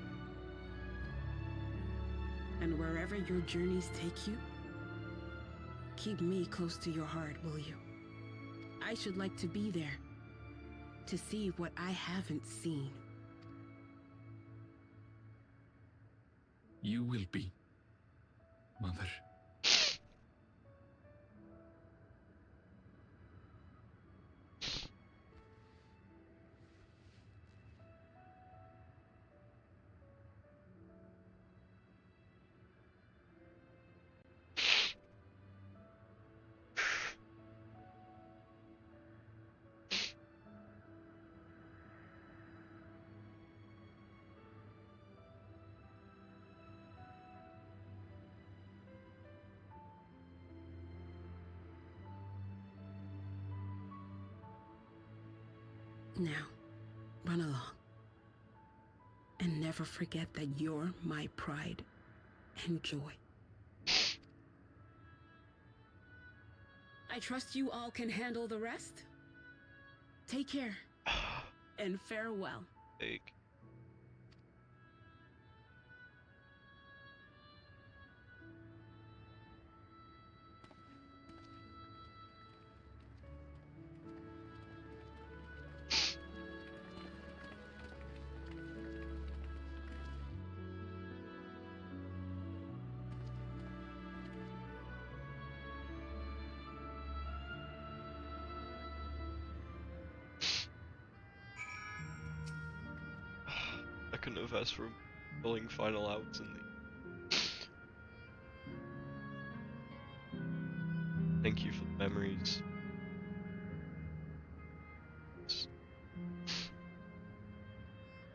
And wherever your journeys take you, keep me close to your heart, will you? I should like to be there, to see what I haven't seen. You will be, Mother. Now, run along. And never forget that you're my pride and joy. I trust you all can handle the rest. Take care. And farewell. Fake. couldn't have asked for pulling final outs in the. Thank you for the memories.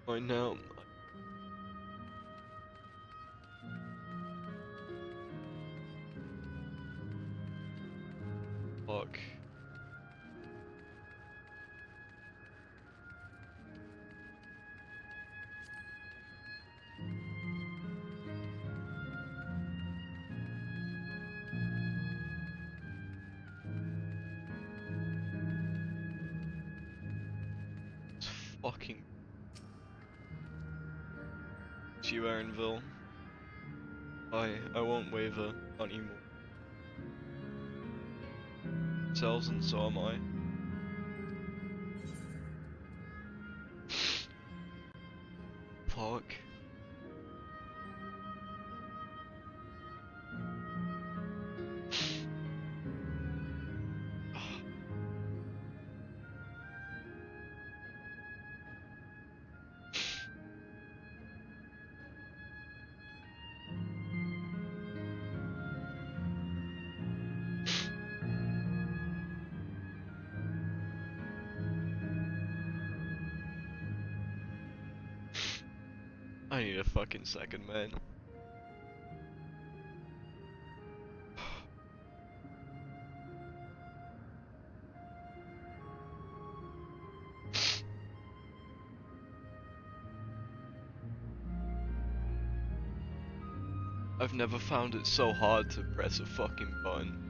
Right now. Fuck. It's fucking. It's you, Aaronville. I won't waver anymore. Selves and so am I. Fuck. I need a fucking second, man. I've never found it so hard to press a fucking button.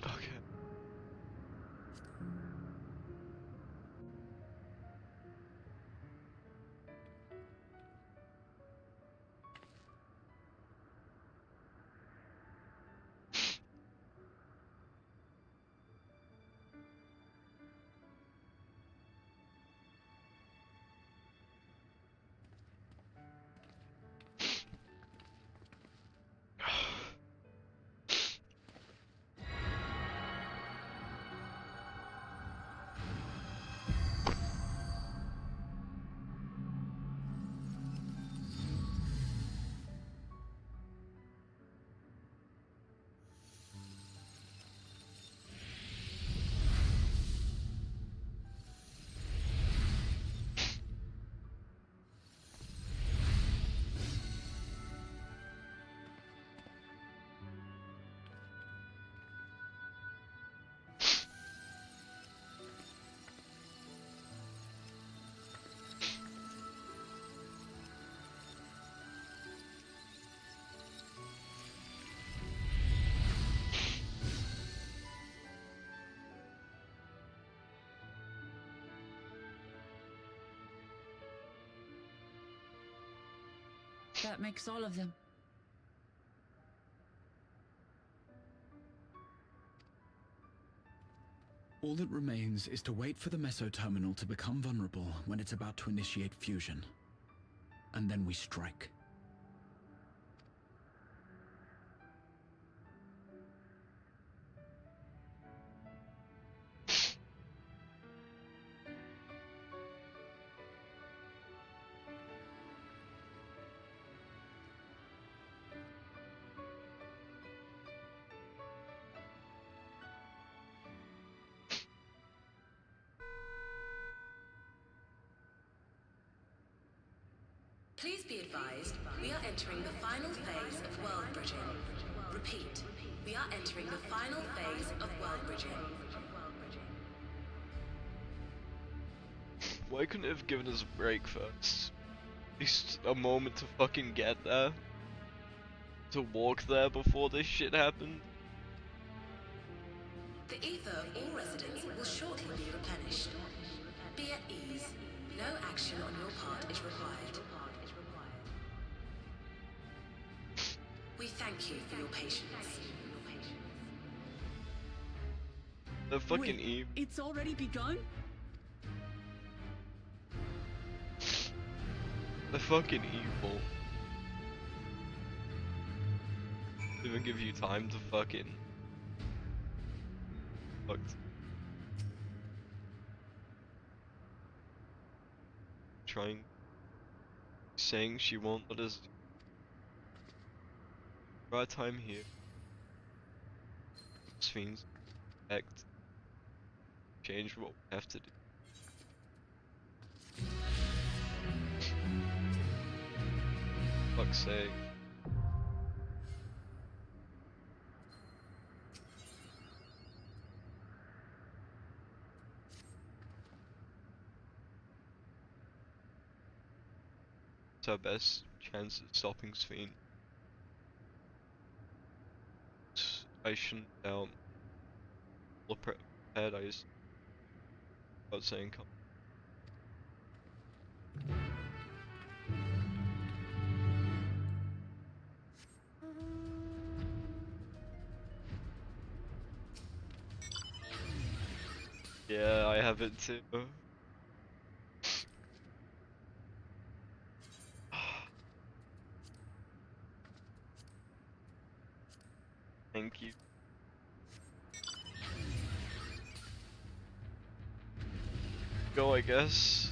Okay. That makes all of them. All that remains is to wait for the meso-terminal to become vulnerable when it's about to initiate fusion. And then we strike. Please be advised, we are entering the final phase of world bridging. Repeat, we are entering the final phase of world bridging. Why couldn't it have given us a break first? At least a moment to fucking get there? To walk there before this shit happened? The ether of all residents will shortly be replenished. Be at ease. No action on your part is required. We thank you for your patience. The fucking Wait, Eve. it's already begun? The fucking evil. Even give you time to fucking fucked. Trying, saying she won't let us try time here. Fiends act, change what we have to do. Fuck's sake. It's our best chance at stopping Sphene. I shouldn't doubt. Look prepared, I just about saying come. Yeah, I have it too. Thank you. Go, I guess.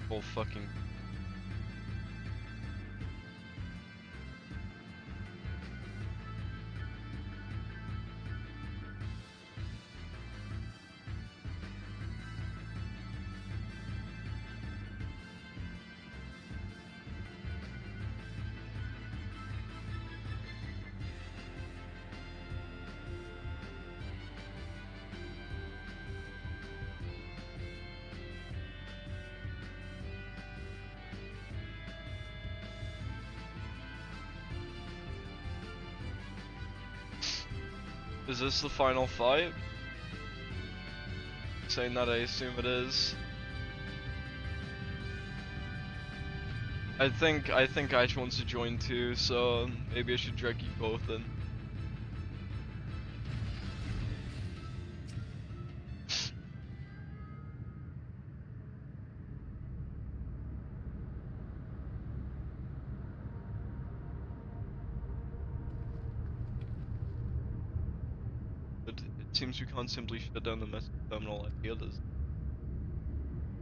Whole fucking. Is this the final fight? Saying that, I assume it is. I think Aich wants to join too, so maybe I should drag you both in. It seems we can't simply shut down the message terminal like the others.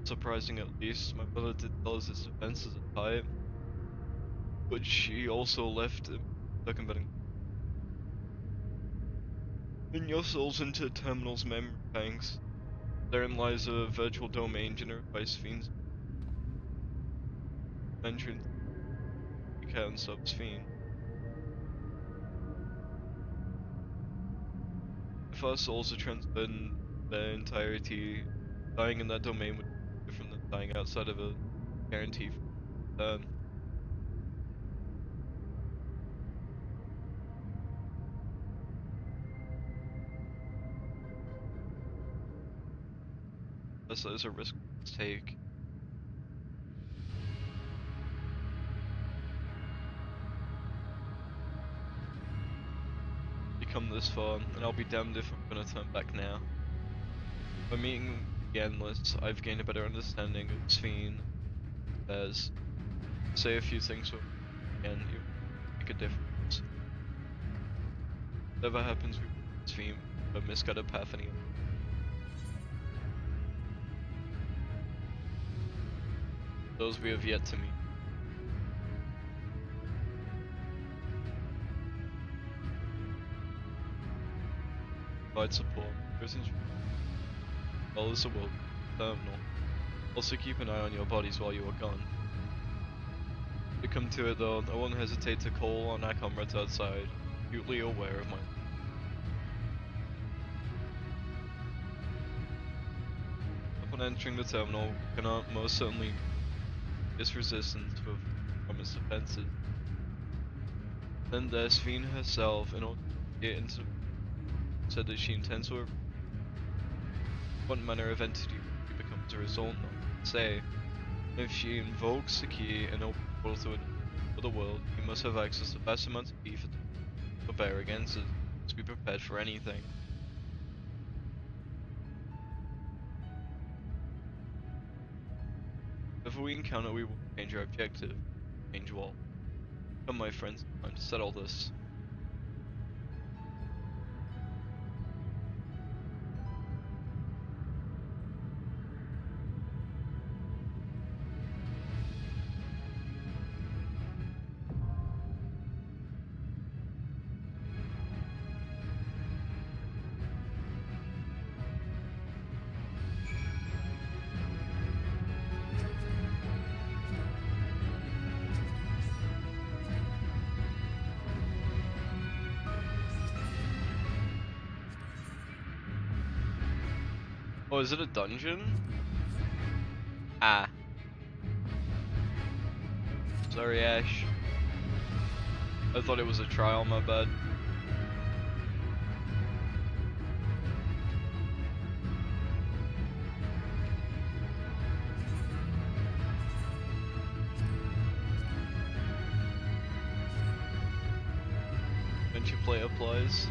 Surprising at least, my brother did tell us its defenses are high, but she also left circumventing. In your souls into the terminal's memory banks, therein lies a virtual domain generated by Sphenes. Mentioned and sub-Sphene. If our souls are transferred in their entirety, dying in that domain would be different than dying outside of a guarantee for return. Unless there's a risk to take. Come this far, and I'll be damned if I'm gonna turn back now. By meeting the Endless, I've gained a better understanding of Sphene. As say a few things with again, you make a difference. Whatever happens with Sphene, a misguided path anyway. Those we have yet to meet. Provide support, well as a world terminal. Also keep an eye on your bodies while you are gone. To come to it though, I won't hesitate to call on our comrades outside, acutely aware of my. Upon entering the terminal, we cannot most certainly its resistance from its defenses. Then there's Sphene herself, in order to get into said that she intends to what manner of entity becomes a result, not say. If she invokes the key and opens the portal to for the world, you must have access to vast amounts of beef to bear against, so to be prepared for anything. If we encounter, we will change our objective. Change what? Come, my friends, time to settle this. Oh, is it a dungeon? Ah. Sorry, Ash. I thought it was a trial, my bad. Adventure play applies.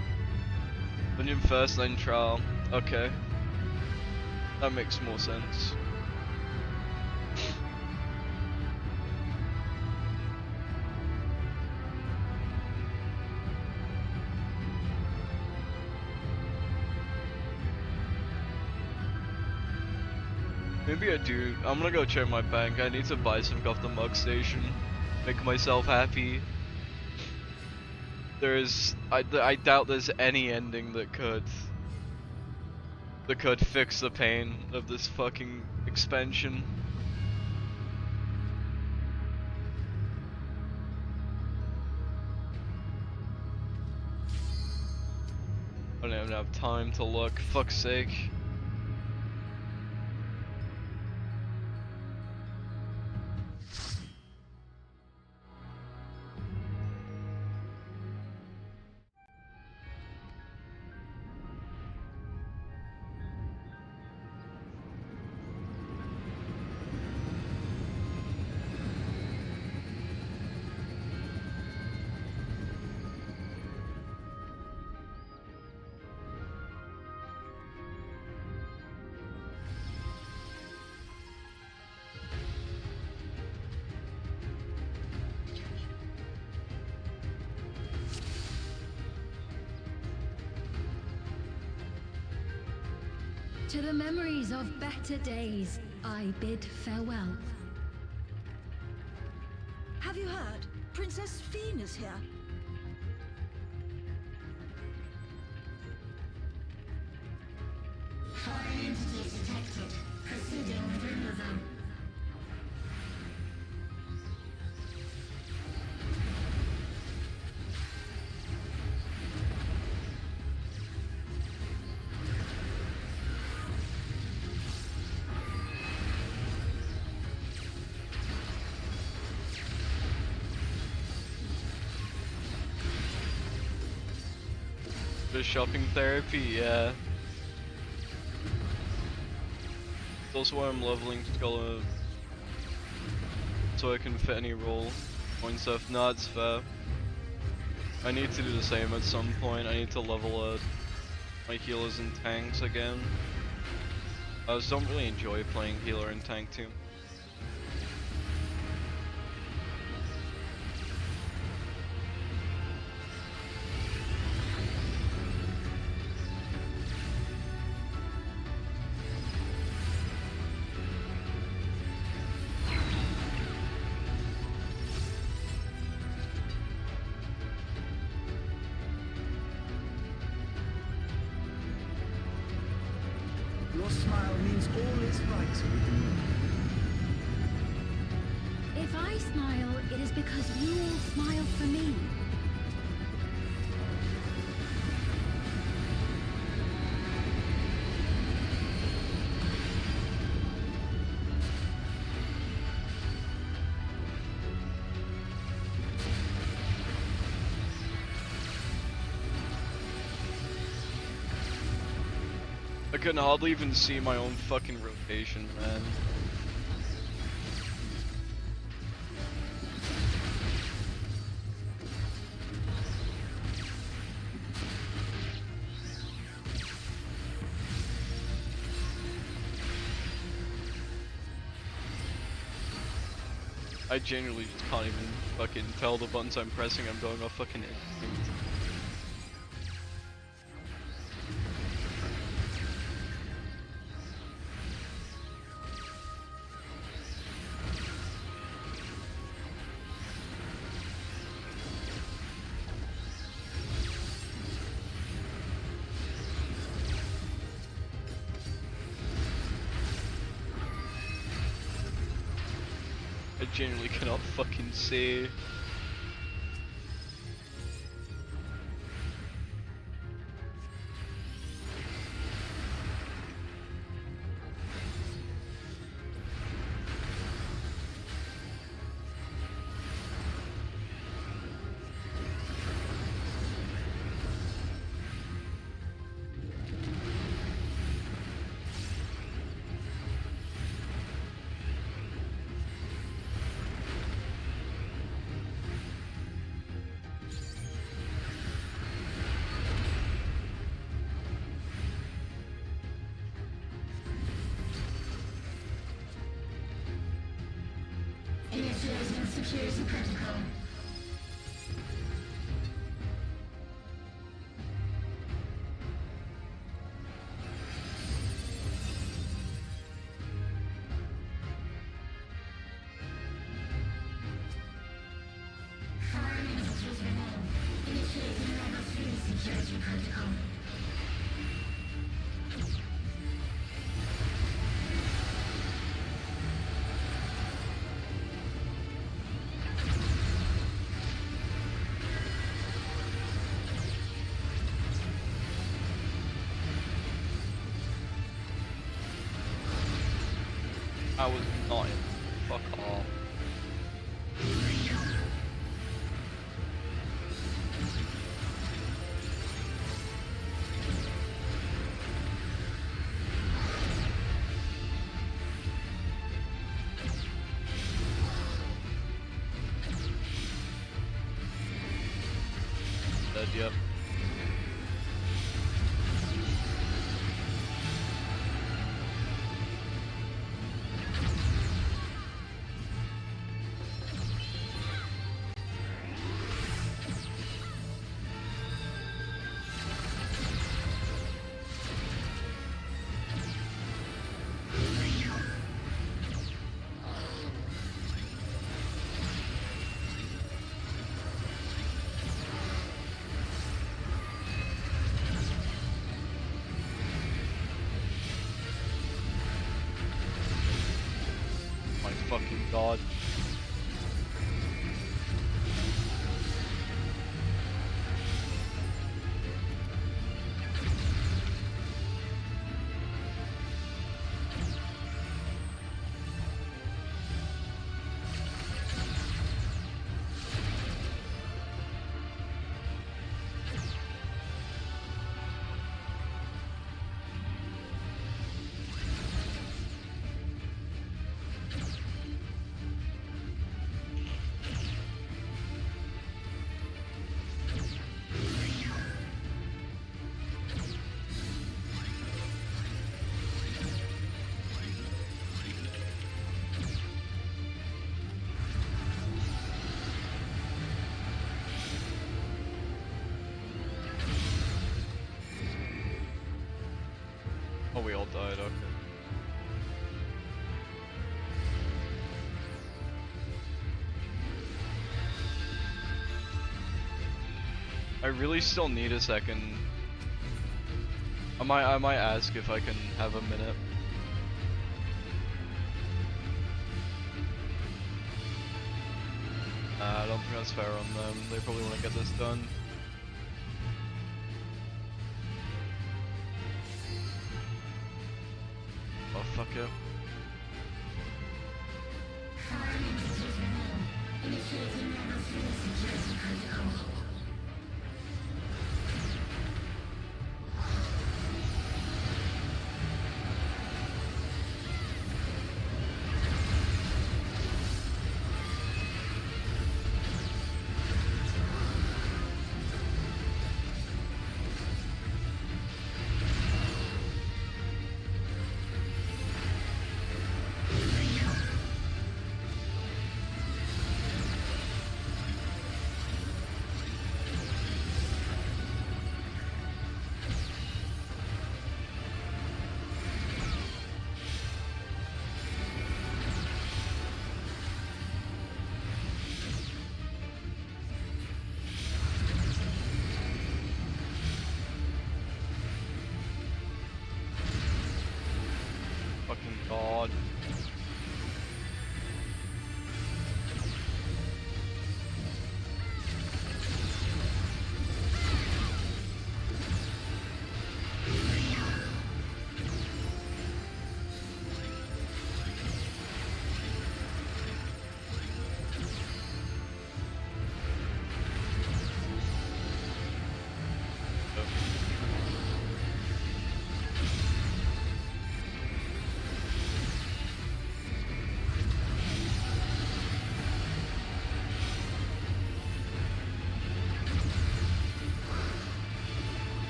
Dungeon first, then trial. Okay. That makes more sense. Maybe I do. I'm gonna go check my bank. I need to buy some off the mug station. Make myself happy. I doubt there's any ending that could fix the pain of this fucking expansion. I don't even have time to look, fuck's sake. To the memories of better days, I bid farewell. Have you heard? Princess Fiend is here. Foreign entities detected. Proceeding with removal. Just shopping therapy, yeah. It's also why I'm leveling Scholar, so I can fit any role point stuff. No, it's fair. I need to do the same at some point. I need to level my healers and tanks again. I just don't really enjoy playing healer and tank too. Your smile means all is right with me. If I smile, it is because you all smile for me. I can hardly even see my own fucking rotation, man. I genuinely just can't even fucking tell the buttons I'm pressing. I'm going off fucking instinct. I genuinely cannot fucking see. Initiating security protocol. Five minutes remain. Initiating level 3 security protocol. I was not in. Fuck off. Dead, yep. My fucking god. Oh, we all died, okay. I really still need a second. I might ask if I can have a minute. I don't think that's fair on them. They probably want to get this done. Oh, fuck it. Initiating level 3 security protocol.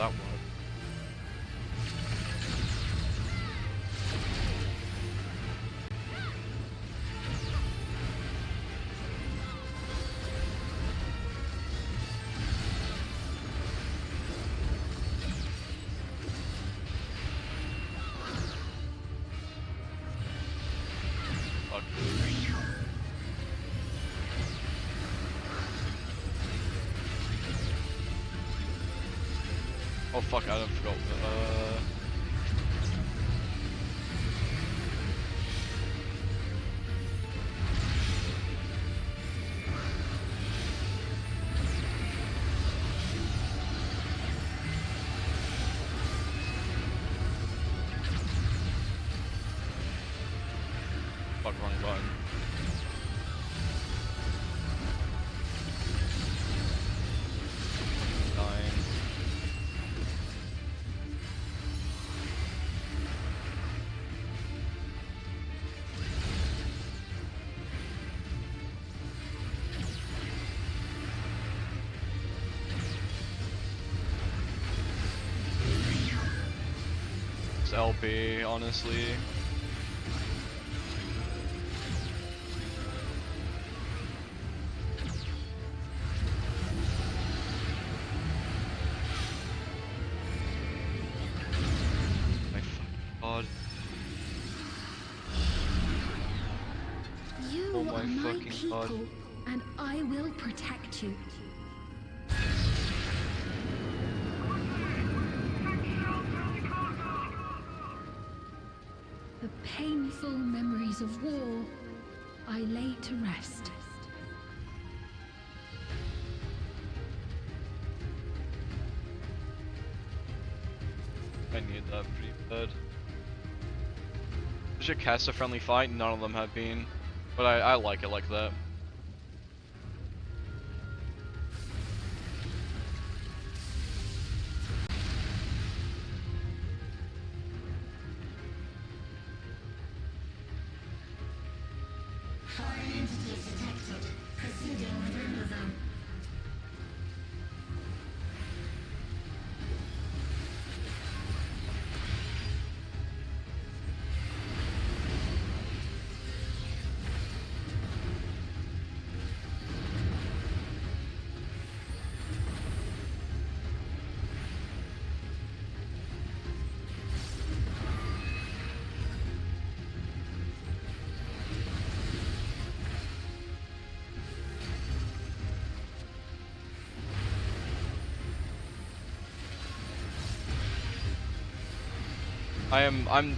that work? Oh fuck, I forgot. Fuck, wrong button. Dying. It's LB, honestly. My fucking god. You Oh my are my fucking people, God. and I will protect you. The painful memories of war I lay to rest. I need that pretty bad. Such a caster-friendly fight, none of them have been. But I like it like that. Foreign entities detected. Proceeding with removal.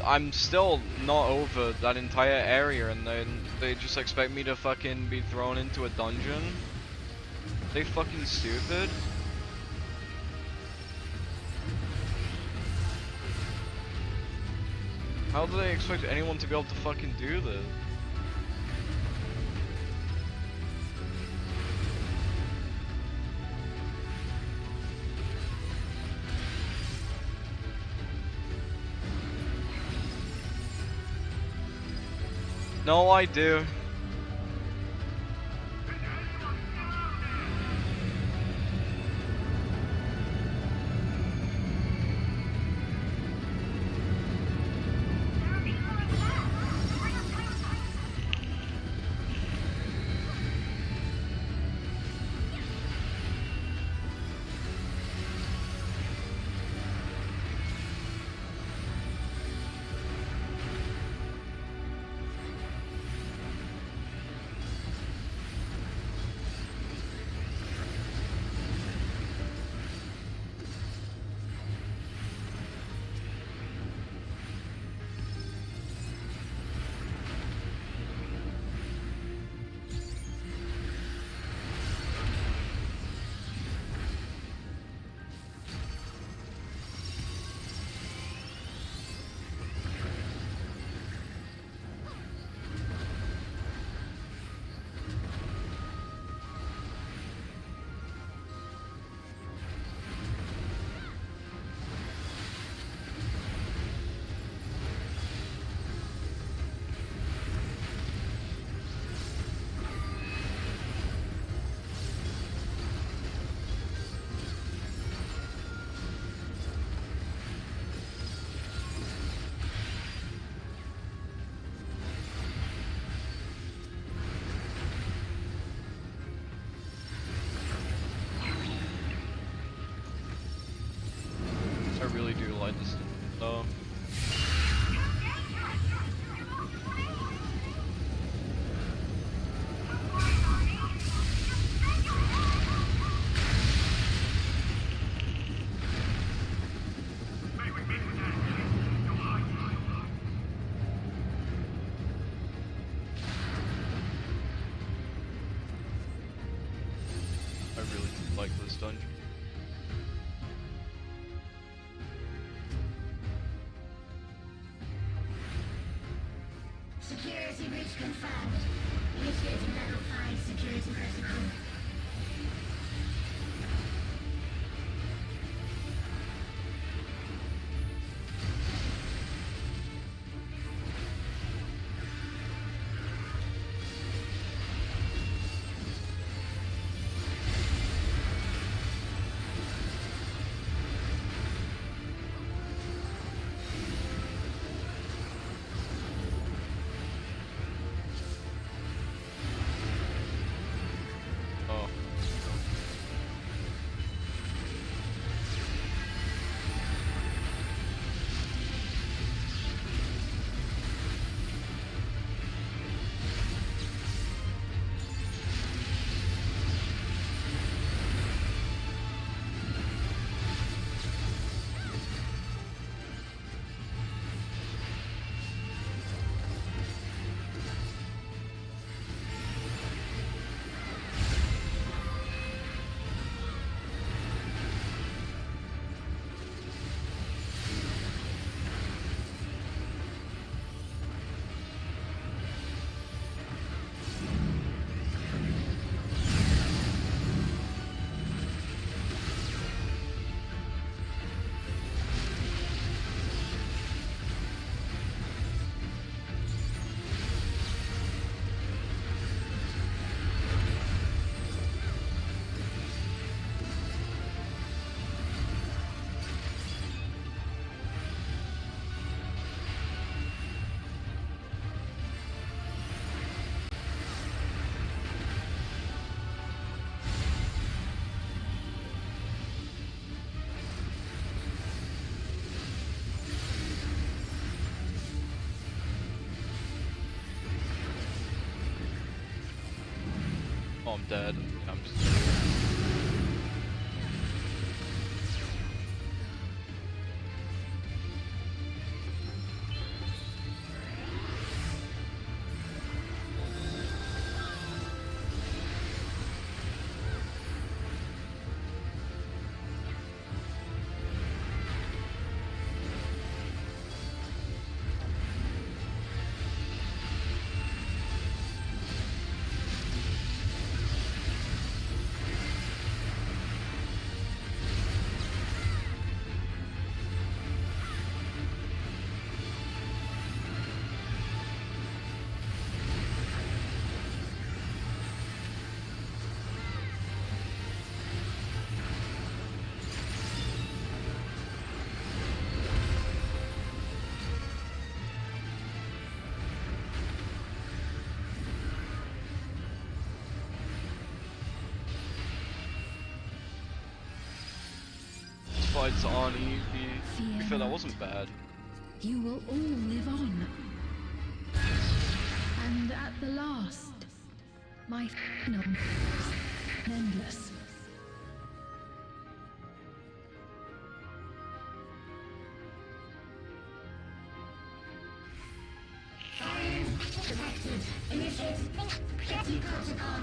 I'm still not over that entire area, and then they just expect me to fucking be thrown into a dungeon. They fucking stupid. How do they expect anyone to be able to fucking do this? No, I do. like this dungeon. Security breach confirmed. Initiating level 5 security protocol. Oh, I'm dead. I'm just... Fights on easy. I feel that wasn't bad. You will all live on. And at the last, my final endless. Detected. Initiate security protocol.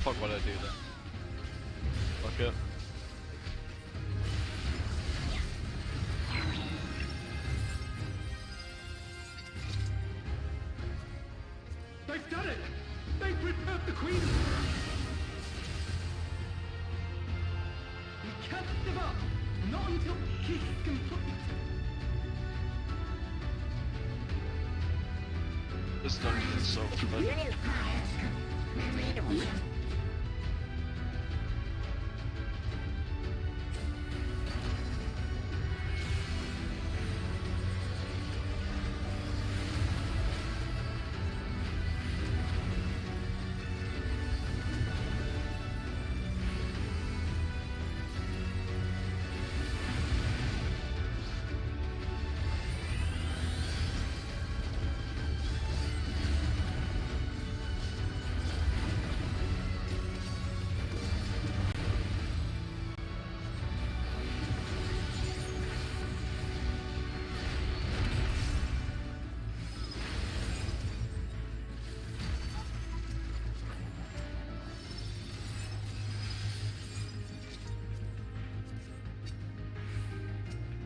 Fuck what I do then. Fuck it. They've done it! They've prepared the Queen! We can't give up. Not until peace is complete. This dungeon is so fun.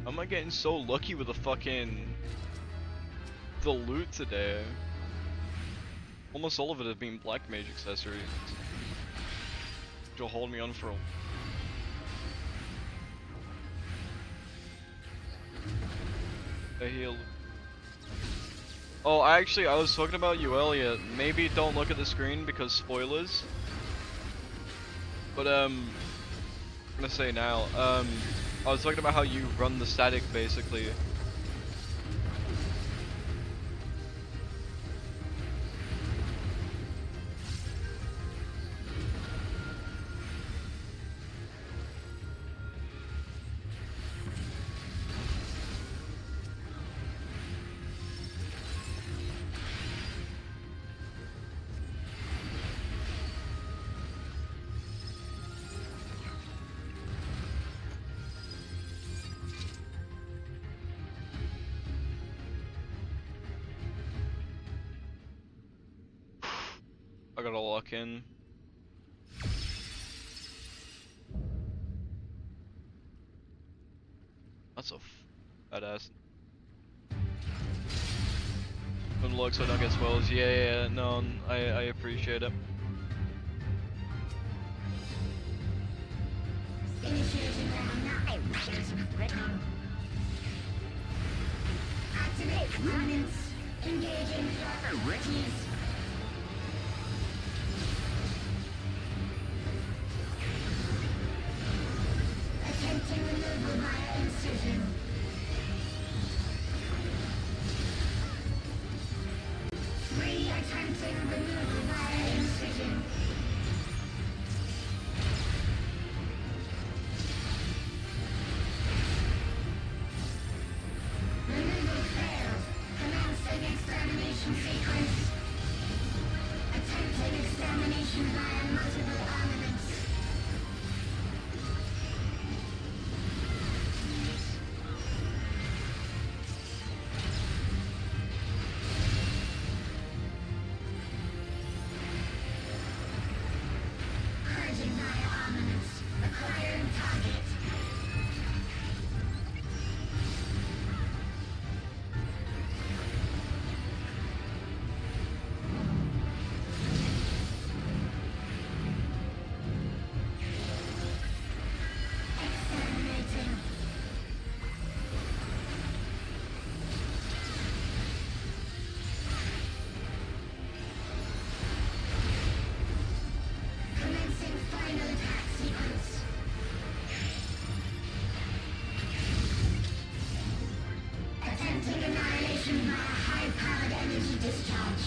Am I getting so lucky with the loot today? Almost all of it have been black mage accessories. Which will hold me on for a heal. Oh, I was talking about you earlier. Maybe don't look at the screen because spoilers. But I'm gonna say now. I was talking about how you run the static basically. I gotta lock in. That's a badass. Unlock so I don't get spoilers. Yeah, no, I appreciate it. Activate components. Engaging authorities. Attempting removal via incision. Attempting removal via incision. Removal failed. Commencing extermination sequence. Attempting extermination via multiple armaments. Purging via armaments. Acquiring target. Exterminating. Commencing final attack sequence. Attempting annihilation via high-powered energy discharge.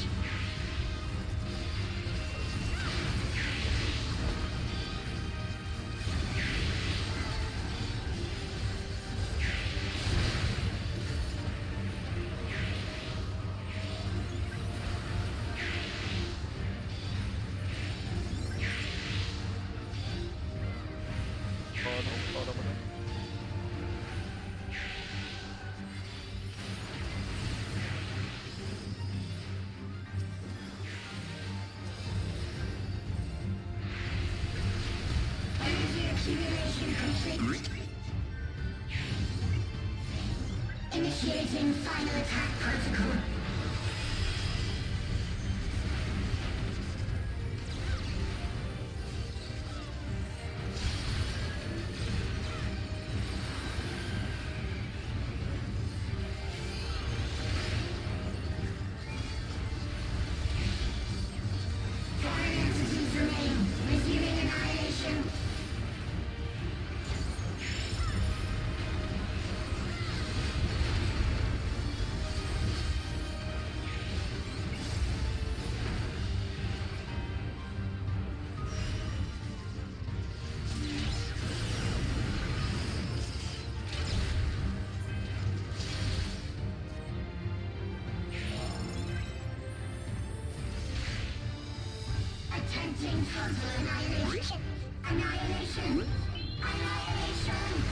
Energy accumulation complete. Initiating final attack protocol. Attempting total annihilation. Annihilation. Annihilation.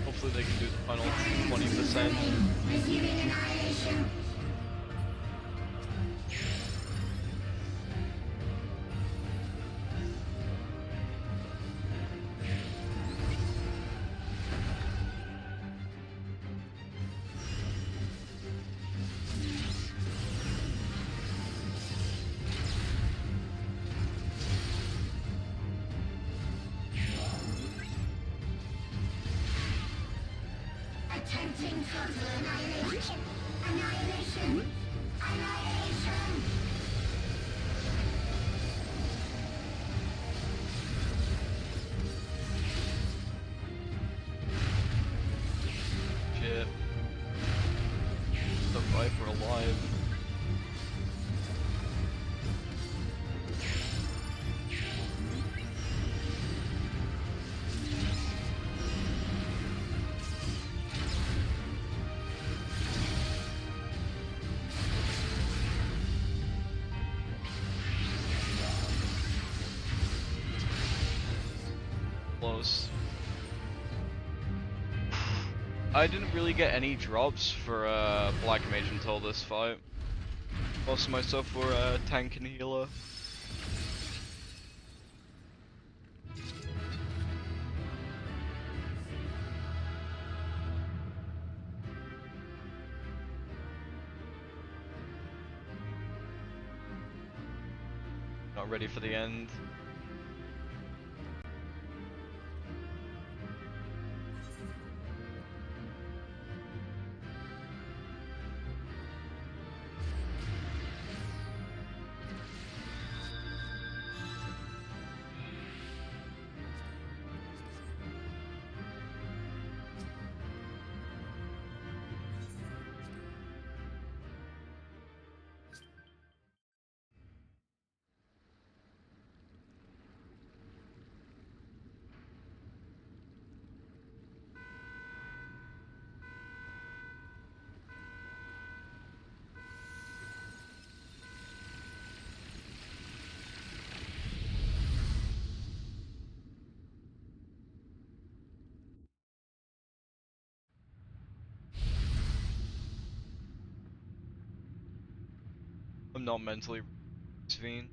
Hopefully they can do the final 20%. Receiving annihilation. Attempting total annihilation. Annihilation. Annihilation. Shit. The Viper alive. Close. I didn't really get any drops for Black Mage until this fight. Most of my stuff were tank and healer. Not ready for the end. I'm not mentally Sveen.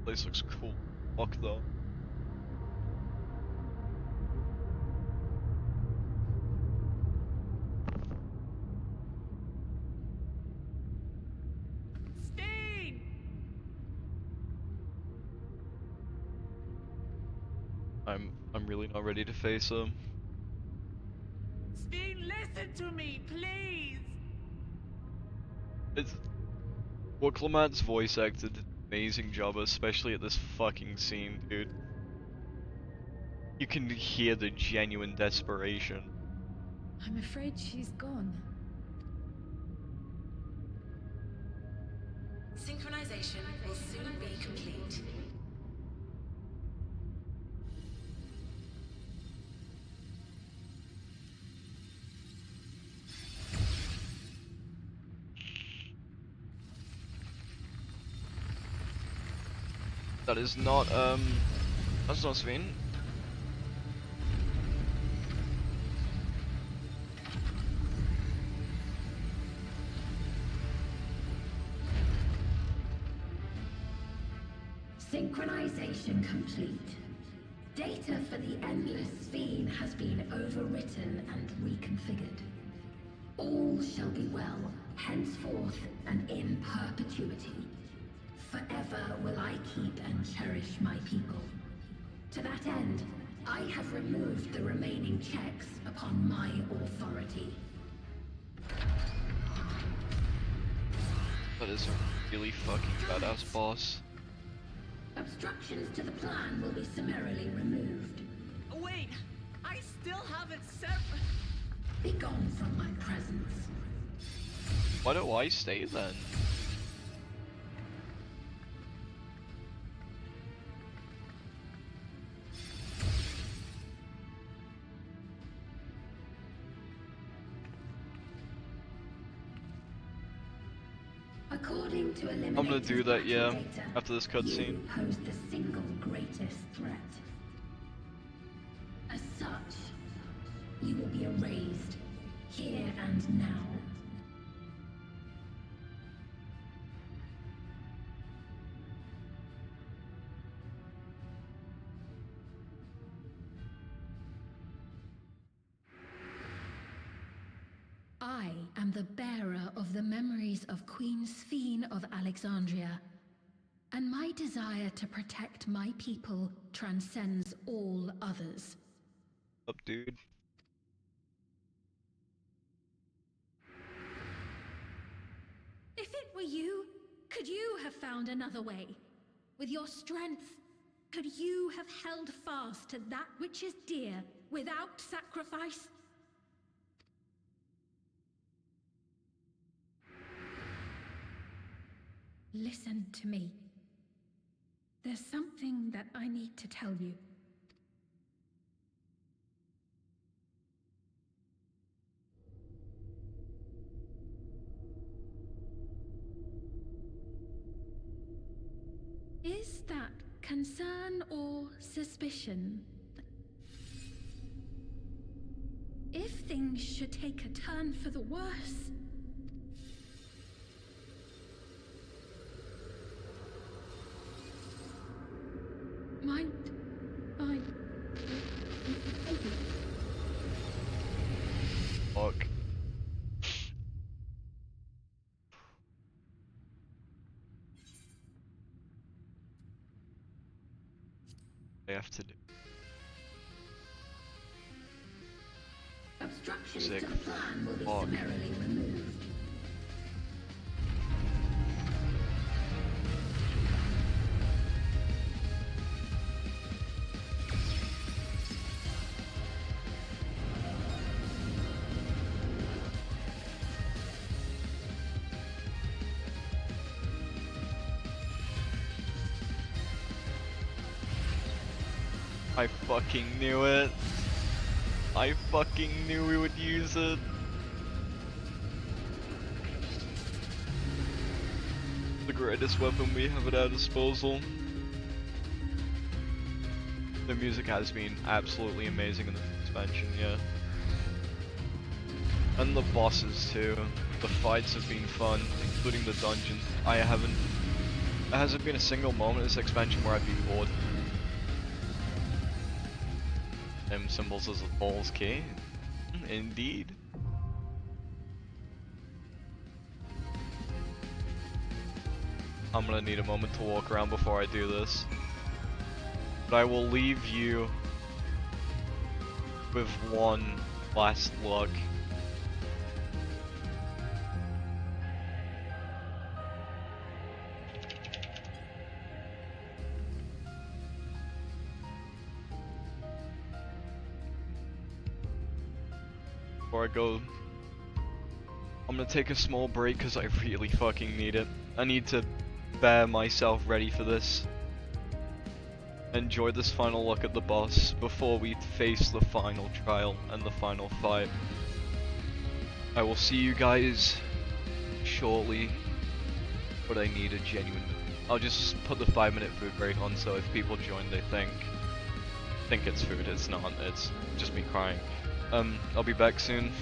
Place looks cool. Fuck though. Stain! I'm really not ready to face him. Stain, listen to me, please! It's what Clement's voice acted did an amazing job, especially at this fucking scene, dude. You can hear the genuine desperation. I'm afraid she's gone. Synchronization will soon be complete. That is not, that's not Sveen. Synchronization complete. Data for the Endless Sphere has been overwritten and reconfigured. All shall be well, henceforth and in perpetuity. Forever. Forever will I keep and cherish my people. To that end, I have removed the remaining checks upon my authority. That is a really fucking badass boss. Obstructions to the plan will be summarily removed. Wait, I still haven't set. Be gone from my presence. Why do I stay then? According to I'm gonna do that, yeah, after this cutscene. You pose the single greatest threat. As such, you will be erased here and now. I am the bearer of the memories of Queen Sphene of Alexandria, and my desire to protect my people transcends all others. Up, dude. If it were you, could you have found another way? With your strength, could you have held fast to that which is dear without sacrifice? Listen to me. There's something that I need to tell you. Is that concern or suspicion? If things should take a turn for the worse, might I... Fuck. I have to do. Obstructions Sick. to the plan will be Fuck. summarily removed. I fucking knew it. I fucking knew we would use it. The greatest weapon we have at our disposal. The music has been absolutely amazing in the expansion, yeah. And the bosses too. The fights have been fun, including the dungeons. There hasn't been a single moment in this expansion where I've been bored. Symbols as a Paul's key. Indeed. I'm gonna need a moment to walk around before I do this. But I will leave you with one last look. Before I go, I'm gonna take a small break because I really fucking need it. I need to bear myself ready for this. Enjoy this final look at the boss before we face the final trial and the final fight. I will see you guys shortly, but I need a genuine... I'll just put the 5-minute food break on so if people join they think it's food. It's not, it's just me crying. I'll be back soon.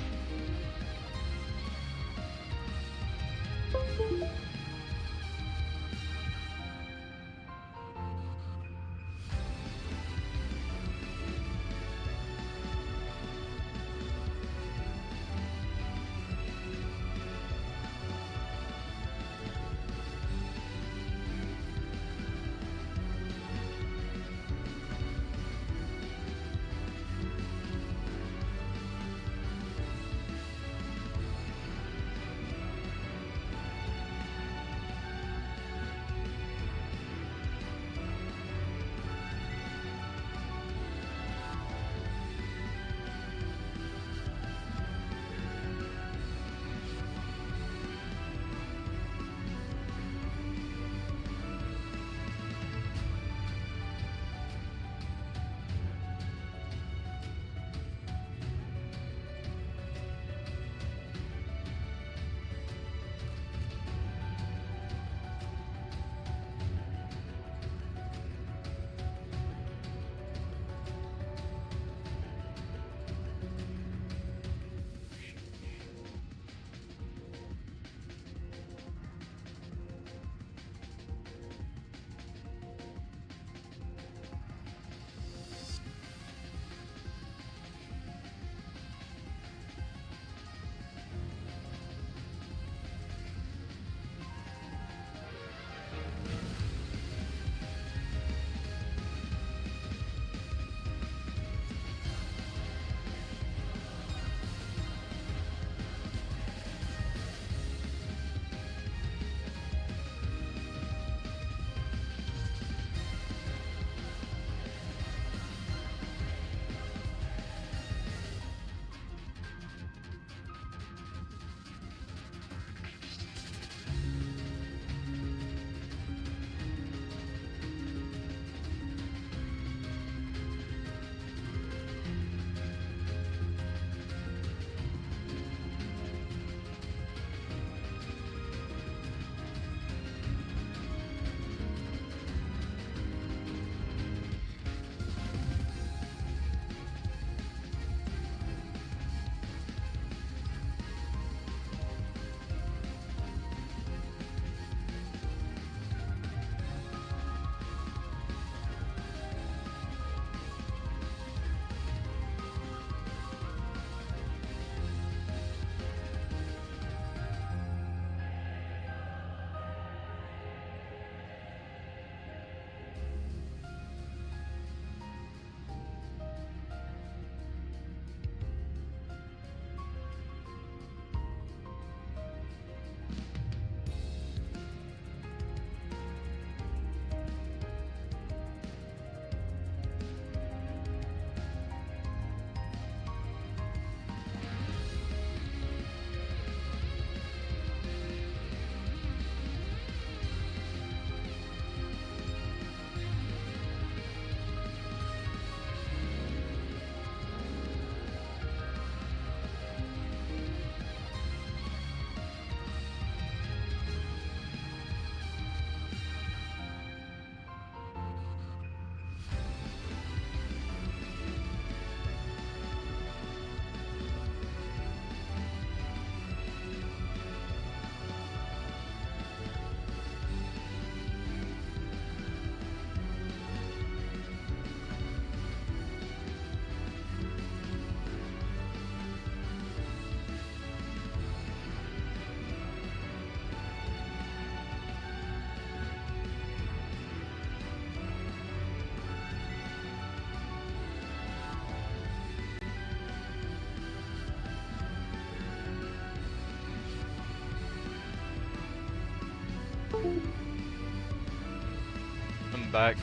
I'm back.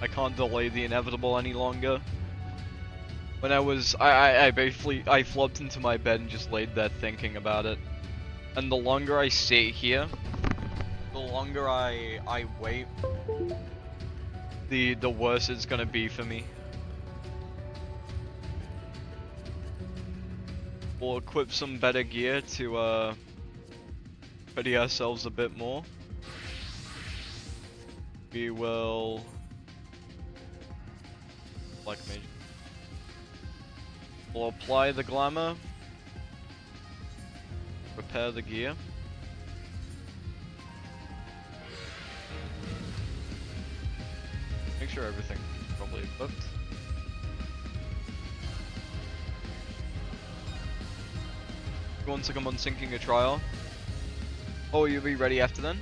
I can't delay the inevitable any longer. When I basically, I flopped into my bed and just laid there thinking about it. And the longer I sit here, the longer I wait, the worse it's gonna be for me. We'll equip some better gear to ready ourselves a bit more. We will Black Mage. We'll apply the glamour. Repair the gear. Make sure everything's probably equipped. Once I'm unsinking a trial. Oh, you'll be ready after then?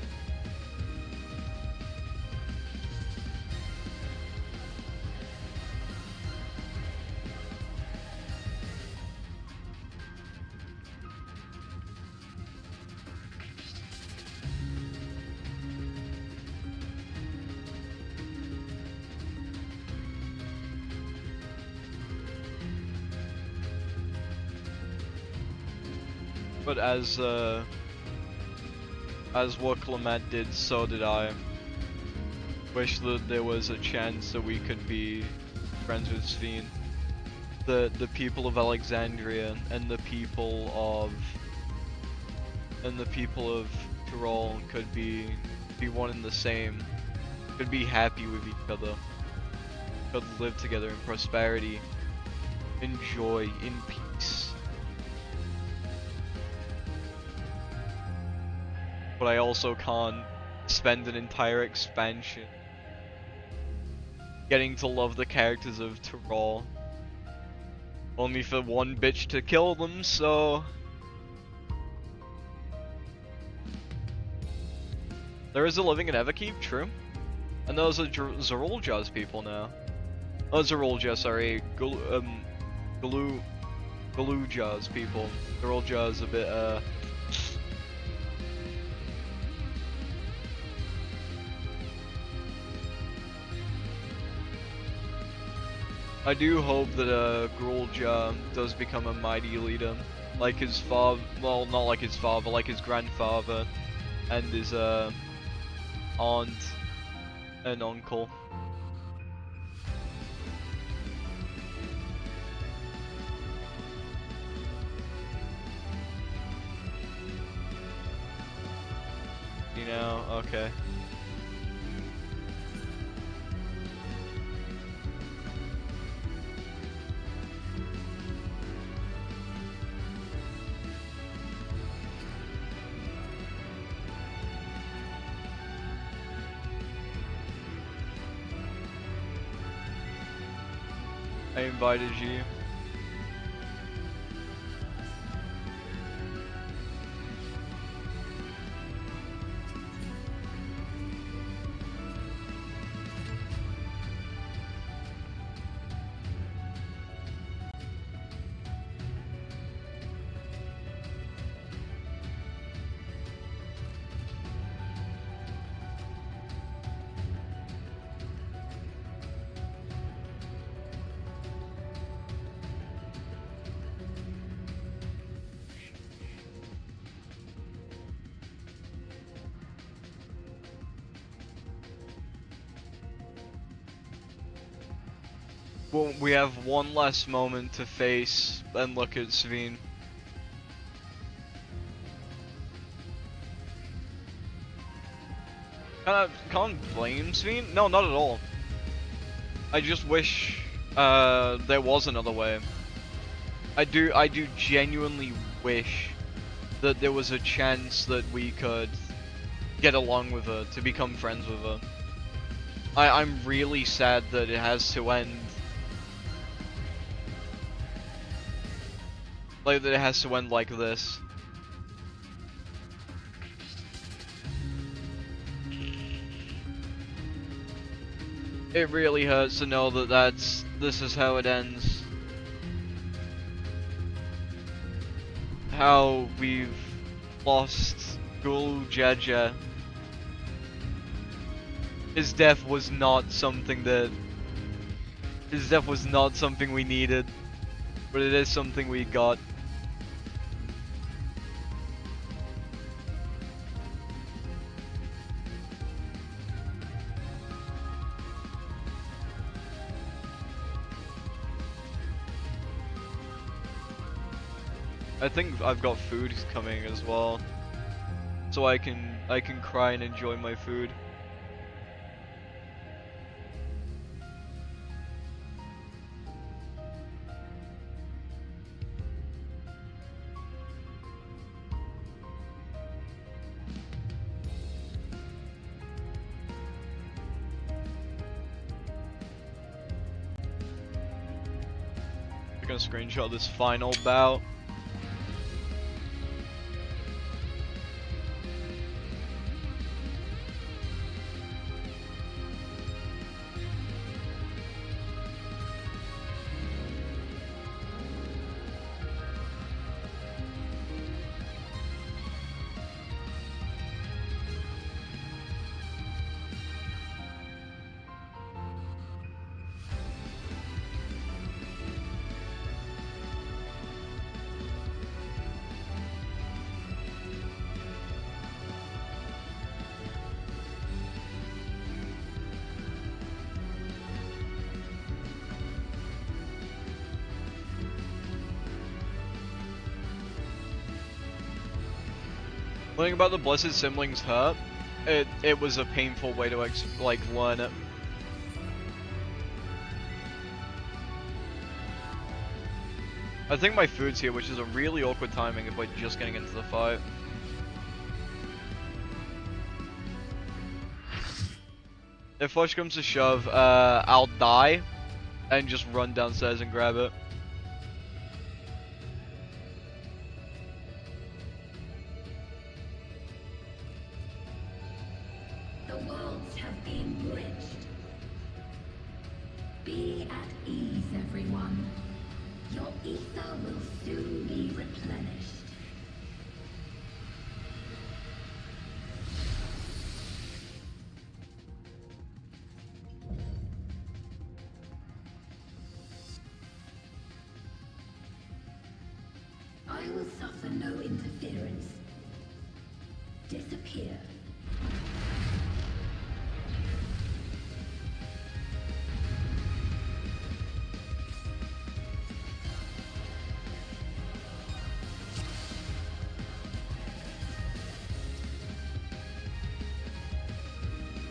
But as what Clement did, so did I. Wish that there was a chance that we could be friends with Sphene. The people of Alexandria and the people of Tyrol could be one and the same. Could be happy with each other. Could live together in prosperity, in joy, in peace. But I also can't spend an entire expansion getting to love the characters of Tyrol. Only for one bitch to kill them, so... There is a living in Everkeep, true. And those are Zeroljaz people now. Oh, Zeroljaz, sorry. Galujaz people. Zeroljaz a bit, I do hope that Grulja does become a mighty leader, like his father. Well, not like his father, like his grandfather, and his aunt and uncle. You know, okay. I invited you. Well, we have one last moment to face and look at Sphene. Can't blame Sphene? No, not at all. I just wish there was another way. I do genuinely wish that there was a chance that we could get along with her, to become friends with her. I'm really sad that it has to end. Like, that it has to end like this. It really hurts to know that this is how it ends. How we've lost Gul Jaja. His death was not something that... His death was not something we needed. But it is something we got. I think I've got food coming as well. So I can cry and enjoy my food. I'm gonna screenshot this final bout. Learning about the Blessed Siblings hurt. It was a painful way to like learn it. I think my food's here, which is a really awkward timing if we're just getting into the fight. If push comes to shove, I'll die and just run downstairs and grab it. The worlds have been bridged. Be at ease, everyone. Your ether will soon be replenished. I will suffer no interference. Disappear.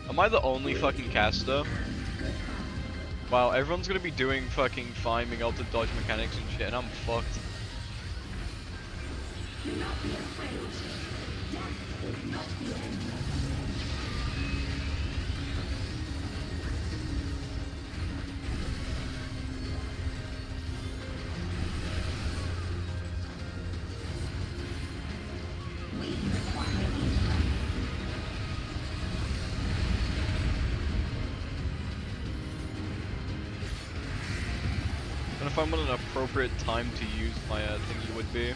Am I the only fucking caster? Wow, everyone's gonna be doing fucking fine being able to dodge mechanics and shit, and I'm fucked. Do not be afraid. Death is not the end. We require ether. And if I'm on an appropriate time to use my thingy would be.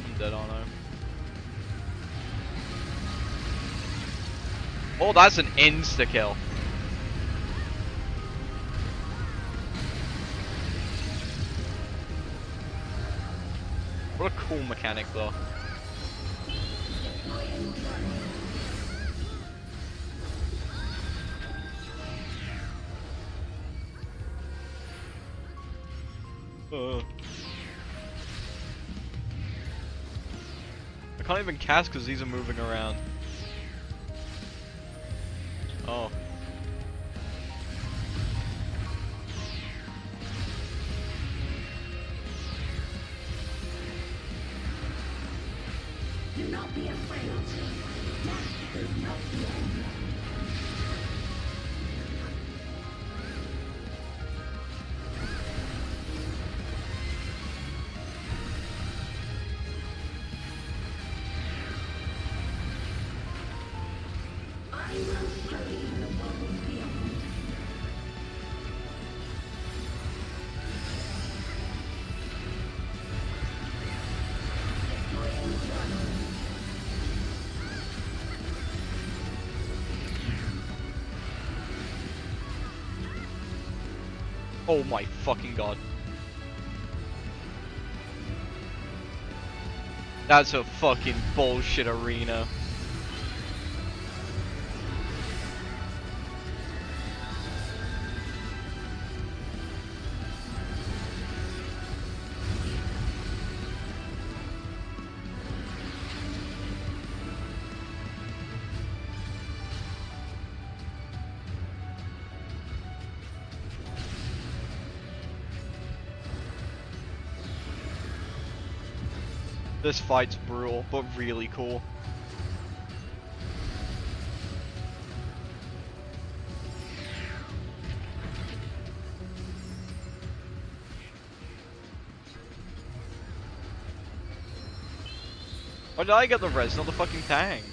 I'm dead on her. Oh, that's an insta-kill. What a cool mechanic though. I can't even cast because these are moving around. Oh. Do not be afraid. Death is not the end. I will show you the world beyond. Destroying the Oh my fucking god. That's a fucking bullshit arena. This fight's brutal, but really cool. Why did I get the res, not the fucking tank?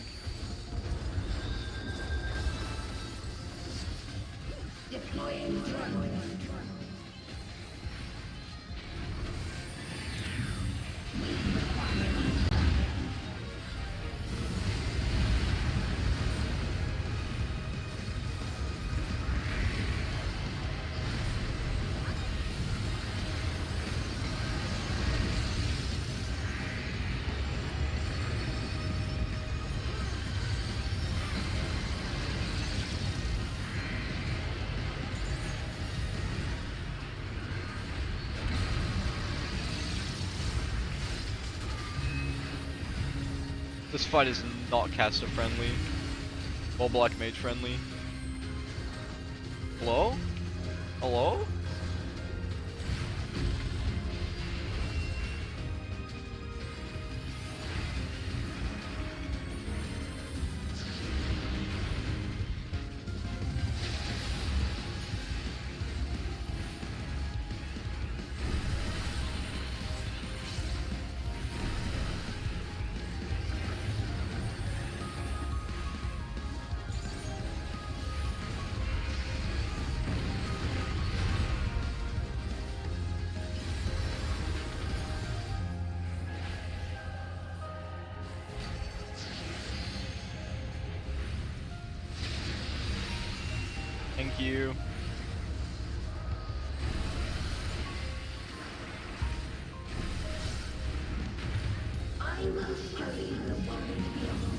This fight is not caster friendly, or black mage friendly. Hello? Hello? Thank you. I will show you the world beyond.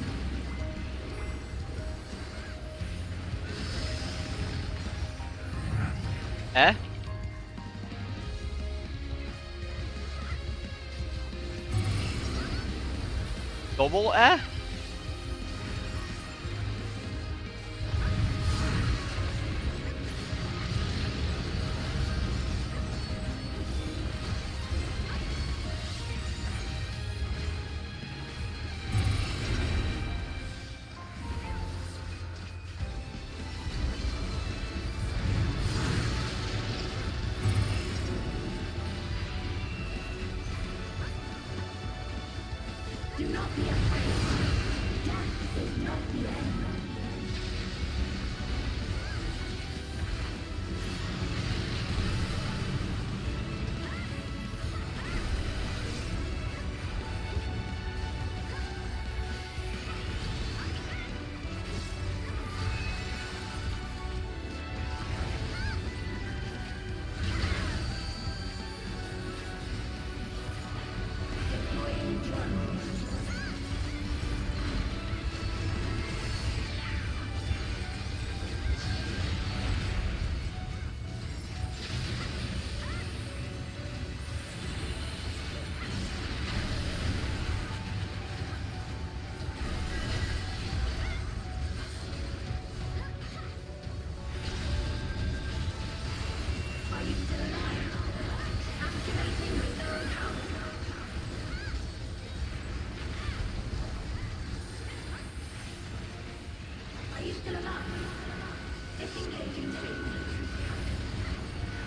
Eh? Double eh? Do not be afraid. Death is not the end.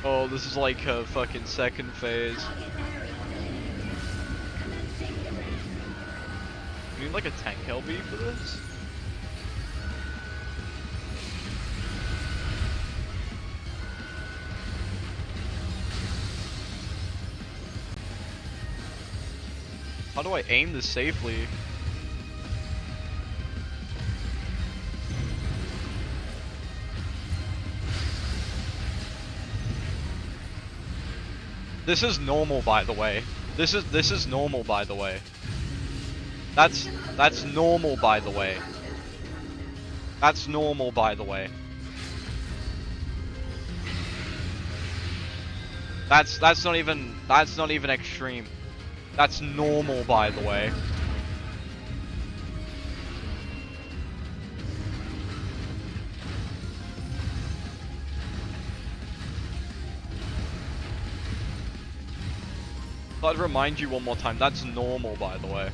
Oh, this is like a fucking second phase. You need like a tank LB for this? How do I aim this safely? This is normal, by the way. This is normal, by the way. That's normal, by the way. That's normal, by the way. That's not even extreme. That's normal, by the way. I'd remind you one more time, that's normal, by the way.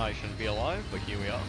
I shouldn't be alive, but here we are.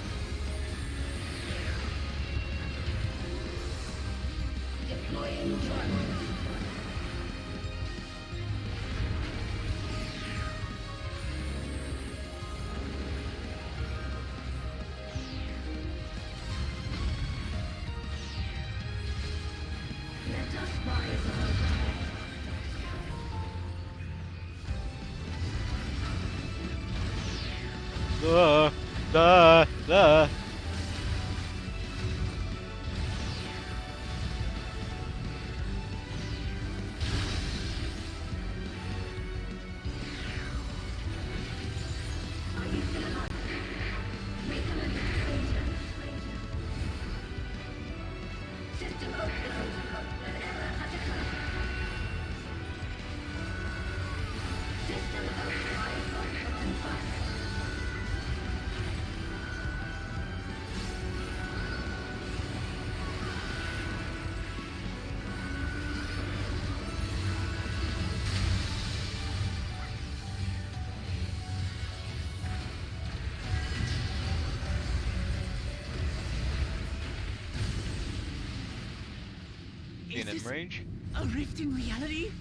Is In this range? a rift in reality?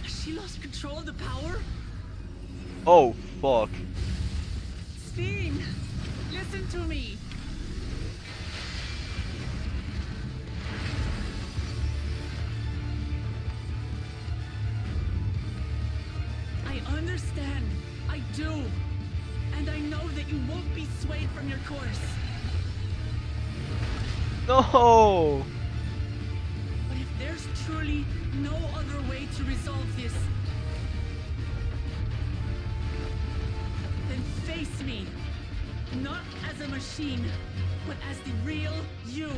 Has she lost control of the power? Oh, fuck. Steen, listen to me. I understand. I do. And I know that you won't be swayed from your course. No! But if there's truly no other way to resolve this, then face me. Not as a machine, but as the real you.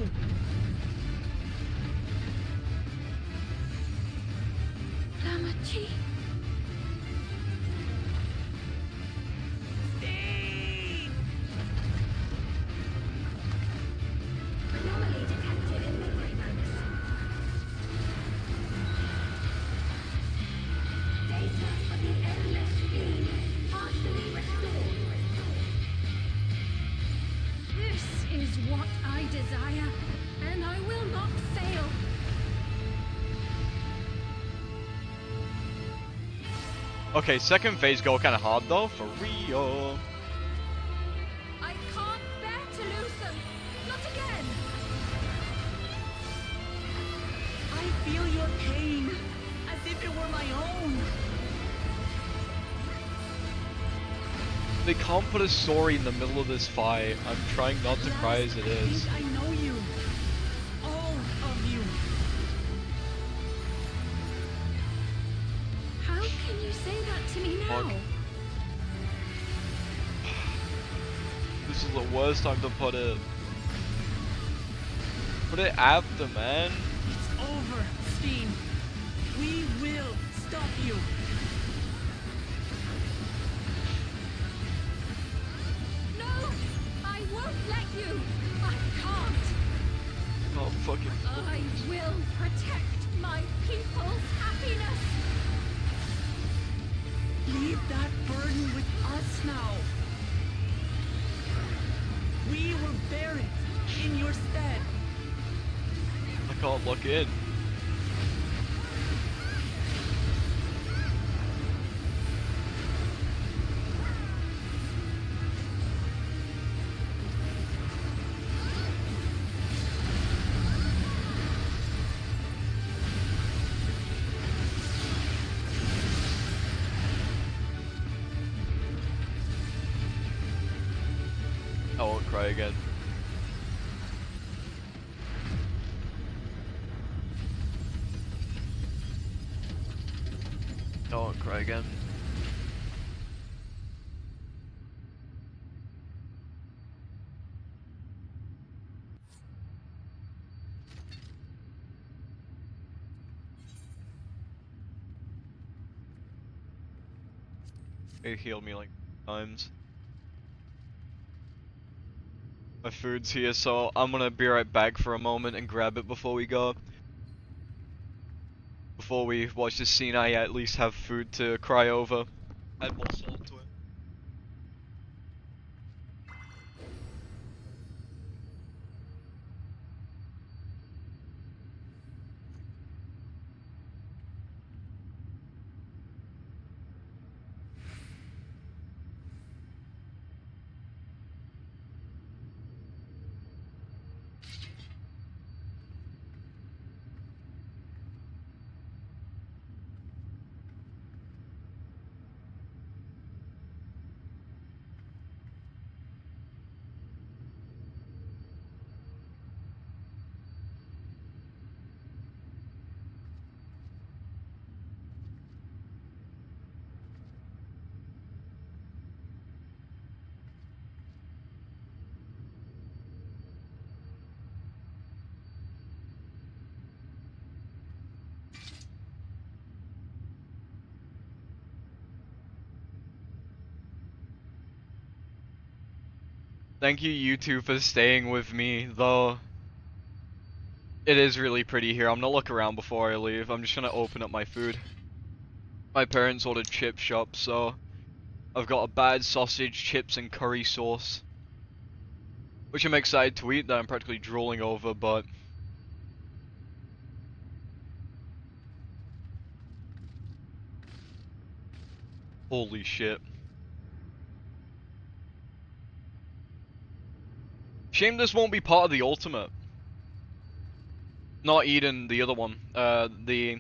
Lamachi. Steen! Anomaly detected in memory banks. Data for the endless stream partially restored. This is what I desire, and I will not fail. Okay, second phase go kind of hard though, for real. I can't bear to lose them. Not again. I feel your pain, as if it were my own. They can't put a story in the middle of this fight. I'm trying not to cry as it I is. think I know you. All of you. How can you say that to me now? Fuck. This is the worst time to put it. Put it after, man. It's over, Steen. We will stop you. No, I won't let you. I can't. Oh, fucking. I will protect my people's happiness. Leave that burden with us now. We will bear it in your stead. I can't look in. I won't cry again. I won't cry again. It healed me like times. My food's here, so I'm gonna be right back for a moment and grab it before we go. Before we watch this scene, I at least have food to cry over. Add more salt to it. Thank you two for staying with me, though it is really pretty here. I'm gonna look around before I leave. I'm just gonna open up my food. My parents ordered chip shop, so I've got a bad sausage, chips, and curry sauce. Which I'm excited to eat, that I'm practically drooling over, but... Holy shit. Shame this won't be part of the ultimate. Not Eden, the other one. The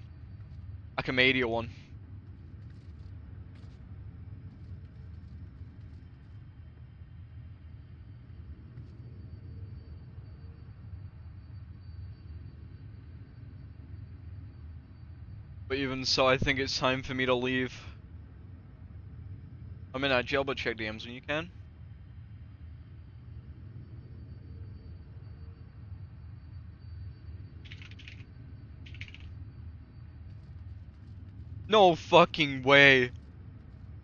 Acamedia one. But even so, I think it's time for me to leave. I'm in jail, but check DMs when you can. No fucking way.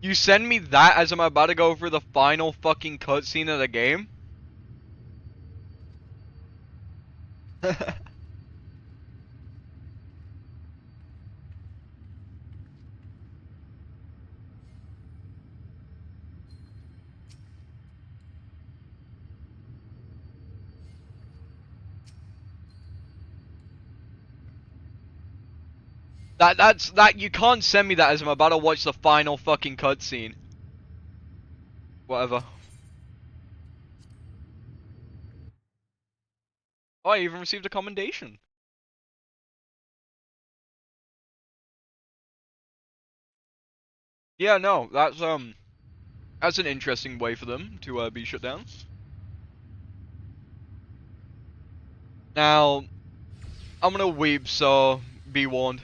You send me that as I'm about to go for the final fucking cutscene of the game? That you can't send me that as I'm about to watch the final fucking cutscene. Whatever. Oh, I even received a commendation. Yeah, no, that's an interesting way for them to be shut down. Now, I'm gonna weep, so be warned.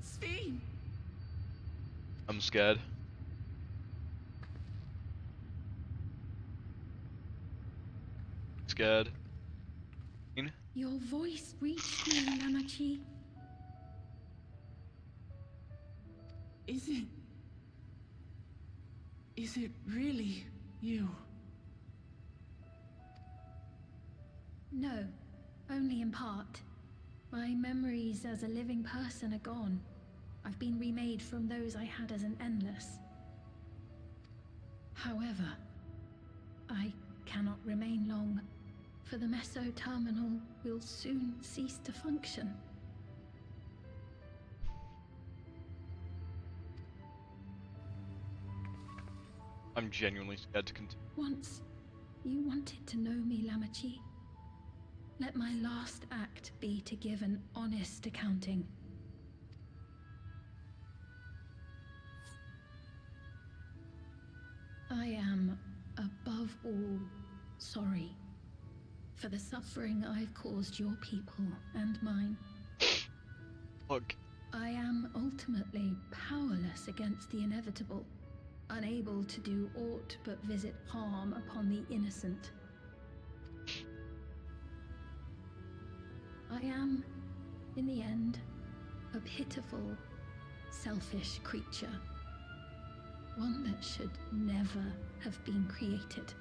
Sphene! I'm scared. Scared. Your voice reached me, Yamachi. Is it really you? No, only in part. My memories as a living person are gone. I've been remade from those I had as an endless. However, I cannot remain long, for the meso-terminal will soon cease to function. I'm genuinely scared to continue. Once you wanted to know me, Lamachi. Let my last act be to give an honest accounting. I am, above all, sorry for the suffering I've caused your people and mine. Fuck. I am ultimately powerless against the inevitable, unable to do aught but visit harm upon the innocent. I am, in the end, a pitiful, selfish creature. One that should never have been created.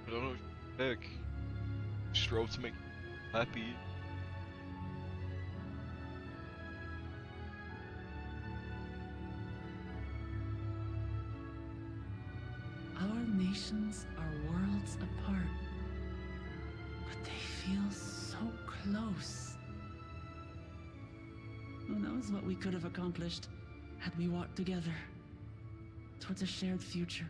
I don't know. Heck. Strove to make you happy. Our nations are worlds apart, but they feel so close. Who knows what we could have accomplished had we walked together towards a shared future.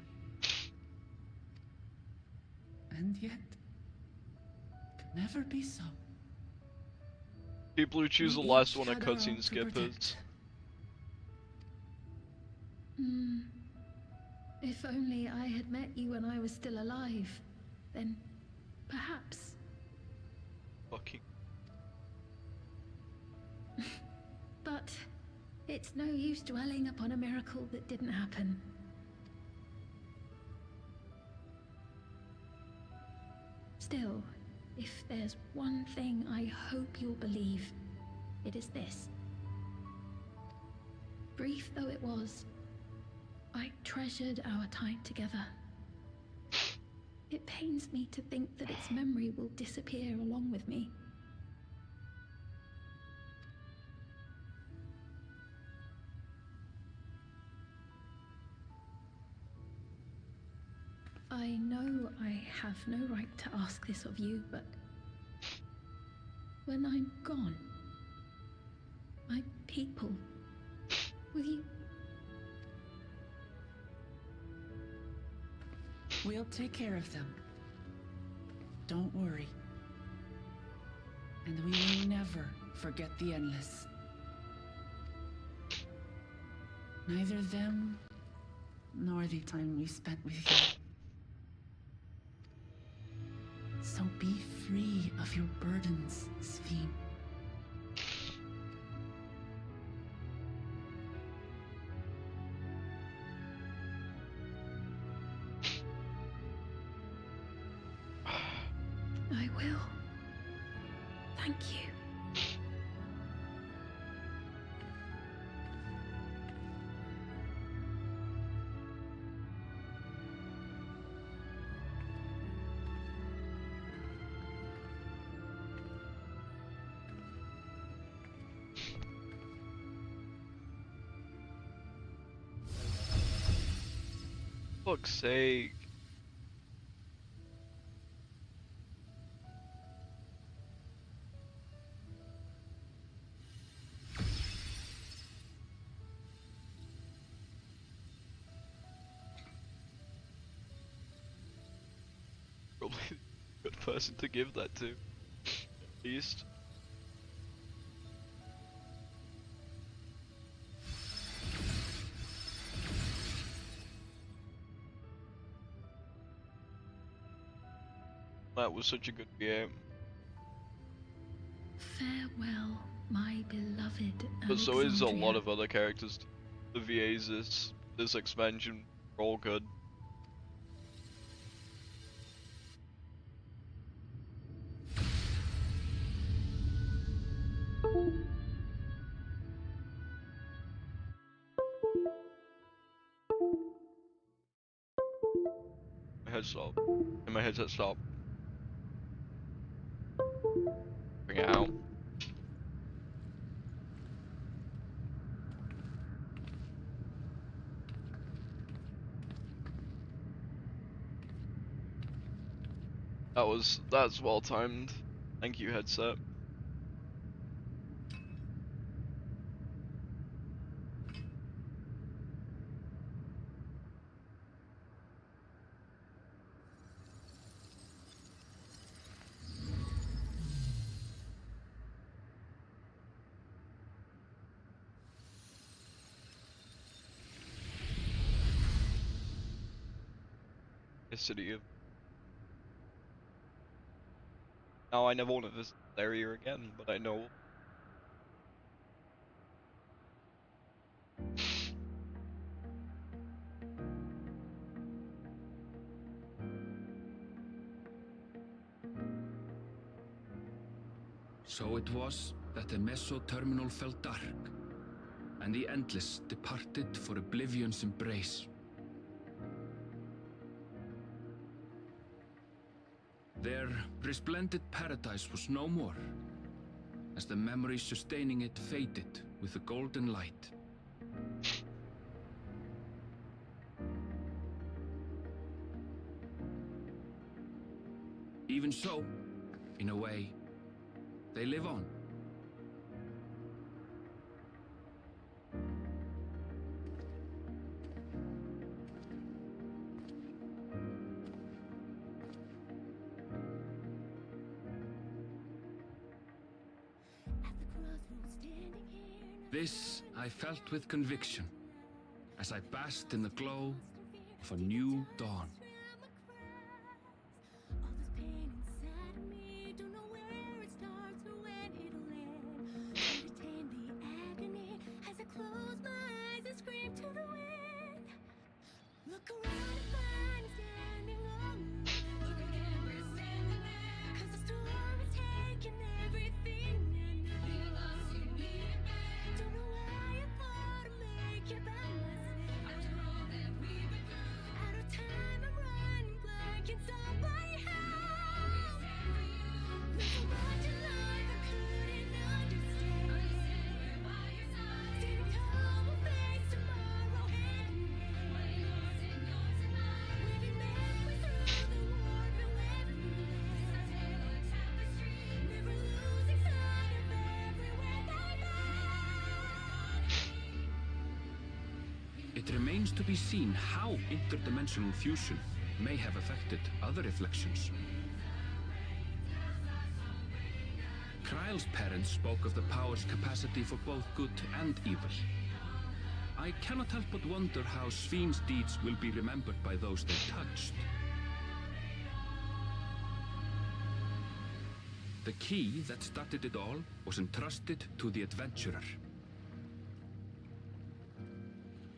And yet, it could never be so. People who choose the We last each one are had our own cutscene to skippers. protect. If only I had met you when I was still alive, then perhaps. Fucking. But it's no use dwelling upon a miracle that didn't happen. Still, if there's one thing I hope you'll believe, it is this. Brief though it was, I treasured our time together. It pains me to think that its memory will disappear along with me. I know I have no right to ask this of you, but when I'm gone, my people, will you? We'll take care of them. Don't worry. And we will never forget the Endless. Neither them, nor the time we spent with you. So be free of your burdens, Sphene. I will. Thank you. Fuck's sake. Probably a good person to give that to, at least. That was such a good game. Farewell, my beloved But so is a lot Alexandria. of other characters. The VAs, this expansion, are all good. headset. And my headset stopped. Bring it out. That's well timed. Thank you, headset. City of. Now I never want to visit this area again, but I know. So it was that the meso-terminal fell dark, and the Endless departed for oblivion's embrace. Their resplendent paradise was no more, as the memories sustaining it faded with the golden light. Even so, in a way, they live on. This I felt with conviction, as I basked in the glow of a new dawn. It remains to be seen how interdimensional fusion may have affected other reflections. Kryle's parents spoke of the power's capacity for both good and evil. I cannot help but wonder how Sphyn's deeds will be remembered by those they touched. The key that started it all was entrusted to the adventurer.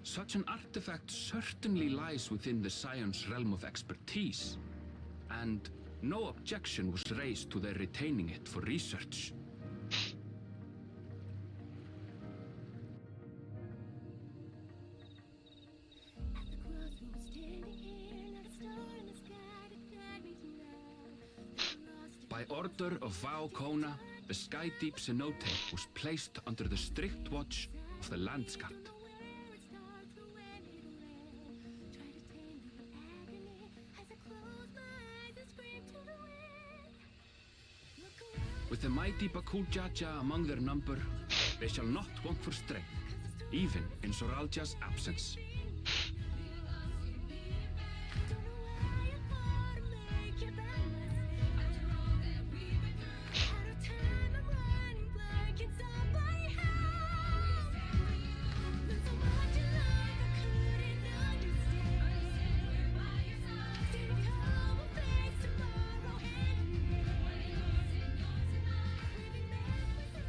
Such an artifact certainly lies within the Scion's realm of expertise, and no objection was raised to their retaining it for research. By order of Vau Kona, the Sky Deep cenote was placed under the strict watch of the Landsguard. With the mighty Bakujaja among their number, they shall not want for strength, even in Soralja's absence.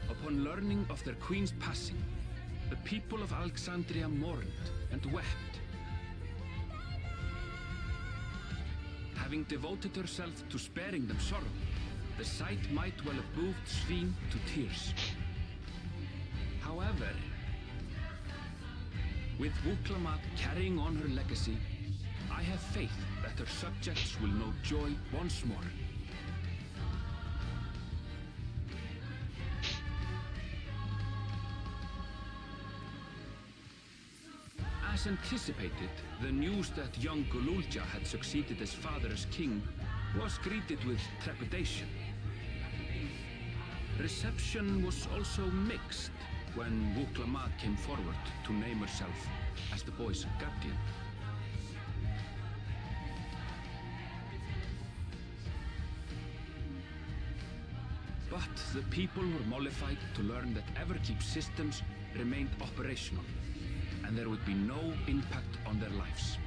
Upon learning of their queen's passing, the people of Alexandria mourned and wept. Having devoted herself to sparing them sorrow, the sight might well have moved Sphyn to tears. However, with Wuklamat carrying on her legacy, I have faith that her subjects will know joy once more. As anticipated, the news that young Gululja had succeeded as father as king was greeted with trepidation. Reception was also mixed when Wuklama came forward to name herself as the boy's guardian. But the people were mollified to learn that Everkeep systems remained operational, and there would be no impact on their lives.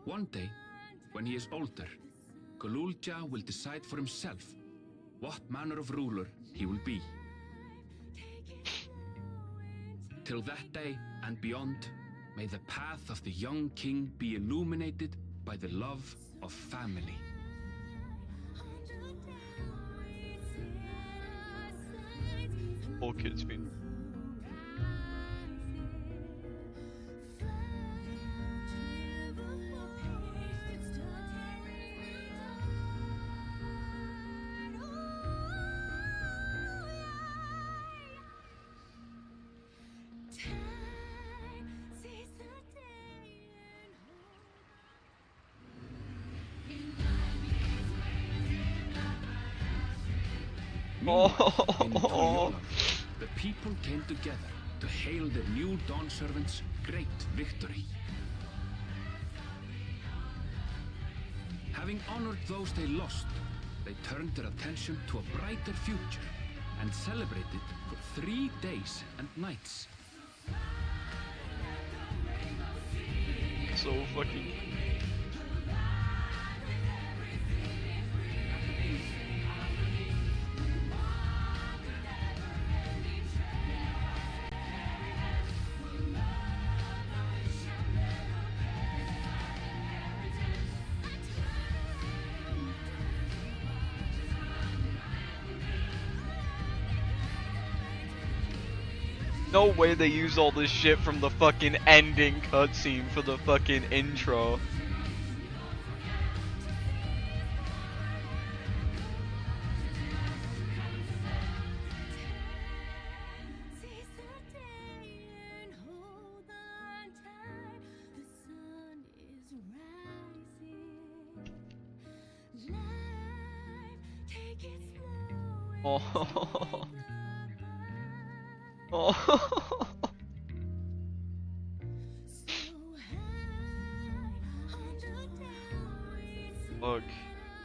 One day, when he is older, Gululja will decide for himself what manner of ruler he will be. Till that day and beyond, may the path of the young king be illuminated by the love of family. All kids been. Meanwhile, in Toriola, the people came together to hail their new Dawn servants' great victory. Having honored those they lost, they turned their attention to a brighter future and celebrated for 3 days and nights. So fucking. No way they used all this shit from the fucking ending cutscene for the fucking intro. Oh. Oh. Fuck.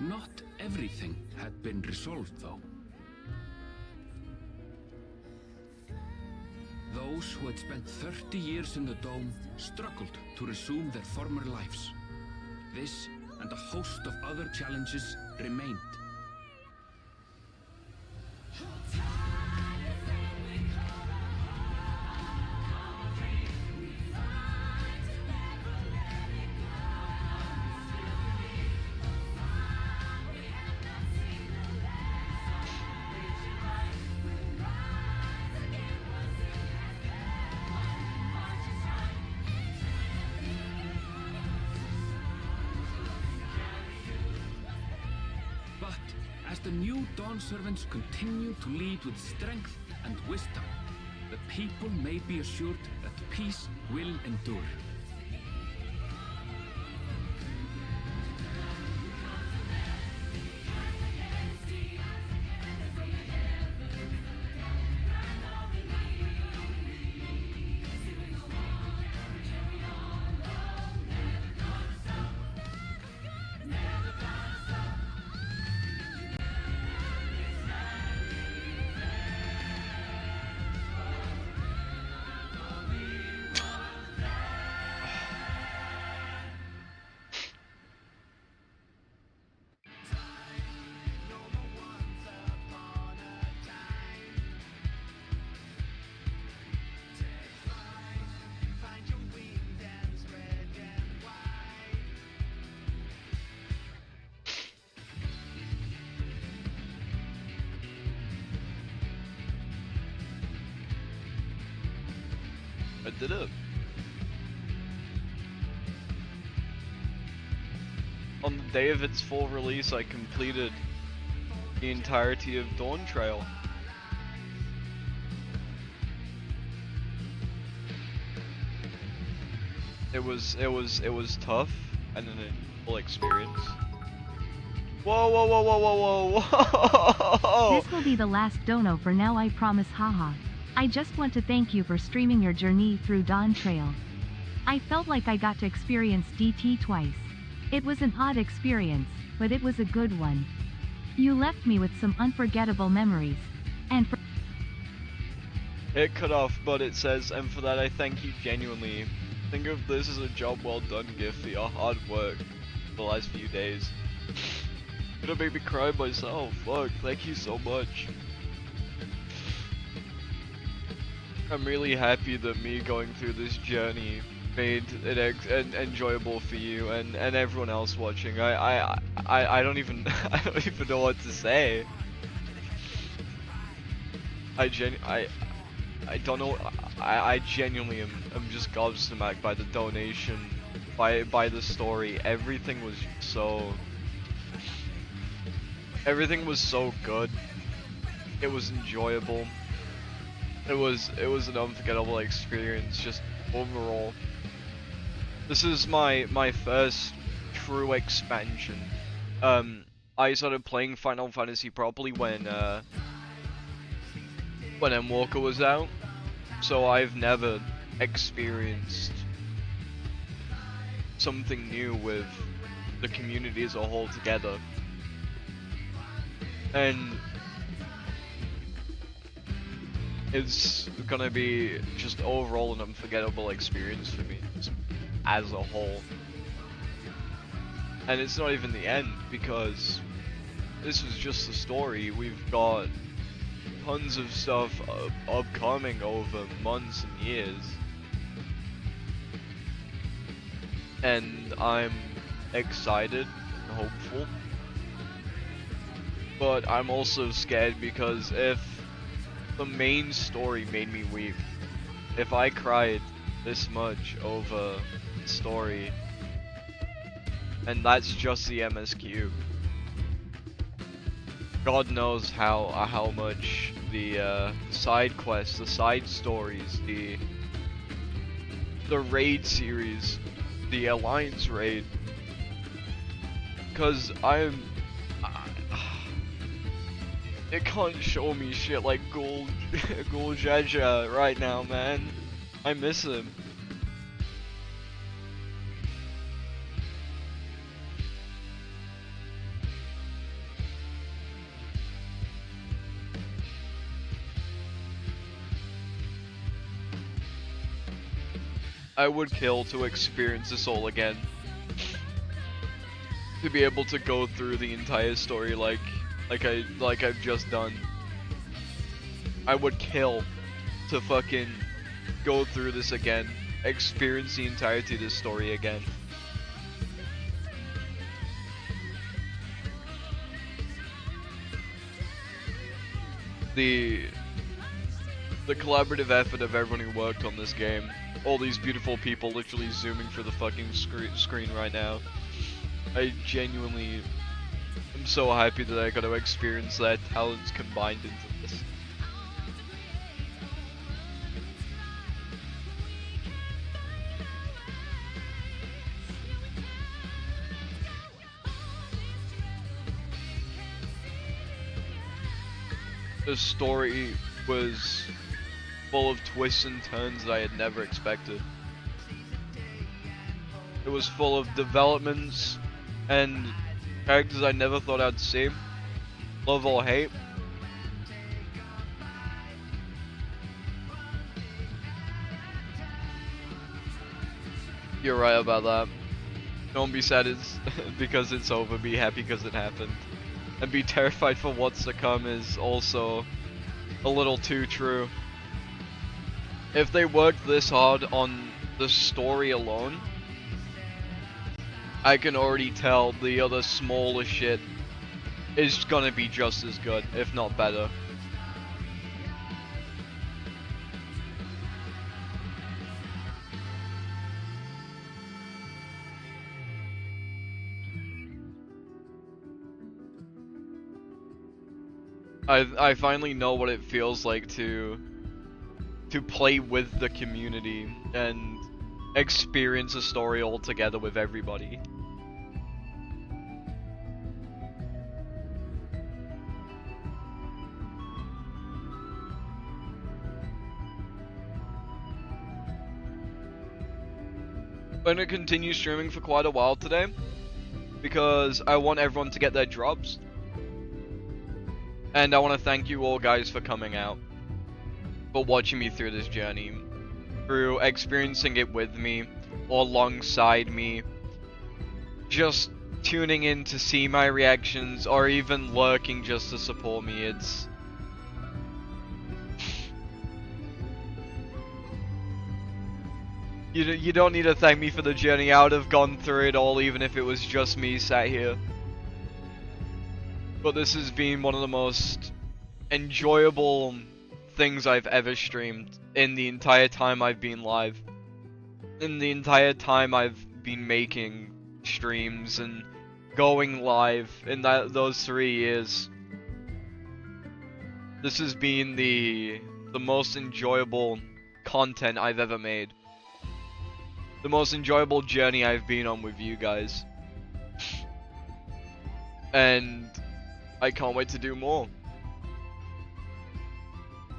Not everything had been resolved, though. Those who had spent 30 years in the Dome struggled to resume their former lives. This and a host of other challenges remained. As the new Dawn servants continue to lead with strength and wisdom, the people may be assured that peace will endure. I did it. On the day of its full release, I completed the entirety of Dawntrail. It was tough and an full experience. Whoa, whoa, whoa, whoa, whoa, whoa, whoa! This will be the last dono for now, I promise, haha. I just want to thank you for streaming your journey through Dawntrail. I felt like I got to experience DT twice. It was an odd experience, but it was a good one. You left me with some unforgettable memories. And for It cut off, but it says, and for that I thank you genuinely. Think of this as a job well done gift for your hard work the last few days. Gonna make me cry myself. Fuck, thank you so much. I'm really happy that me going through this journey made it enjoyable for you and everyone else watching. I don't even I don't even know what to say. I don't know. I genuinely am just gobsmacked by the donation, by the story. Everything was so good. It was enjoyable. It was an unforgettable experience just overall. This is my first true expansion. I started playing Final Fantasy properly when M-Walker was out, so I've never experienced something new with the community as a whole together. And it's gonna be just overall an unforgettable experience for me as a whole. And it's not even the end, because this was just the story. We've got tons of stuff upcoming over months and years. And I'm excited and hopeful. But I'm also scared, because if the main story made me weep, if I cried this much over the story, and that's just the MSQ, God knows how much the side quests, the side stories, the raid series, the Alliance raid, because it can't show me shit like Ghoul Jaja right now, man. I miss him. I would kill to experience this all again. To be able to go through the entire story like I've just done. I would kill to fucking go through this again, experience the entirety of this story again. The collaborative effort of everyone who worked on this game, all these beautiful people literally zooming for the fucking screen right now. I genuinely am so happy that I got to experience their talents combined into this. The story was full of twists and turns that I had never expected. It was full of developments and characters I never thought I'd see. Love or hate. You're right about that. Don't be sad because it's over, be happy because it happened. And be terrified for what's to come is also a little too true. If they worked this hard on the story alone, I can already tell the other smaller shit is gonna be just as good, if not better. I finally know what it feels like to play with the community and experience a story all together with everybody. I'm gonna continue streaming for quite a while today because I want everyone to get their drops. And I want to thank you all guys for coming out, for watching me through this journey, through experiencing it with me, or alongside me, just tuning in to see my reactions, or even lurking just to support me. It's... You don't need to thank me for the journey. I would have gone through it all even if it was just me sat here. But this has been one of the most enjoyable things I've ever streamed in the entire time I've been live. In the entire time I've been making streams and going live in those 3 years. This has been the most enjoyable content I've ever made. The most enjoyable journey I've been on with you guys. And I can't wait to do more.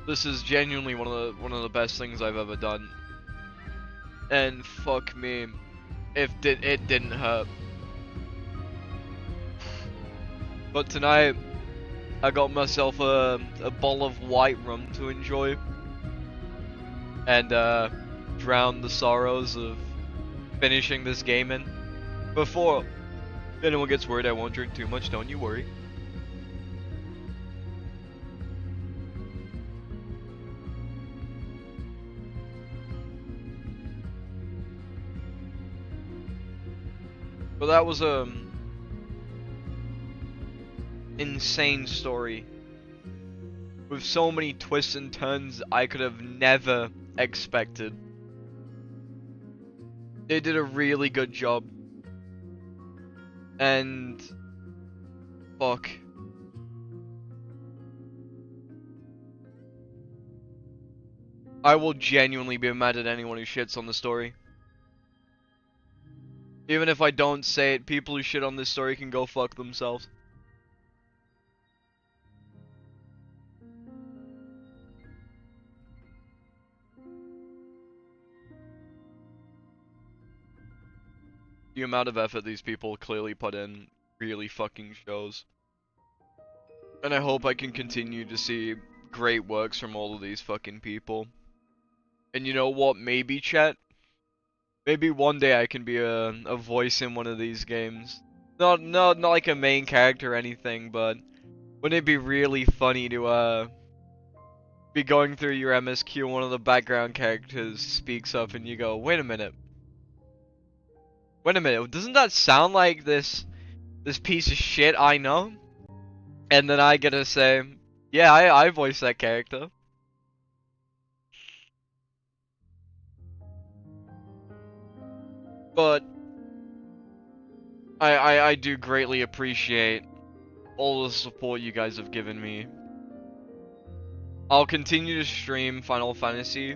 This is genuinely one of the best things I've ever done. And fuck me, if it didn't hurt. But tonight, I got myself a bowl of white rum to enjoy. And drown the sorrows of finishing this game in. Before anyone gets worried, I won't drink too much, don't you worry. But that was a insane story with so many twists and turns I could have never expected. They did a really good job. And fuck. I will genuinely be mad at anyone who shits on the story. Even if I don't say it, people who shit on this story can go fuck themselves. The amount of effort these people clearly put in really fucking shows. And I hope I can continue to see great works from all of these fucking people. And you know what, maybe chat? Maybe one day I can be a voice in one of these games. Not like a main character or anything, but wouldn't it be really funny to be going through your MSQ and one of the background characters speaks up and you go, wait a minute, doesn't that sound like this piece of shit I know? And then I get to say, yeah, I voiced that character. But I do greatly appreciate all the support you guys have given me. I'll continue to stream Final Fantasy.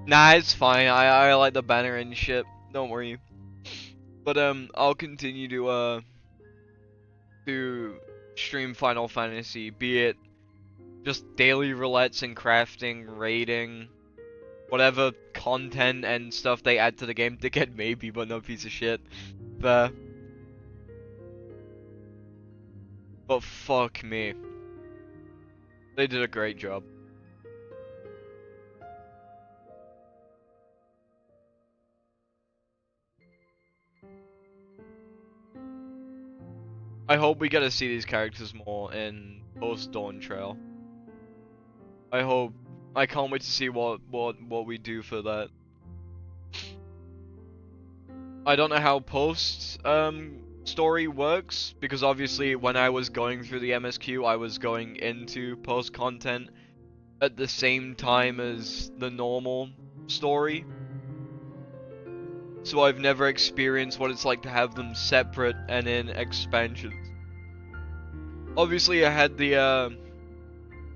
Nah, it's fine. I like the banner and shit. Don't worry. But I'll continue to stream Final Fantasy, be it just daily roulettes and crafting, raiding, whatever content and stuff they add to the game. Dickhead maybe, but no piece of shit. But fuck me. They did a great job. I hope we get to see these characters more in post Dawntrail. I can't wait to see what we do for that. I don't know how post story works, because obviously when I was going through the MSQ, I was going into post content at the same time as the normal story. So I've never experienced what it's like to have them separate and in expansions. Obviously, I had the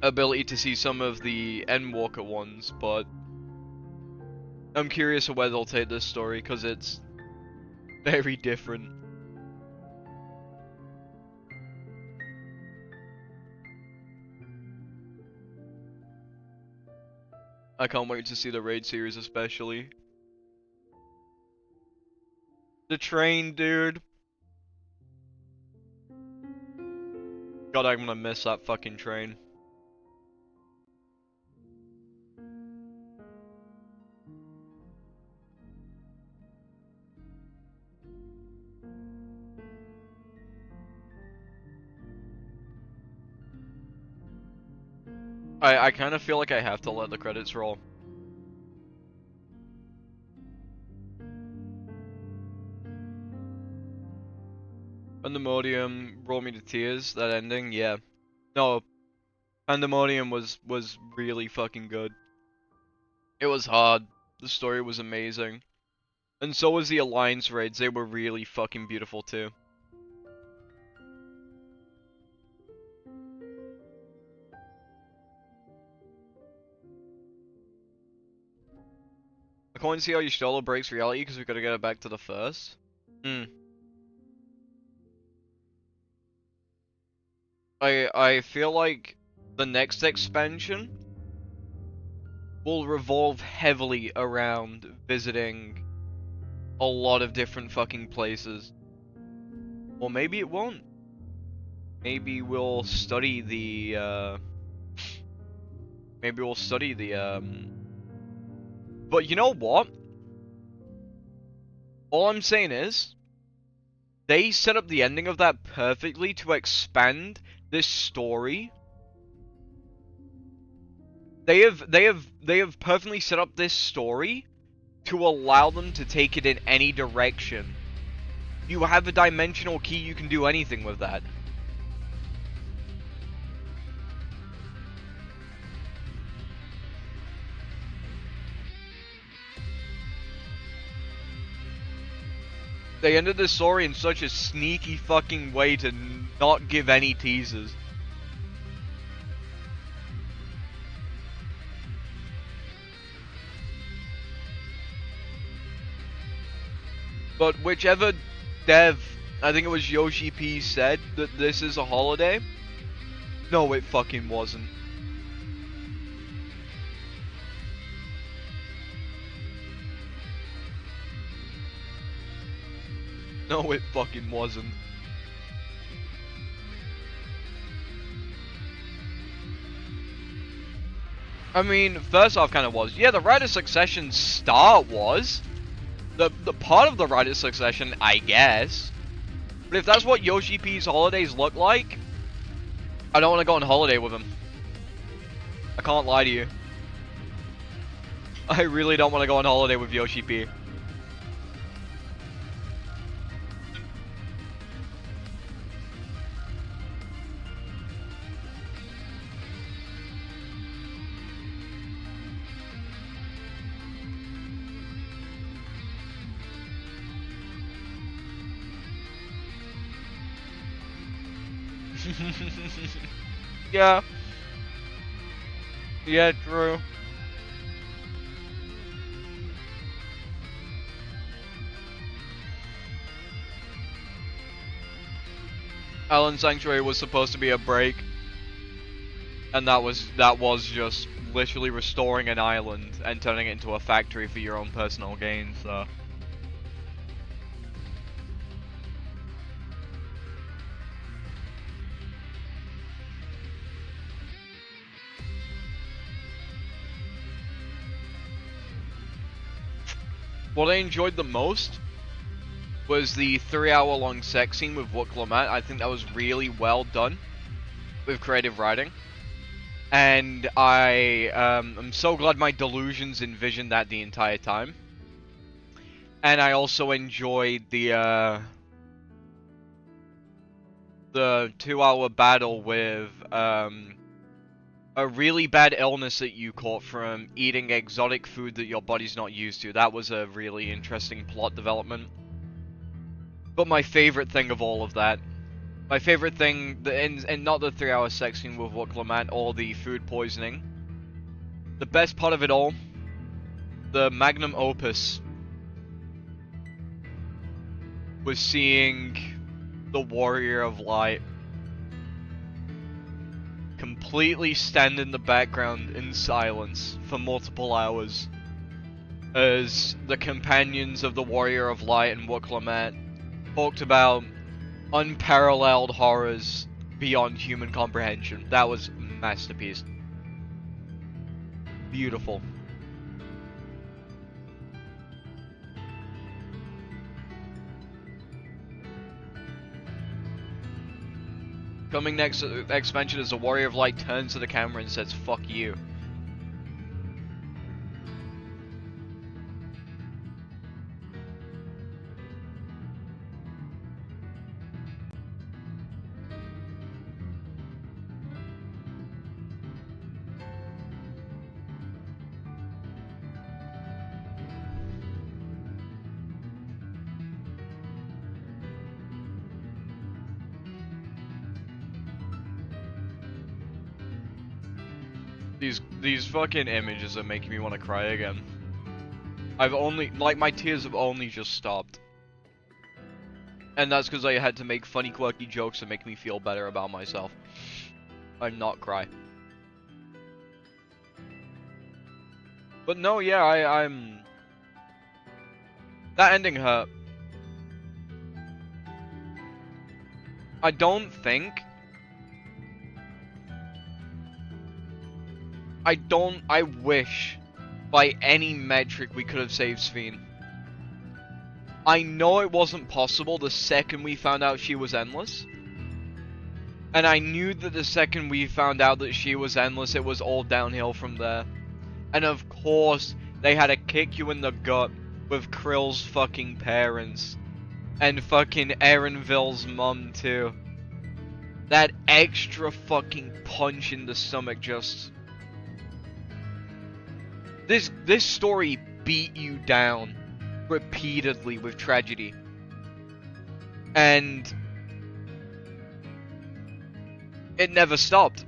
ability to see some of the Endwalker ones, but I'm curious of where they'll take this story, because it's very different. I can't wait to see the raid series, especially. The train, dude. God, I'm gonna miss that fucking train. I kind of feel like I have to let the credits roll. Pandemonium brought me to tears, that ending, yeah. No, Pandemonium was really fucking good. It was hard. The story was amazing. And so was the Alliance raids, they were really fucking beautiful too. I can't see how Y'shtola breaks reality because we gotta get it back to the first. I feel like the next expansion will revolve heavily around visiting a lot of different fucking places. Or maybe it won't. Maybe we'll study the, But you know what? All I'm saying is, they set up the ending of that perfectly to expand this story. They have perfectly set up this story to allow them to take it in any direction. You have a dimensional key, you can do anything with that. They ended this story in such a sneaky fucking way to not give any teasers. But whichever dev, I think it was Yoshi P, said that this is a holiday, no, it fucking wasn't. No, it fucking wasn't. I mean, first off, kind of was. Yeah, the Rite of Succession start was. The part of the Rite of Succession, I guess. But if that's what Yoshi P's holidays look like, I don't want to go on holiday with him. I can't lie to you. I really don't want to go on holiday with Yoshi P. Yeah. Yeah, true. Island Sanctuary was supposed to be a break, and that was just literally restoring an island and turning it into a factory for your own personal gain, so. What I enjoyed the most was the 3-hour-long sex scene with Wooklamat. I think that was really well done with creative writing. And I am so glad my delusions envisioned that the entire time. And I also enjoyed the 2-hour battle with a really bad illness that you caught from eating exotic food that your body's not used to. That was a really interesting plot development. But my favorite thing of all of that My favorite thing, and not the 3-hour sex scene with Wuklemat or the food poisoning. The best part of it all, the magnum opus, was seeing the Warrior of Light completely stand in the background in silence for multiple hours as the companions of the Warrior of Light and Wuklemat talked about unparalleled horrors beyond human comprehension. That was a masterpiece. Beautiful. Coming next expansion is the Warrior of Light turns to the camera and says, "Fuck you." These fucking images are making me want to cry again. My tears have only just stopped. And that's because I had to make funny, quirky jokes to make me feel better about myself. I'm not cry. But no, yeah, I'm... That ending hurt. I don't think... I wish by any metric we could have saved Sphene. I know it wasn't possible the second we found out she was endless. And I knew that the second we found out that she was endless, it was all downhill from there. And of course, they had to kick you in the gut with Krill's fucking parents. And fucking Erenville's mum too. That extra fucking punch in the stomach just... This story beat you down repeatedly with tragedy. And it never stopped.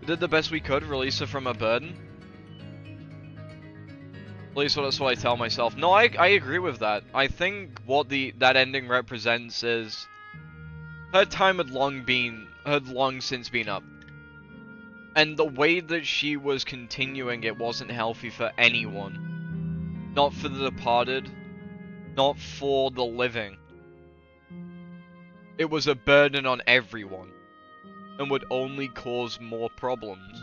We did the best we could, release her from a burden. At least that's what I tell myself. No, I agree with that. I think what that ending represents is her time had long since been up. And the way that she was continuing it wasn't healthy for anyone. Not for the departed, not for the living. It was a burden on everyone, and would only cause more problems.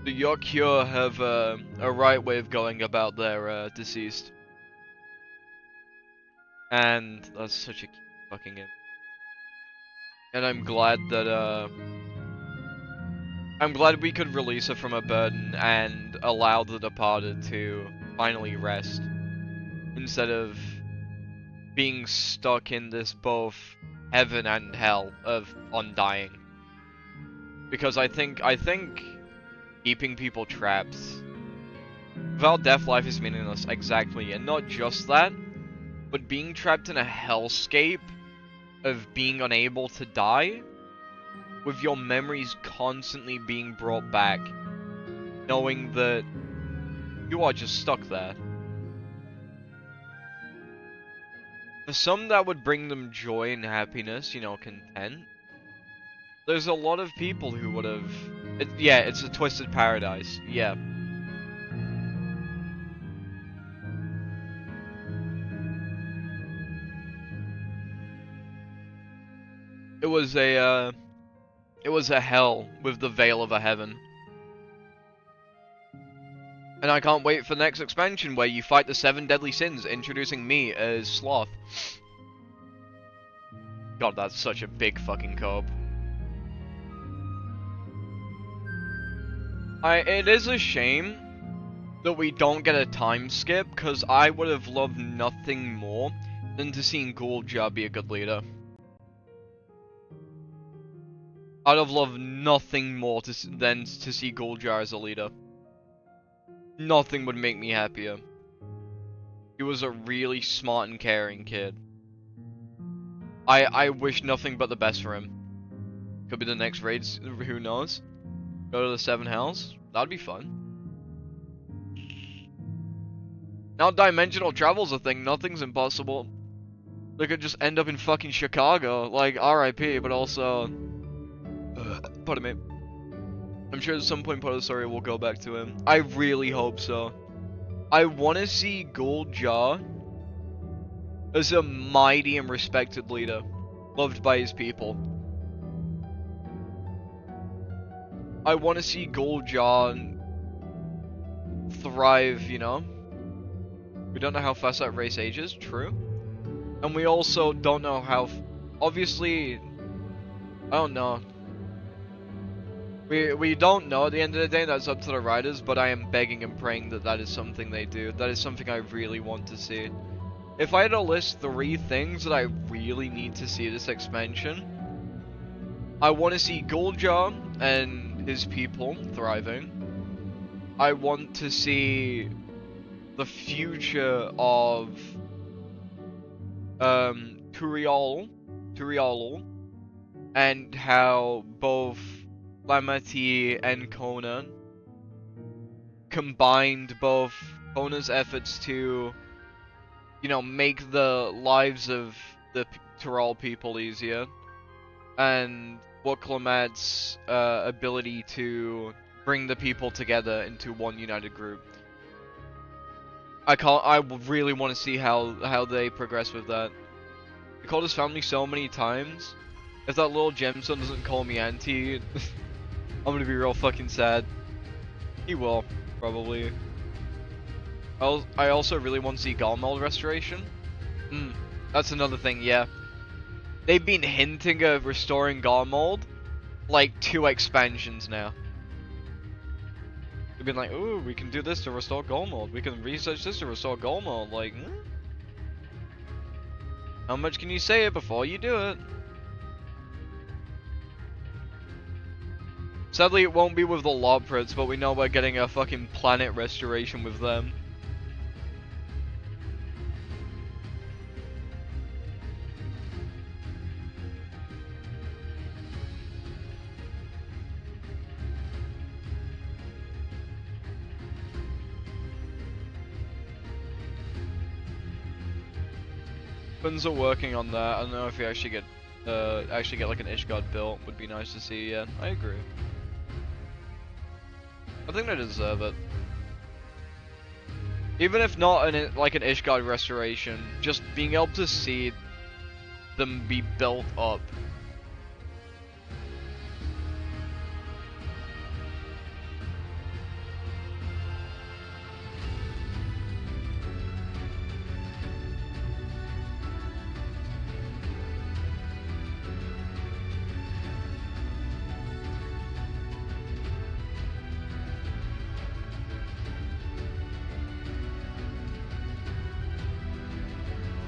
The Yokyo have a right way of going about their deceased. And that's such a cute fucking image. And I'm glad that, I'm glad we could release her from a burden and allow the departed to finally rest. Instead of being stuck in this both heaven and hell of undying. Because I think keeping people trapped without death, life is meaningless. Exactly. And not just that, but being trapped in a hellscape of being unable to die, with your memories constantly being brought back, knowing that you are just stuck there. For some that would bring them joy and happiness, you know, content. There's a lot of people who would have... yeah, it's a twisted paradise, yeah. It was a hell with the veil of a heaven. And I can't wait for the next expansion where you fight the 7 deadly sins, introducing me as Sloth. God, that's such a big fucking cope. It is a shame that we don't get a time skip, because I would have loved nothing more than to see Guljar be a good leader. I'd have loved nothing more than to see Guljar as a leader. Nothing would make me happier. He was a really smart and caring kid. I wish nothing but the best for him. Could be the next raids, who knows? Go to the 7 Hells? That'd be fun. Now dimensional travel's a thing, nothing's impossible. They could just end up in fucking Chicago, like RIP, but also... pardon me. I'm sure at some point part of the story we'll go back to him. I really hope so. I want to see Goldjaw as a mighty and respected leader, loved by his people. I want to see Goldjaw thrive, you know? We don't know how fast that race ages, true. And we also don't know how... obviously... I don't know. We don't know at the end of the day, that's up to the riders, but I am begging and praying that that is something they do. That is something I really want to see. If I had to list 3 things that I really need to see this expansion, I want to see Goldjaw and his people thriving. I want to see the future of Turial, and how both Lamati and Conan combined both Conan's efforts to, you know, make the lives of the Tyrol people easier, and Wuklamed's ability to bring the people together into one united group. I really want to see how they progress with that. He called his family so many times. If that little gemstone doesn't call me auntie, I'm gonna be real fucking sad. He will, probably. I also really want to see Galmeld restoration. That's another thing, yeah. They've been hinting of restoring Galmeld like 2 expansions now. They've been like, ooh, we can do this to restore Galmeld. We can research this to restore Galmeld. Like, how much can you say it before you do it? Sadly, it won't be with the Loprits, but we know we're getting a fucking planet restoration with them. Twins are working on that. I don't know if you actually get like an Ishgard built. Would be nice to see. Yeah, I agree. I think they deserve it. Even if not like an Ishgard restoration, just being able to see them be built up.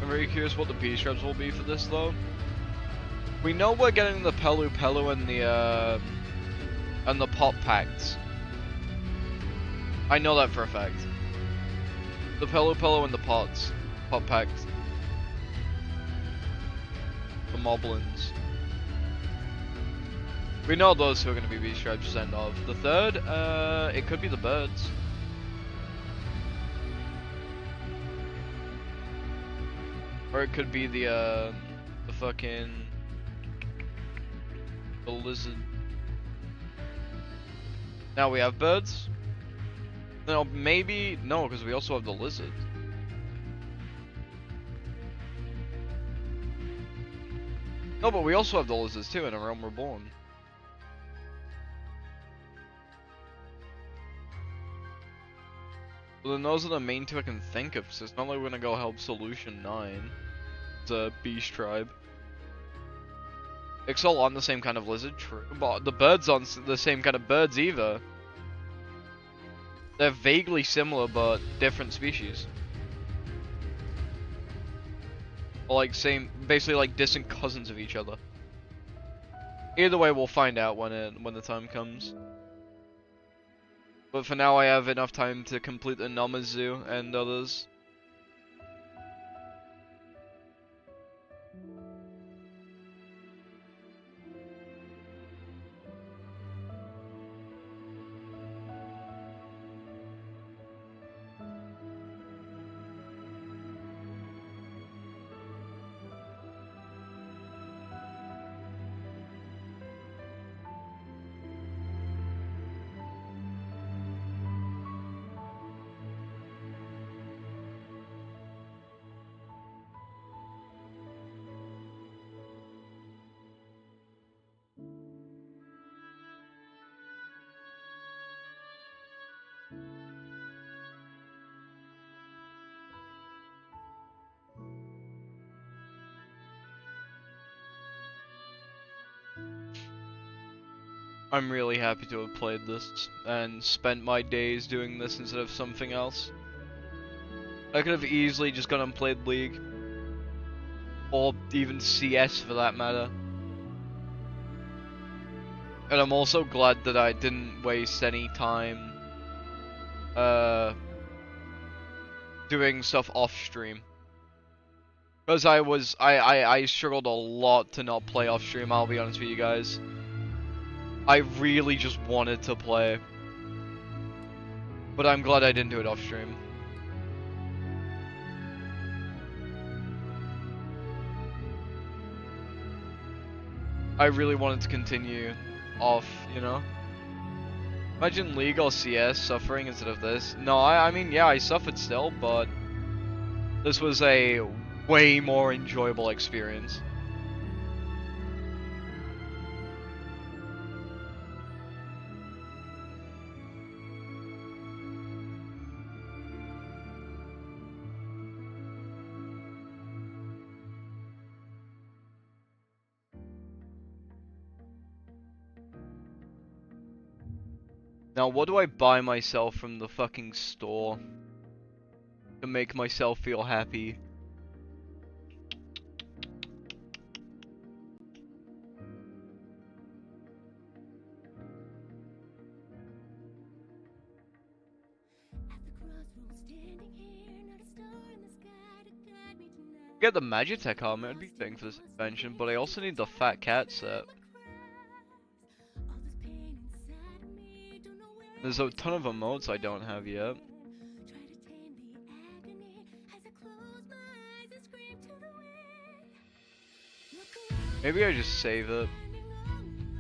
I'm very curious what the P-Shrubs will be for this though. We know we're getting the Pelu Pelu and the Pop Pacts. I know that for a fact. The Pelu Pelu and the Pop Pact. The Moblins. We know those two are going to be P-Shrubs send off. The third, it could be the birds. Or it could be the fucking... the lizard. Now we have birds? No, maybe... no, because we also have the lizard. No, but we also have the lizards too in A Realm Reborn. Well, then those are the main 2 I can think of, so it's not like we're gonna go help Solution 9. It's a beast tribe. Ixal aren't the same kind of lizard, true, but the birds aren't the same kind of birds either. They're vaguely similar, but different species. Or like basically like distant cousins of each other. Either way, we'll find out when the time comes. But for now, I have enough time to complete the Namazu and others. I'm really happy to have played this and spent my days doing this instead of something else. I could have easily just gone and played League. Or even CS for that matter. And I'm also glad that I didn't waste any time doing stuff off stream. Because I struggled a lot to not play off stream, I'll be honest with you guys. I really just wanted to play. But I'm glad I didn't do it off stream. I really wanted to continue off, you know? Imagine League or CS suffering instead of this. No, I mean, yeah, I suffered still, but this was a way more enjoyable experience. Now, what do I buy myself from the fucking store to make myself feel happy? Get the Magitech armor, I'd be fitting for this expansion, but I also need the Fat Cat set. There's a ton of emotes I don't have yet. Maybe I just save it.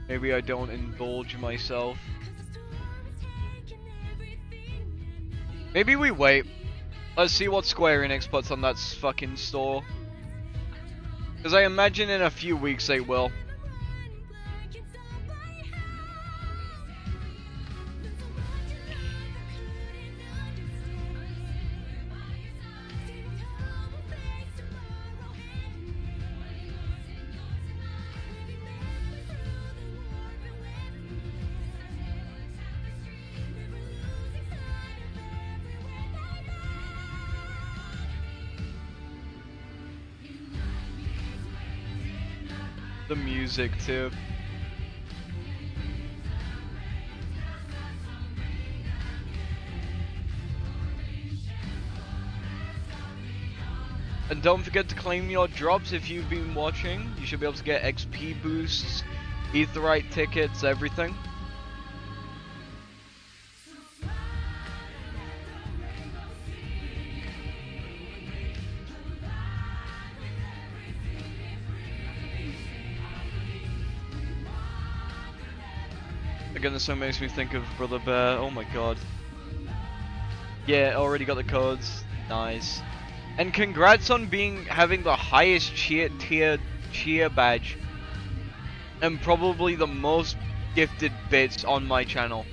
Maybe I don't indulge myself. Maybe we wait. Let's see what Square Enix puts on that fucking store. Because I imagine in a few weeks they will. The music too. And don't forget to claim your drops if you've been watching. You should be able to get XP boosts, Aetheryte tickets, everything. Again, this song makes me think of Brother Bear. Oh my god. Yeah, already got the codes. Nice. And congrats on having the highest cheer badge. And probably the most gifted bits on my channel.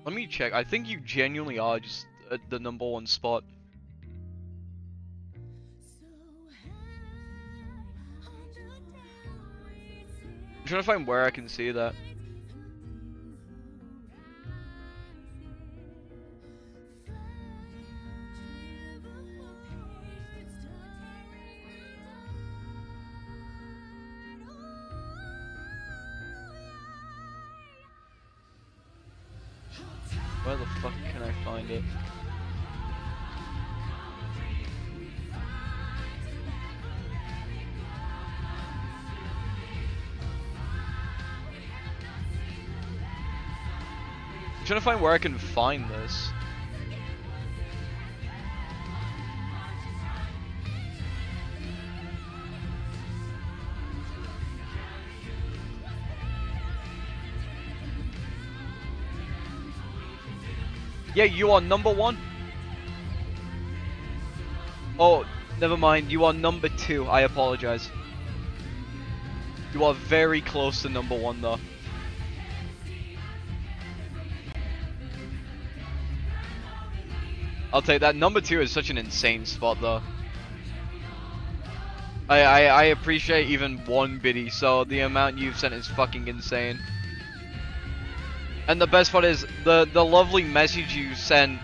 Let me check. I think you genuinely are just at the #1 spot. I'm trying to find where I can see that. Where the fuck can I find it? I'm trying to find where I can find this. Yeah, you are number 1. Oh, never mind. You are number 2. I apologize. You are very close to number 1, though. I'll take that. Number 2 is such an insane spot, though. I appreciate even 1 biddy, so the amount you've sent is fucking insane. And the best part is the lovely message you sent.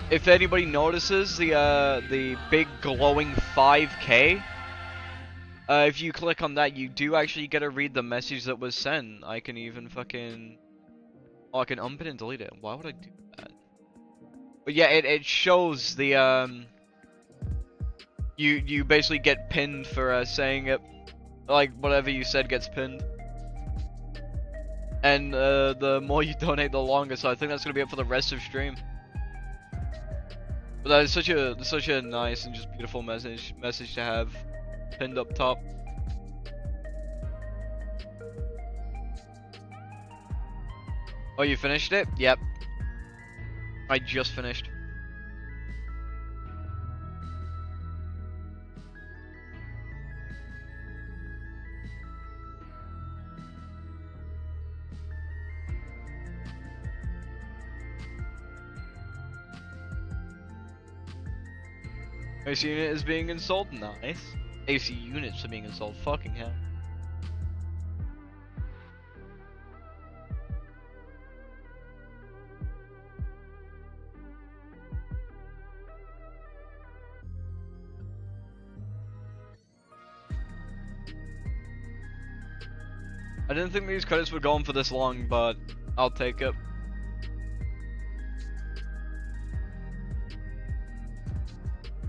If anybody notices the big glowing 5K, if you click on that, you do actually get to read the message that was sent. I can even fucking... Oh, I can unpin and delete it. Why would I do that? But yeah, it shows the You basically get pinned for saying it. Like, whatever you said gets pinned. And the more you donate, the longer. So I think that's gonna be it for the rest of stream. But that is such a nice and just beautiful message to have pinned up top. Oh, you finished it? Yep. I just finished. AC unit is being installed? Nice. AC units are being installed, fucking hell. I didn't think these credits would go on for this long, but I'll take it.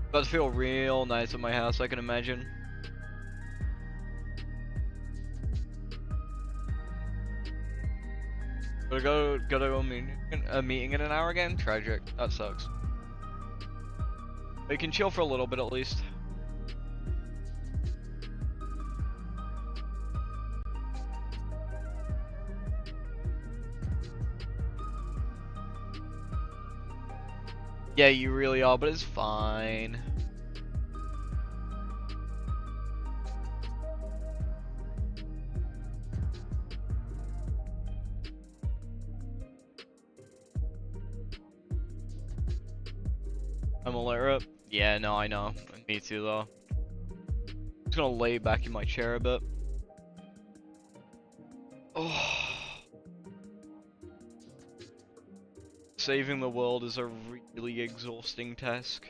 About to feel real nice at my house, I can imagine. Gotta go a meeting in an hour again? Tragic. That sucks. But you can chill for a little bit at least. Yeah, you really are, but it's fine. I'm a let her up. Yeah, no, I know. Me too, though. Just gonna lay back in my chair a bit. Oh. Saving the world is a really exhausting task.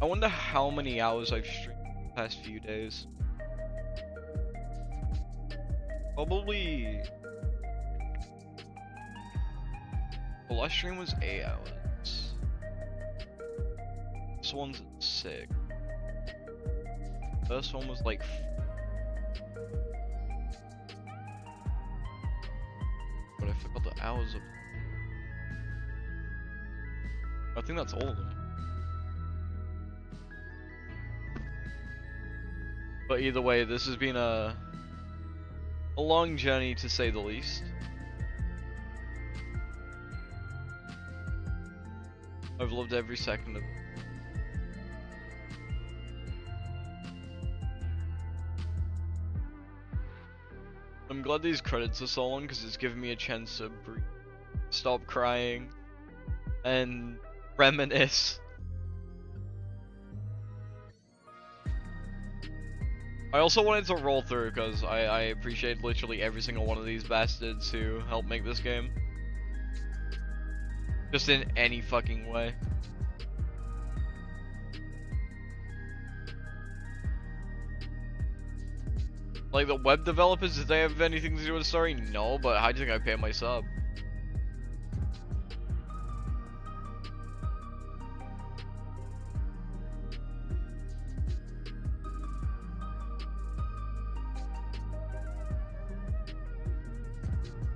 I wonder how many hours I've streamed the past few days. Probably... The last stream was 8 hours. This one's 6. First one was like... But I forgot the hours of... I think that's all of them. But either way, this has been a long journey to say the least. I've loved every second of it. I'm glad these credits are so long because it's given me a chance to breathe, stop crying, and reminisce. I also wanted to roll through because I appreciate literally every single one of these bastards who helped make this game. Just in any fucking way. Like the web developers, did they have anything to do with the story? No, but how do you think I pay my sub?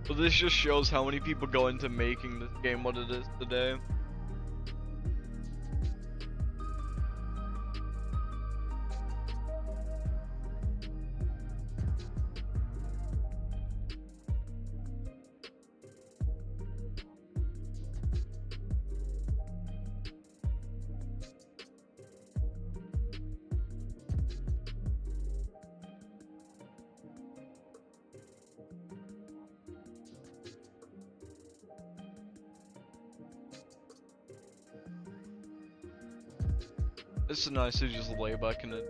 But this just shows how many people go into making this game what it is today. It's nice to just lay back in it,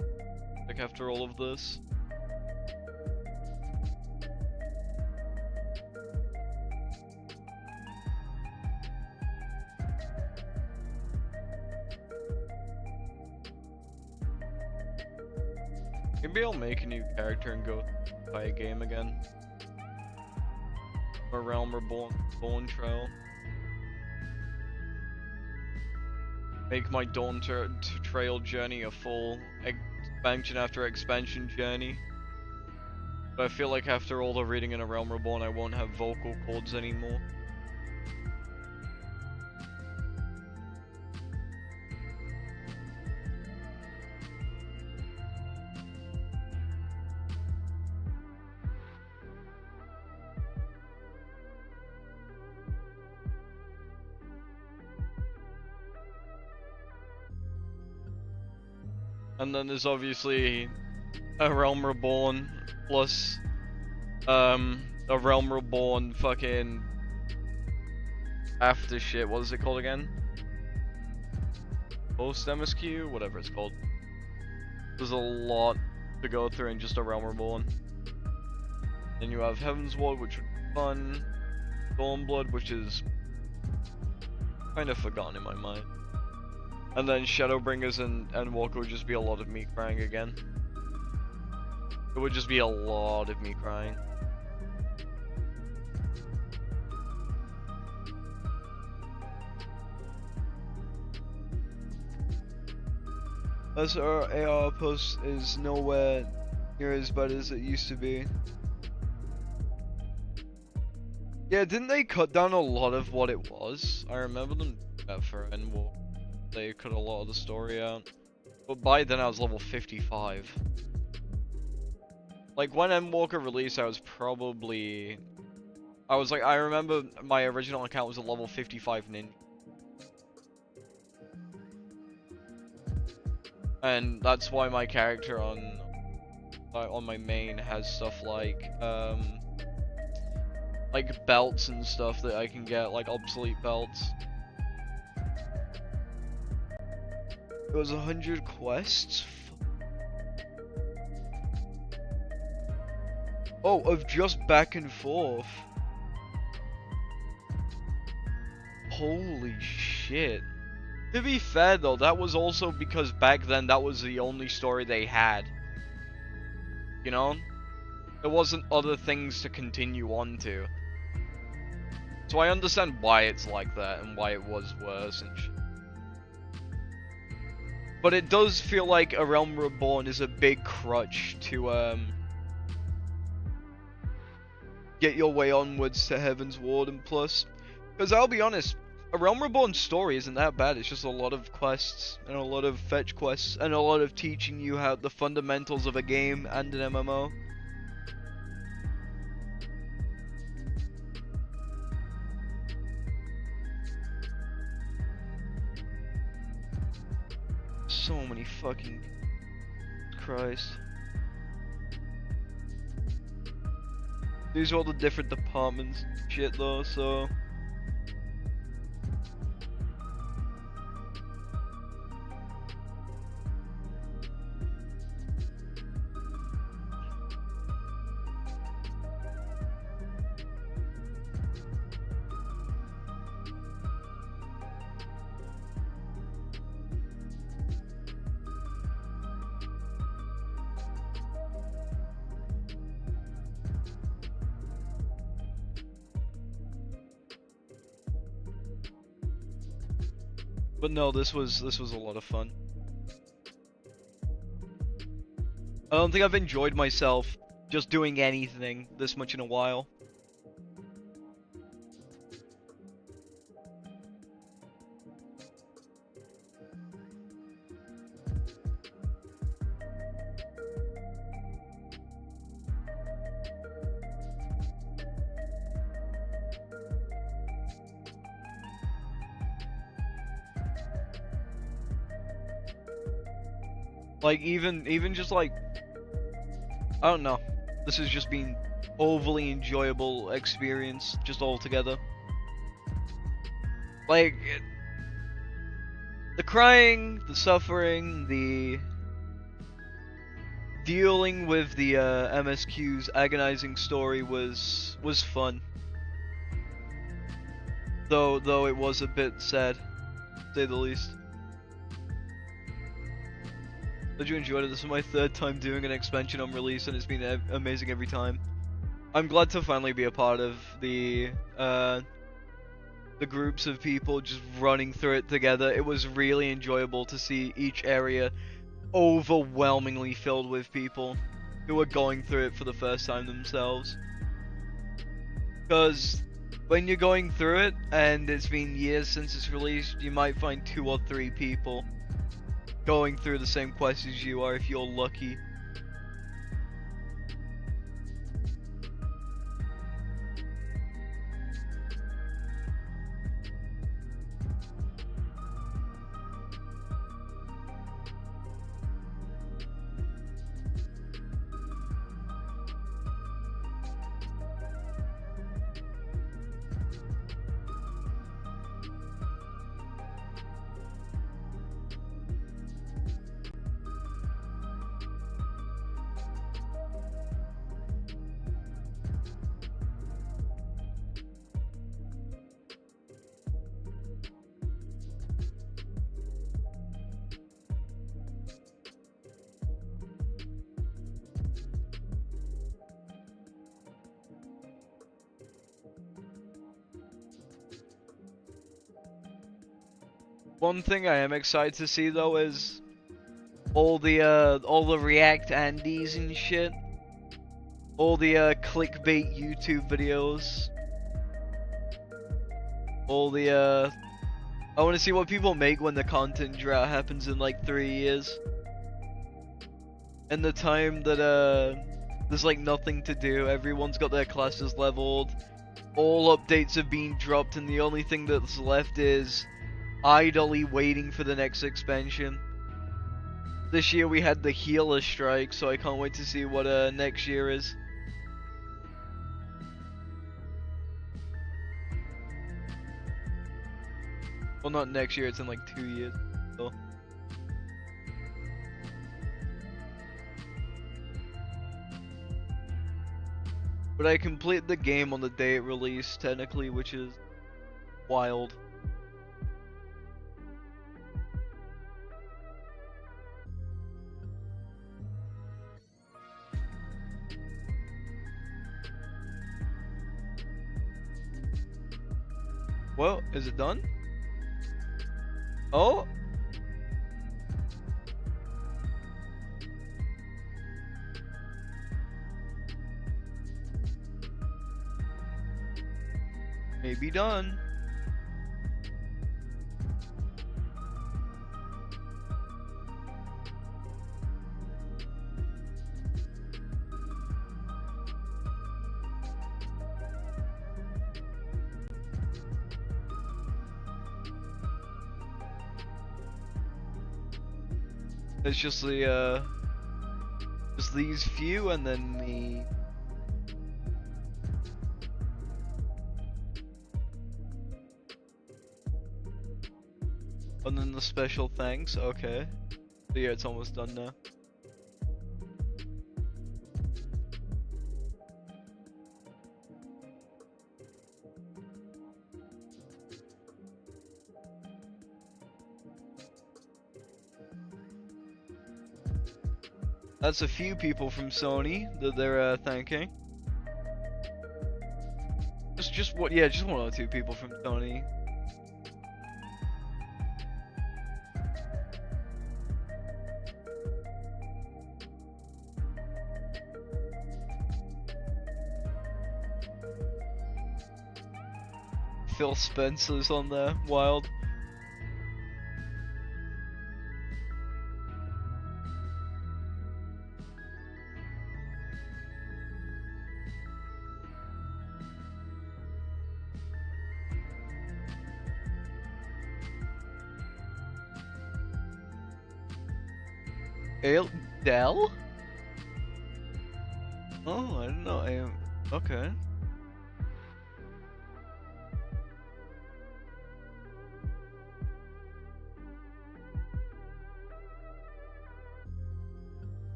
like after all of this. Maybe I'll make a new character and go buy a game again. Or Realm Reborn, Dawntrail. Make my Dawntrail journey a full expansion after expansion journey. But I feel like after all the reading in a Realm Reborn, I won't have vocal cords anymore. And then there's obviously a Realm Reborn plus a Realm Reborn fucking after shit. What is it called again? Post MSQ? Whatever it's called. There's a lot to go through in just a Realm Reborn. Then you have Heaven's Ward, which would be fun. Dawnblood, which is kind of forgotten in my mind. And then Shadowbringers and Endwalker would just be a lot of me crying again. It would just be a lot of me crying. As our AR post is nowhere near as bad as it used to be. Yeah, didn't they cut down a lot of what it was? I remember them doing that for Endwalker. They cut a lot of the story out. But by then I was level 55. Like when Endwalker released, I was like, I remember my original account was a level 55 ninja. And that's why my character on my main has stuff like belts and stuff that I can get, like obsolete belts. It was 100 quests? Oh, of just back and forth. Holy shit. To be fair though, that was also because back then that was the only story they had. You know? There wasn't other things to continue on to. So I understand why it's like that and why it was worse and shit. But it does feel like a Realm Reborn is a big crutch to get your way onwards to Heaven's Ward and plus. Because I'll be honest, a Realm Reborn story isn't that bad. It's just a lot of quests and a lot of fetch quests and a lot of teaching you how the fundamentals of a game and an MMO. So many fucking Christ. These are all the different departments shit though, so but no, this was a lot of fun. I don't think I've enjoyed myself just doing anything this much in a while. Like even just like, I don't know, this has just been overly enjoyable experience just all together. Like the crying, the suffering, the dealing with the MSQ's agonizing story was fun. Though it was a bit sad, to say the least. Did you enjoy it? This is my third time doing an expansion on release, and it's been amazing every time. I'm glad to finally be a part of the groups of people just running through it together. It was really enjoyable to see each area overwhelmingly filled with people who are going through it for the first time themselves. Because when you're going through it, and it's been years since it's released, you might find 2 or 3 people going through the same quest as you are if you're lucky. One thing I am excited to see though is all the React Andes and shit, all the clickbait YouTube videos, all the I want to see what people make when the content drought happens in like 3 years, and the time that there's like nothing to do, everyone's got their classes leveled, all updates have been dropped, and the only thing that's left is idly waiting for the next expansion. This year we had the healer strike, so I can't wait to see what next year is. Well, not next year, it's in like 2 years. So. But I completed the game on the day it released, technically, which is wild. Well, is it done? Oh! Maybe done. It's just the just these few, and then the special thanks. Okay, so yeah, it's almost done now. That's a few people from Sony that they're thanking. Just what? Yeah, just 1 or 2 people from Sony. Phil Spencer's on there. Wild. Dell? Oh, I don't know. I am okay.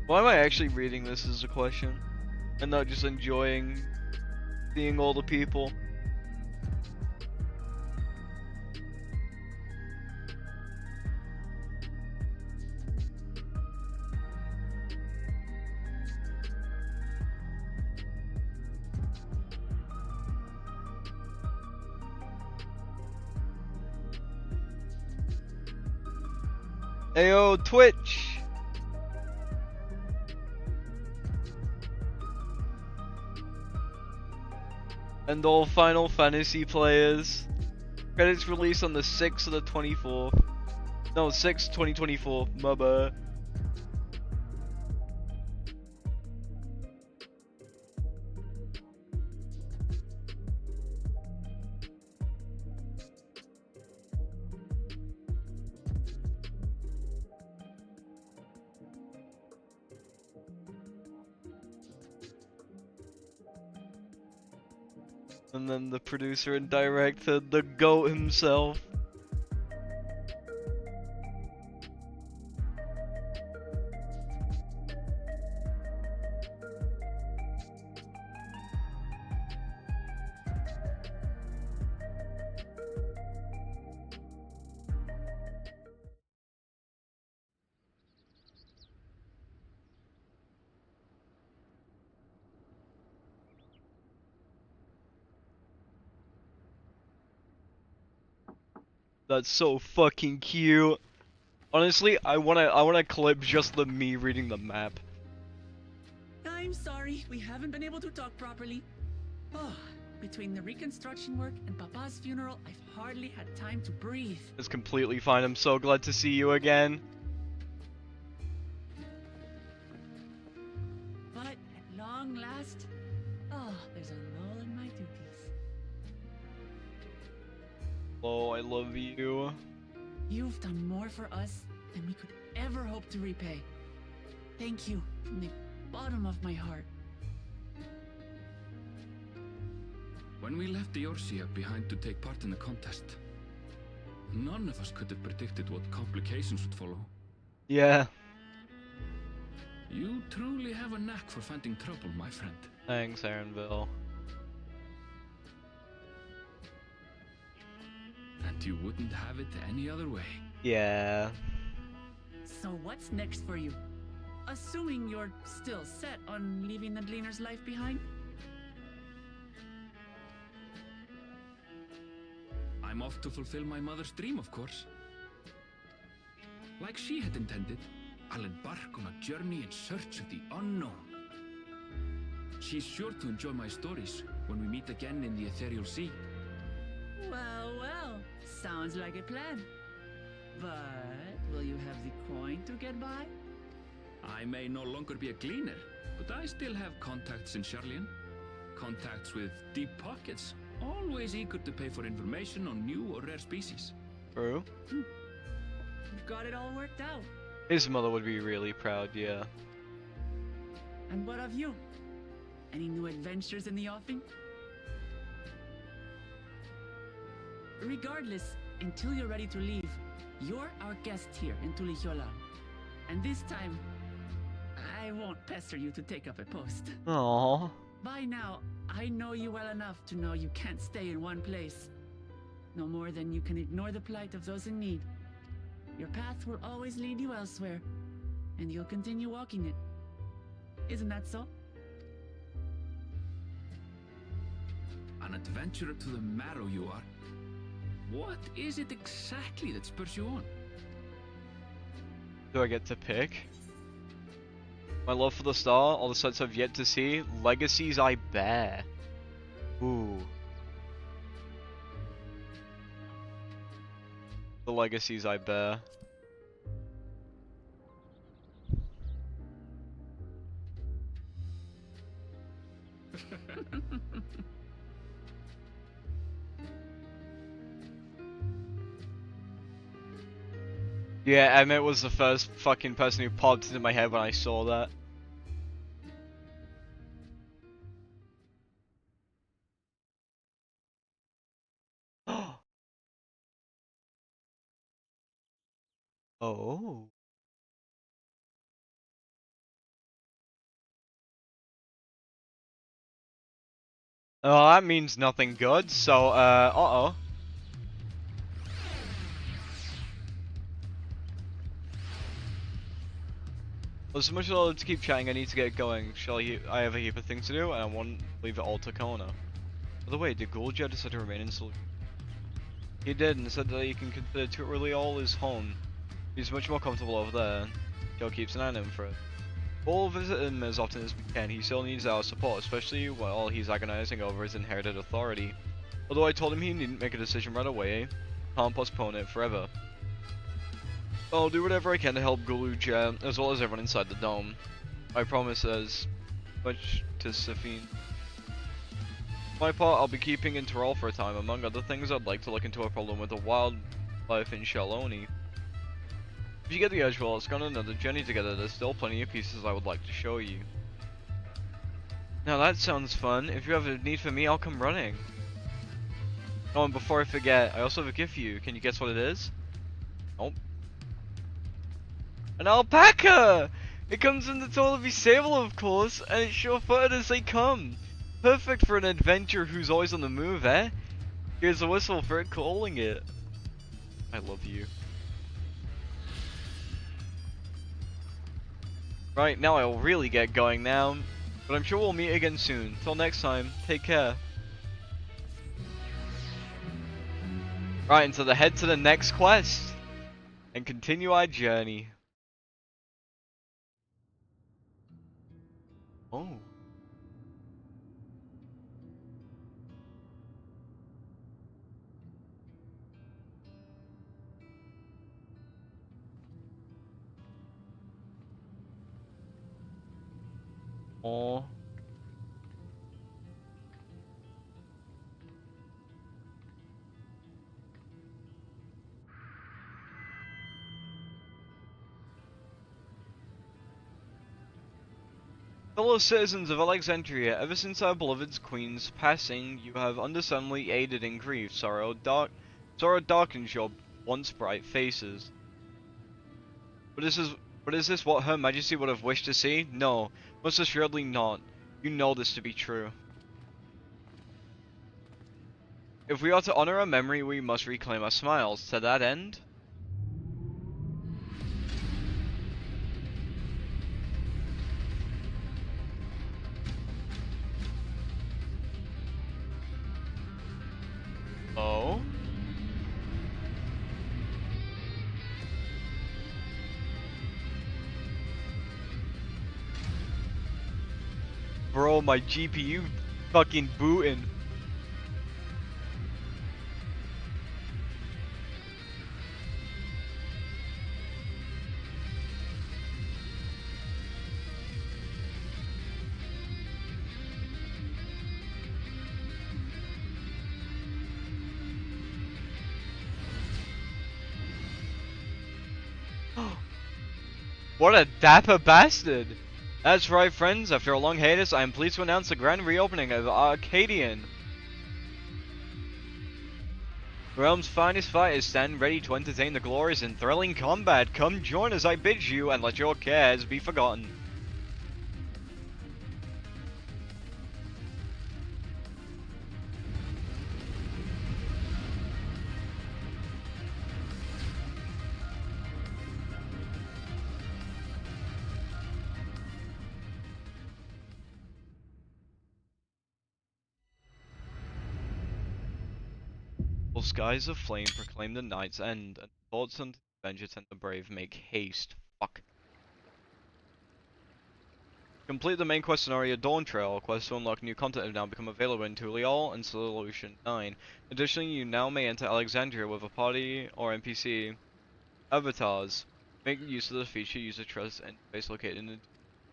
Why am I actually reading this is the question, and not just enjoying seeing all the people? Ayo, Twitch! And all Final Fantasy players. Credits released on the 6th of the 24th. No, 6th, 2024. My bad. And then the producer and director, the GOAT himself. That's so fucking cute. Honestly, I wanna clip just the me reading the map. I'm sorry, we haven't been able to talk properly. Oh, between the reconstruction work and Papa's funeral, I've hardly had time to breathe. It's completely fine. I'm so glad to see you again. But at long last, oh, there's a lull in my duties. Oh, I love you. You've done more for us than we could ever hope to repay. Thank you from the bottom of my heart. When we left Eorzea behind to take part in the contest, none of us could have predicted what complications would follow. Yeah. You truly have a knack for finding trouble, my friend. Thanks, Aaronville. And you wouldn't have it any other way. Yeah. So what's next for you? Assuming you're still set on leaving the Gleaner's life behind? I'm off to fulfill my mother's dream, of course. Like she had intended, I'll embark on a journey in search of the unknown. She's sure to enjoy my stories when we meet again in the ethereal sea. Well, well, sounds like a plan. But will you have the coin to get by? I may no longer be a gleaner, but I still have contacts in Charlian. Contacts with deep pockets, always eager to pay for information on new or rare species. True. You've got it all worked out. His mother would be really proud, yeah. And what of you? Any new adventures in the offing? Regardless, until you're ready to leave, you're our guest here in Tulihiola. And this time, I won't pester you to take up a post. Aww. By now, I know you well enough to know you can't stay in one place. No more than you can ignore the plight of those in need. Your path will always lead you elsewhere, and you'll continue walking it. Isn't that so? An adventurer to the marrow you are. What is it exactly that spurs you on? Do I get to pick? My love for the star, all the sights I've yet to see, legacies I bear. Ooh. The legacies I bear. Yeah, Emmett was the first fucking person who popped into my head when I saw that. Oh. Oh, that means nothing good, so, uh-oh. Well, so much as to keep chatting, I need to get going. I have a heap of things to do, and I won't leave it all to Kona. By the way, did Gulja decide to remain in Solution? He did, and said that he can consider Tutorial his home. He's much more comfortable over there. Joe keeps an eye on him for it. We'll visit him as often as we can. He still needs our support, especially while he's agonizing over his inherited authority. Although I told him he needn't make a decision right away, can't postpone it forever. I'll do whatever I can to help Guluja, as well as everyone inside the dome. I promise as much to Safine. For my part, I'll be keeping in Tyrol for a time. Among other things, I'd like to look into a problem with the wildlife in Shaloni. If you get the urge, well, let's go on another journey together. There's still plenty of pieces I would like to show you. Now that sounds fun. If you have a need for me, I'll come running. Oh, and before I forget, I also have a gift for you. Can you guess what it is? Nope. An alpaca! It comes in the tail of his sable, of course, and it's sure-footed as they come. Perfect for an adventurer who's always on the move, eh? Here's a whistle for it calling it. I love you. Right, now I'll really get going now, but I'm sure we'll meet again soon. Till next time, take care. Right, and so to head to the next quest, and continue our journey. Oh. Oh. Fellow citizens of Alexandria, ever since our beloved queen's passing, you have understandably aided in grief. Sorrow darkens your once bright faces. But is this what Her Majesty would have wished to see? No, most assuredly not. You know this to be true. If we are to honor her memory, we must reclaim our smiles. To that end, oh? Bro, my GPU fucking booting. What a dapper bastard! That's right, friends, after a long hiatus, I am pleased to announce the grand reopening of Arcadian. Realm's finest fighters stand ready to entertain the glorious and thrilling combat. Come join us, I bid you, and let your cares be forgotten. Skies of flame proclaim the night's end, and thoughts and vengeance and the brave make haste. Fuck. Complete the main quest scenario Dawntrail. Quests to unlock new content have now become available in Tulial and Solution 9. Additionally, you now may enter Alexandria with a party or NPC avatars. Make use of the feature user trust interface located in the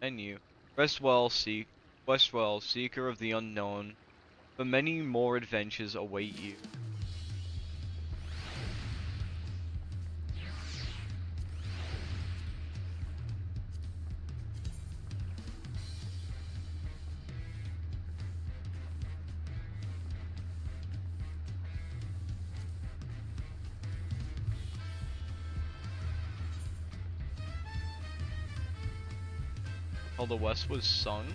menu. Rest well, seeker of the unknown. For many more adventures await you. Oh, the West was sung?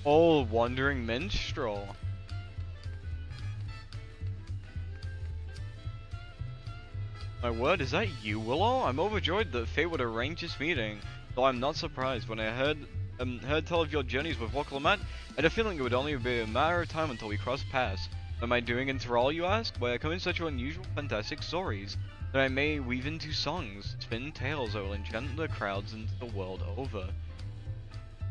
Oh, wandering minstrel. My word, is that you, Willow? I'm overjoyed that fate would arrange this meeting, though I'm not surprised. When I heard tell of your journeys with Wokalamat, I had a feeling it would only be a matter of time until we crossed paths. What am I doing in Tyrol, you ask? Why I come in such unusual, fantastic stories that I may weave into songs, spin tales that will enchant the crowds and the world over.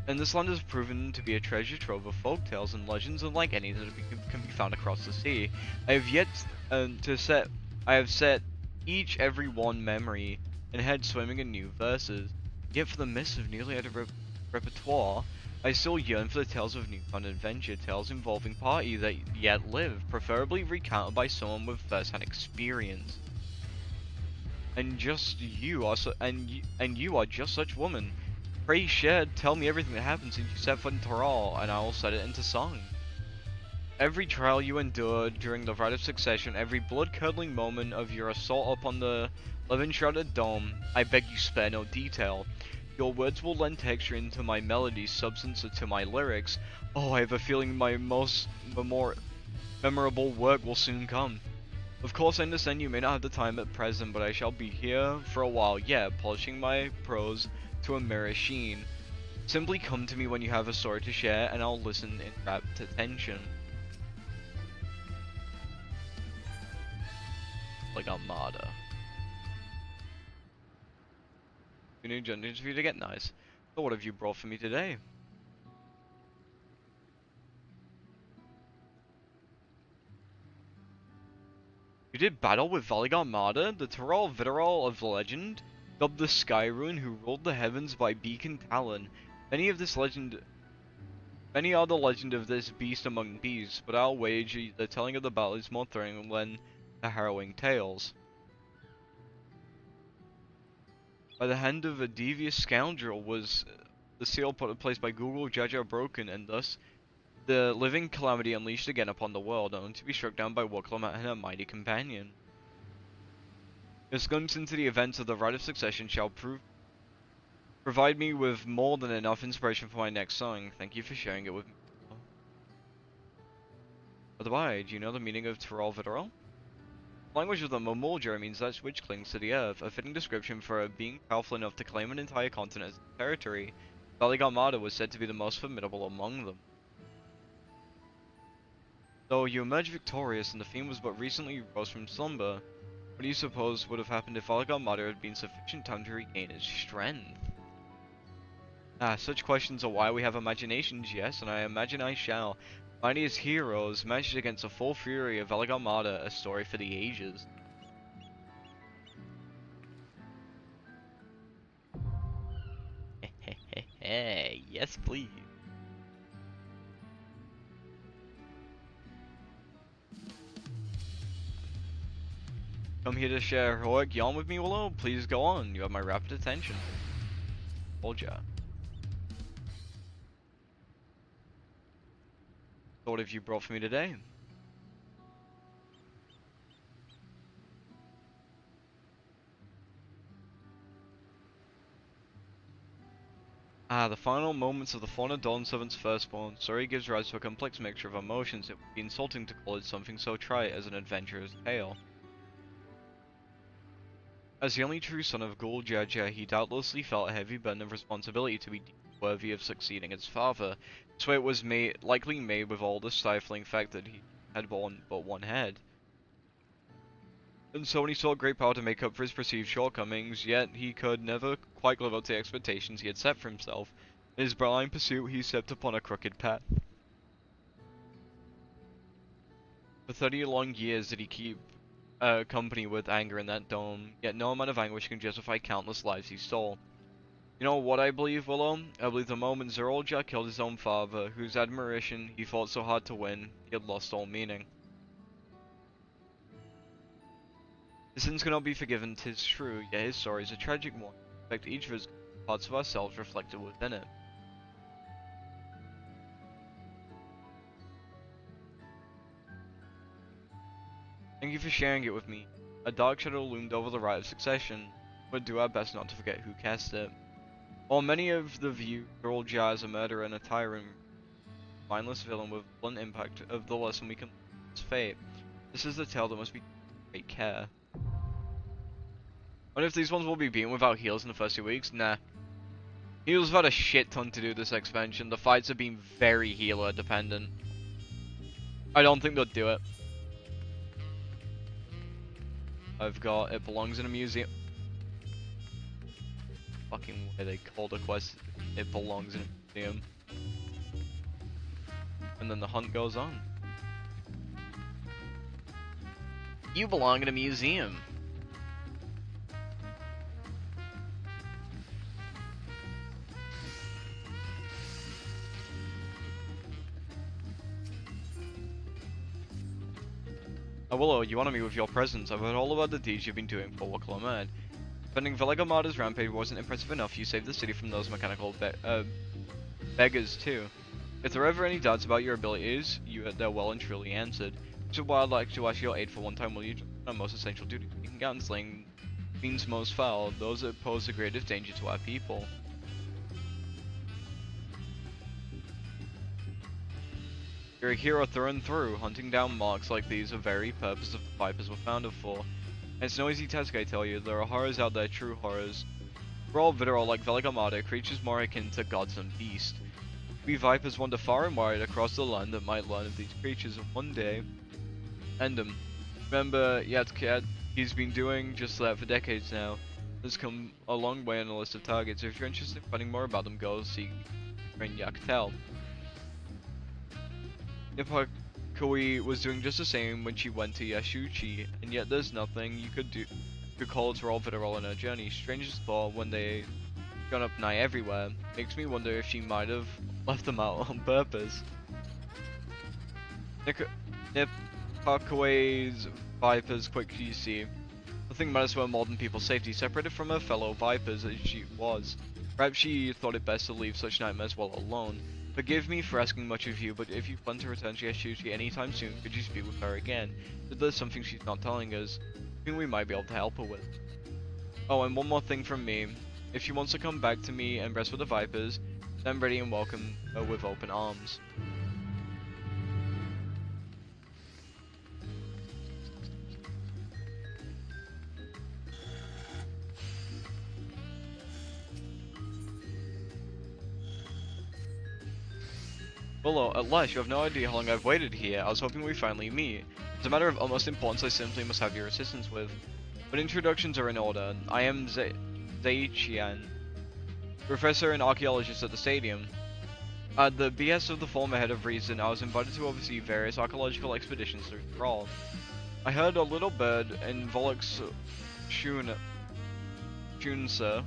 And this land has proven to be a treasure trove of folk tales and legends unlike any that can be found across the sea. I have set each every one memory and head swimming in new verses. Yet for the mists of nearly out of repertoire, I still yearn for the tales of newfound adventure, tales involving parties that yet live, preferably recounted by someone with first-hand experience. And you are just such woman. Pray share, tell me everything that happened since you set foot in Tyrol, and I will set it into song. Every trial you endured during the Rite of Succession, every blood-curdling moment of your assault upon the living-shrouded dome, I beg you spare no detail. Your words will lend texture into my melodies, substance to my lyrics. Oh, I have a feeling my most memorable work will soon come. Of course, I understand you may not have the time at present, but I shall be here for a while yet, polishing my prose to a mirror sheen. Simply come to me when you have a story to share, and I'll listen in rapt attention. Like Armada. You need dungeons for you to get nice. So what have you brought for me today? You did battle with Valig Armada, the Tyrol Vitarol of legend, dubbed the Sky Ruin, who ruled the heavens by beak and talon. Many are the legend of this beast among beasts, but I'll wager the telling of the battle is more thrilling than the harrowing tales. By the hand of a devious scoundrel was the seal put in place by Google Jaja broken, and thus the living calamity unleashed again upon the world, only to be struck down by Wokalamat and her mighty companion. This glimpse into the events of the Rite of Succession shall provide me with more than enough inspiration for my next song. Thank you for sharing it with me. By the way, do you know the meaning of Tyrol Vitarol? The language of the Momulja means that which clings to the earth, a fitting description for a being powerful enough to claim an entire continent as territory. Valig Armada was said to be the most formidable among them. Though you emerged victorious and the fiend was but recently rose from slumber, what do you suppose would have happened if Valig Armada had been sufficient time to regain its strength? Such questions are why we have imaginations, yes, and I imagine I shall. Mightiest heroes matched against the full fury of Valig Armada, a story for the ages. Yes, please. Come here to share heroic yarn with me, Willow? Please go on. You have my rapt attention. Told ya. So what have you brought for me today? The final moments of the Fauna Dawn Servant's firstborn. Story gives rise to a complex mixture of emotions. It would be insulting to call it something so trite as an adventurer's tale. As the only true son of Gul Jaja, he doubtlessly felt a heavy burden of responsibility to be worthy of succeeding his father. So it was likely made with all the stifling fact that he had born but one head. And so when he saw great power to make up for his perceived shortcomings, yet he could never quite live up to the expectations he had set for himself. In his blind pursuit, he stepped upon a crooked path. For 30 long years did he keep company with anger in that dome, yet no amount of anguish can justify countless lives he stole. You know what I believe, Willow? I believe the moment Zerolja killed his own father, whose admiration he fought so hard to win, he had lost all meaning. His sins cannot be forgiven, 'tis true, yet his story is a tragic one. In fact, each of us parts of ourselves reflected within it. Thank you for sharing it with me. A dark shadow loomed over the Rite of Succession. We'll do our best not to forget who cast it. While many of the view Zerolja as a murderer and a tyrant, mindless villain with blunt impact of the lesson we can learn from his fate. This is the tale that must be great care. Wonder if these ones will be beaten without heals in the first 2 weeks? Nah. Heals have had a shit ton to do this expansion. The fights have been very healer dependent. I don't think they'll do it. I've got It Belongs in a Museum. Fucking way they call the quest It Belongs in a Museum. And then the hunt goes on. You belong in a museum. Willow, you honor me with your presence. I've heard all about the deeds you've been doing for Wakalamed. Defending Velagamada's rampage wasn't impressive enough. You saved the city from those mechanical beggars too. If there are ever any doubts about your abilities, they're well and truly answered. Which is why I'd like to ask your aid for one time while you do our most essential duty. Taking out and slaying fiends most foul, those that pose the greatest danger to our people. You're a hero through and through. Hunting down marks like these are the very purpose of the Vipers were founded for. And it's no easy task, I tell you. There are horrors out there, true horrors. We're all Vital like Velagamada, creatures more akin to gods than beasts. We Vipers wander far and wide across the land that might learn of these creatures and one day end them. Remember Yatkat? He's been doing just that for decades now. Has come a long way on the list of targets. If you're interested in finding more about them, go see Yaktel. Nipakui was doing just the same when she went to Yashuchi, and yet there's nothing you could do to call to roll Vitarol on her journey. Strangers thought when they gone up nigh everywhere. Makes me wonder if she might have left them out on purpose. Nipakui's Vipers quick GC. Nothing matters more than people's safety, separated from her fellow Vipers as she was. Perhaps she thought it best to leave such nightmares well alone. Forgive me for asking much of you, but if you plan to return to Yashuchi anytime soon, could you speak with her again? If there's something she's not telling us, I think we might be able to help her with. Oh, and one more thing from me. If she wants to come back to me and rest with the Vipers, then ready and welcome her with open arms. Willow, at last, you have no idea how long I've waited here. I was hoping we'd finally meet. It's a matter of utmost importance I simply must have your assistance with. But introductions are in order. I am Zeichian, professor and archaeologist at the stadium. At the behest of the former head of Reason, I was invited to oversee various archaeological expeditions through Thrall. I heard a little bird in Volok's Shunsa,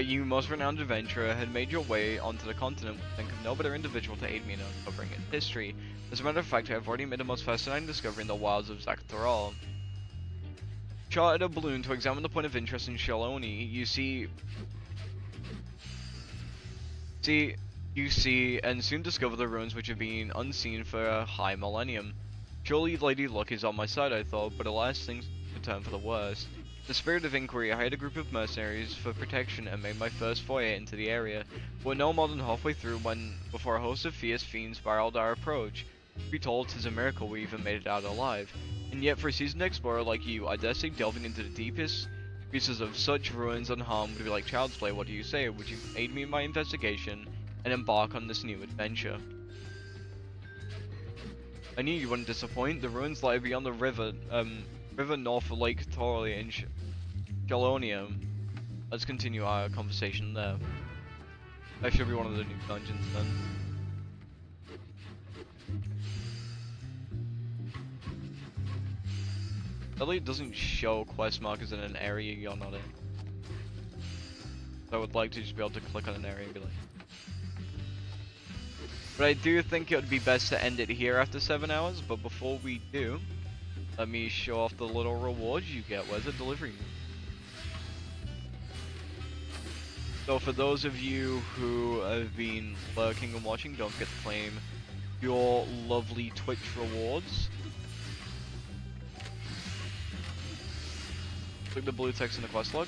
you most renowned adventurer, had made your way onto the continent. I think of no better individual to aid me in uncovering its history. As a matter of fact, I have already made a most fascinating discovery in the wilds of Zakhtharal. Chartered a balloon to examine the point of interest in Shaloni. You see, and soon discover the ruins which have been unseen for a high millennium. Surely Lady Luck is on my side, I thought, but alas, things could turn for the worst. In the spirit of inquiry, I hired a group of mercenaries for protection and made my first foray into the area. We're no more than halfway through before a host of fierce fiends barreled our approach. To be told, 'tis a miracle we even made it out alive. And yet, for a seasoned explorer like you, I dare say delving into the deepest pieces of such ruins unharmed would be like child's play. What do you say? Would you aid me in my investigation and embark on this new adventure? I knew you wouldn't disappoint. The ruins lie beyond the river north of Lake Torley in Jalonia. Let's continue our conversation there. That should be one of the new dungeons then. Sadly, it doesn't show quest markers in an area you're not in. So I would like to just be able to click on an area and be like... But I do think it would be best to end it here after 7 hours, but before we do, let me show off the little rewards you get. Where's the delivery? So for those of you who have been lurking and watching, don't forget to claim your lovely Twitch rewards. Click the blue text in the quest log.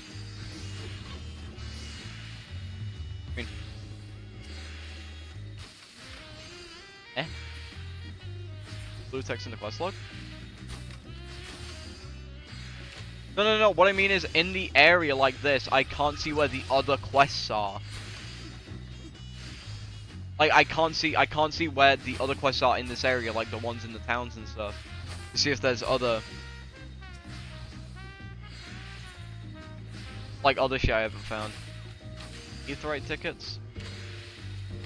Blue text in the quest log? No. What I mean is, in the area like this, I can't see where the other quests are. Like, I can't see where the other quests are in this area, like the ones in the towns and stuff. To see if there's other... like, other shit I haven't found. Aetheryte tickets.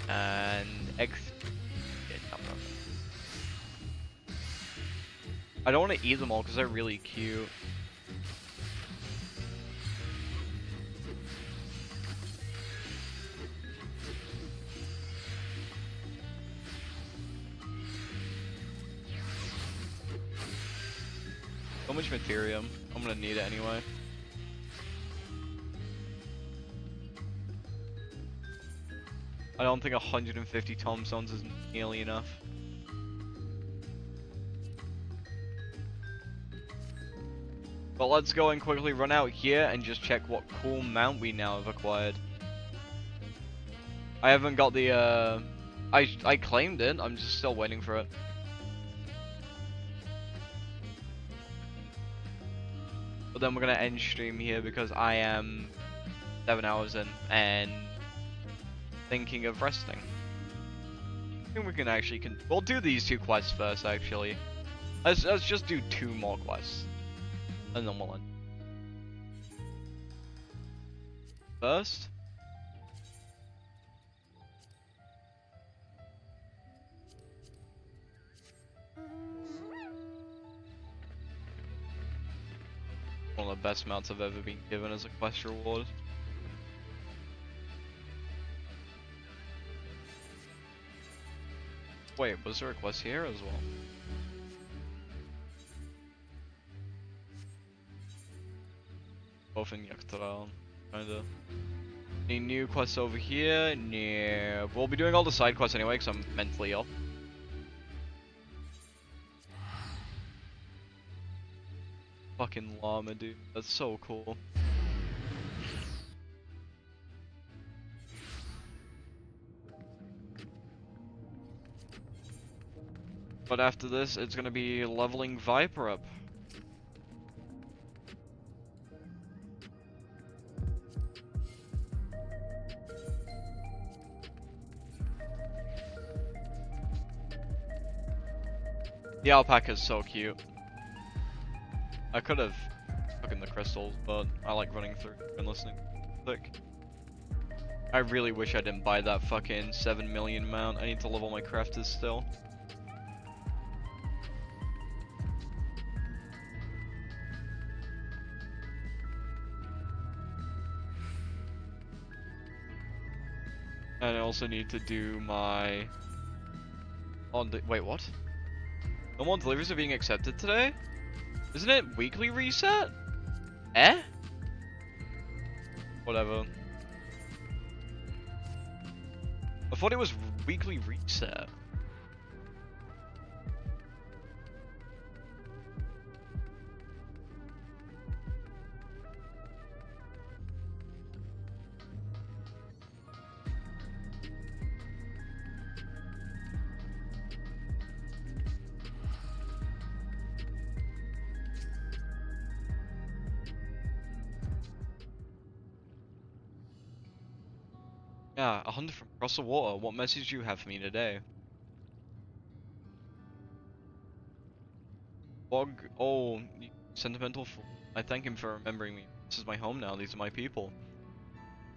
And... I don't want to eat them all, because they're really cute. So much materium. I'm gonna need it anyway. I don't think 150 tombstones is nearly enough. But let's go and quickly run out here and just check what cool mount we now have acquired. I haven't got the I claimed it, I'm just still waiting for it. But then we're gonna end stream here because I am 7 hours in and thinking of resting. I think we can actually we'll do these 2 quests first actually. Let's just do 2 more quests. And then we'll end. First. One of the best mounts I've ever been given as a quest reward. Wait, was there a quest here as well? Both in Dawntrail, kinda. Any new quests over here? No. We'll be doing all the side quests anyway, because I'm mentally ill. Fucking llama, dude. That's so cool. But after this, it's gonna be leveling Viper up. The alpaca's so cute. I could have taken the crystals, but I like running through and listening. Click. I really wish I didn't buy that fucking 7 million mount. I need to level my crafters still. And I also need to do my... wait, what? No more deliveries are being accepted today? Isn't it weekly reset? Eh? Whatever. I thought it was weekly reset. Yeah, 100 from across the water. What message do you have for me today? Bog. Oh, sentimental fool. I thank him for remembering me. This is my home now. These are my people.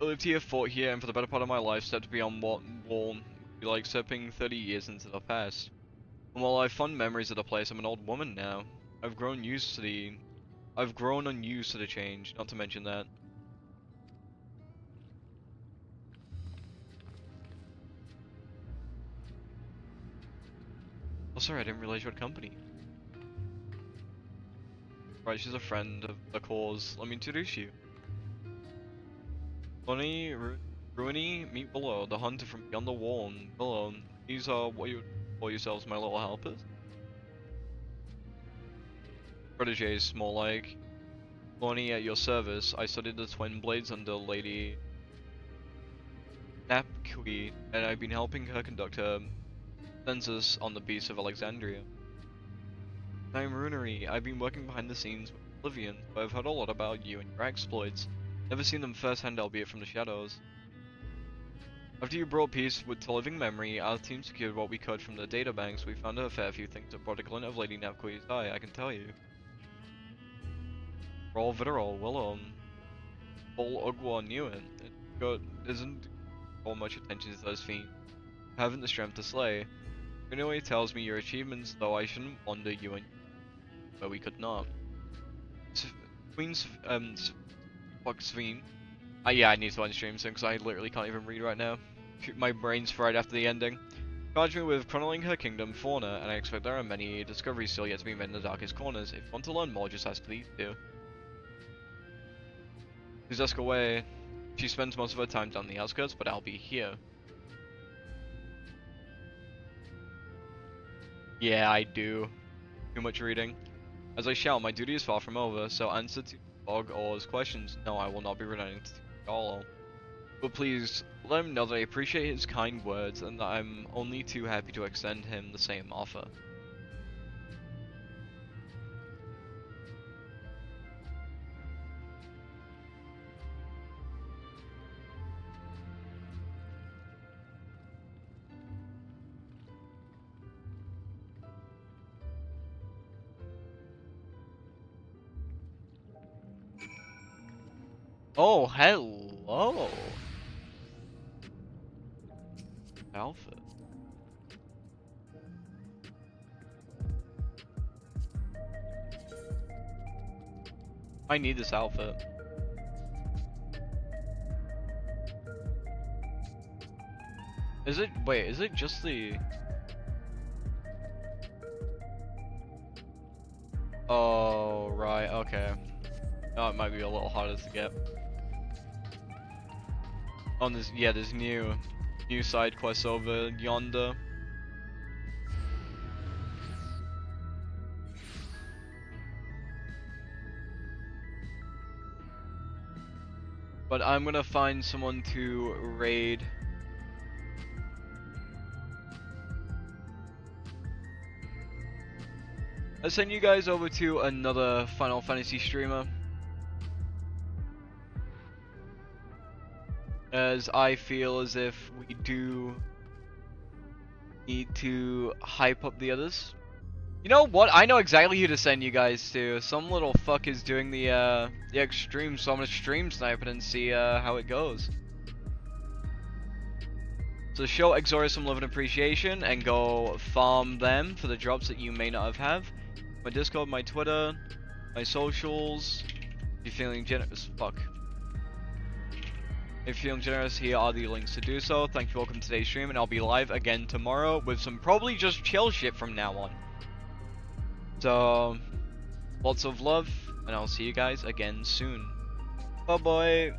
I lived here, fought here, and for the better part of my life, stepped beyond what wall would be like stepping 30 years into the past. And while I have fond memories of the place, I'm an old woman now. I've grown unused to the change. Not to mention that. Oh, sorry, I didn't realize you had company. Right, she's a friend of the cause. Let me introduce you. Bunny, Ruiny, meet below, the hunter from beyond the wall. Below, these are what you would call yourselves, my little helpers. Proteges, more like. Bunny, at your service. I studied the twin blades under Lady Napqui, and I've been helping her conduct her census on the beasts of Alexandria. I'm Runery. I've been working behind the scenes with Oblivion, but I've heard a lot about you and your exploits. Never seen them firsthand, albeit from the shadows. After you brought peace to living memory, our team secured what we could from the databanks. We found a fair few things that brought a glint of Lady Napque's eye, I can tell you. Roll Vitterol, Willem. Paul Ugwa knew it. It isn't call much attention to those fiends. Haven't the strength to slay. Anyway tells me your achievements, though I shouldn't wonder you and but we could not. Queen's fuck Sveen. Yeah, I need to unstream soon because I literally can't even read right now. My brain's fried after the ending. Charged me with chronicling her kingdom fauna, and I expect there are many discoveries still yet to be made in the darkest corners. If you want to learn more, just ask these two. Please ask away. She spends most of her time down the outskirts, but I'll be here. Yeah, I do. Too much reading. As I shout, my duty is far from over, so answer to Bog Or's questions. No, I will not be returning to Gallo. But please, let him know that I appreciate his kind words and that I'm only too happy to extend him the same offer. Oh, hello! Outfit. I need this outfit. Is it, wait, is it just the... Oh, right, okay. Oh, it might be a little harder to get. On this, yeah, there's new side quests over yonder. But I'm gonna find someone to raid. I'll send you guys over to another Final Fantasy streamer. As I feel as if we do need to hype up the others. You know what? I know exactly who to send you guys to. Some little fuck is doing the extreme, so I'm gonna stream snipe it and see how it goes. So show Exoria some love and appreciation and go farm them for the drops that you may not have. My Discord, my Twitter, my socials. If you're feeling generous, fuck. If you're feeling generous, here are the links to do so. Thank you for welcome to today's stream, and I'll be live again tomorrow with some probably just chill shit from now on. So, lots of love, and I'll see you guys again soon. Bye bye.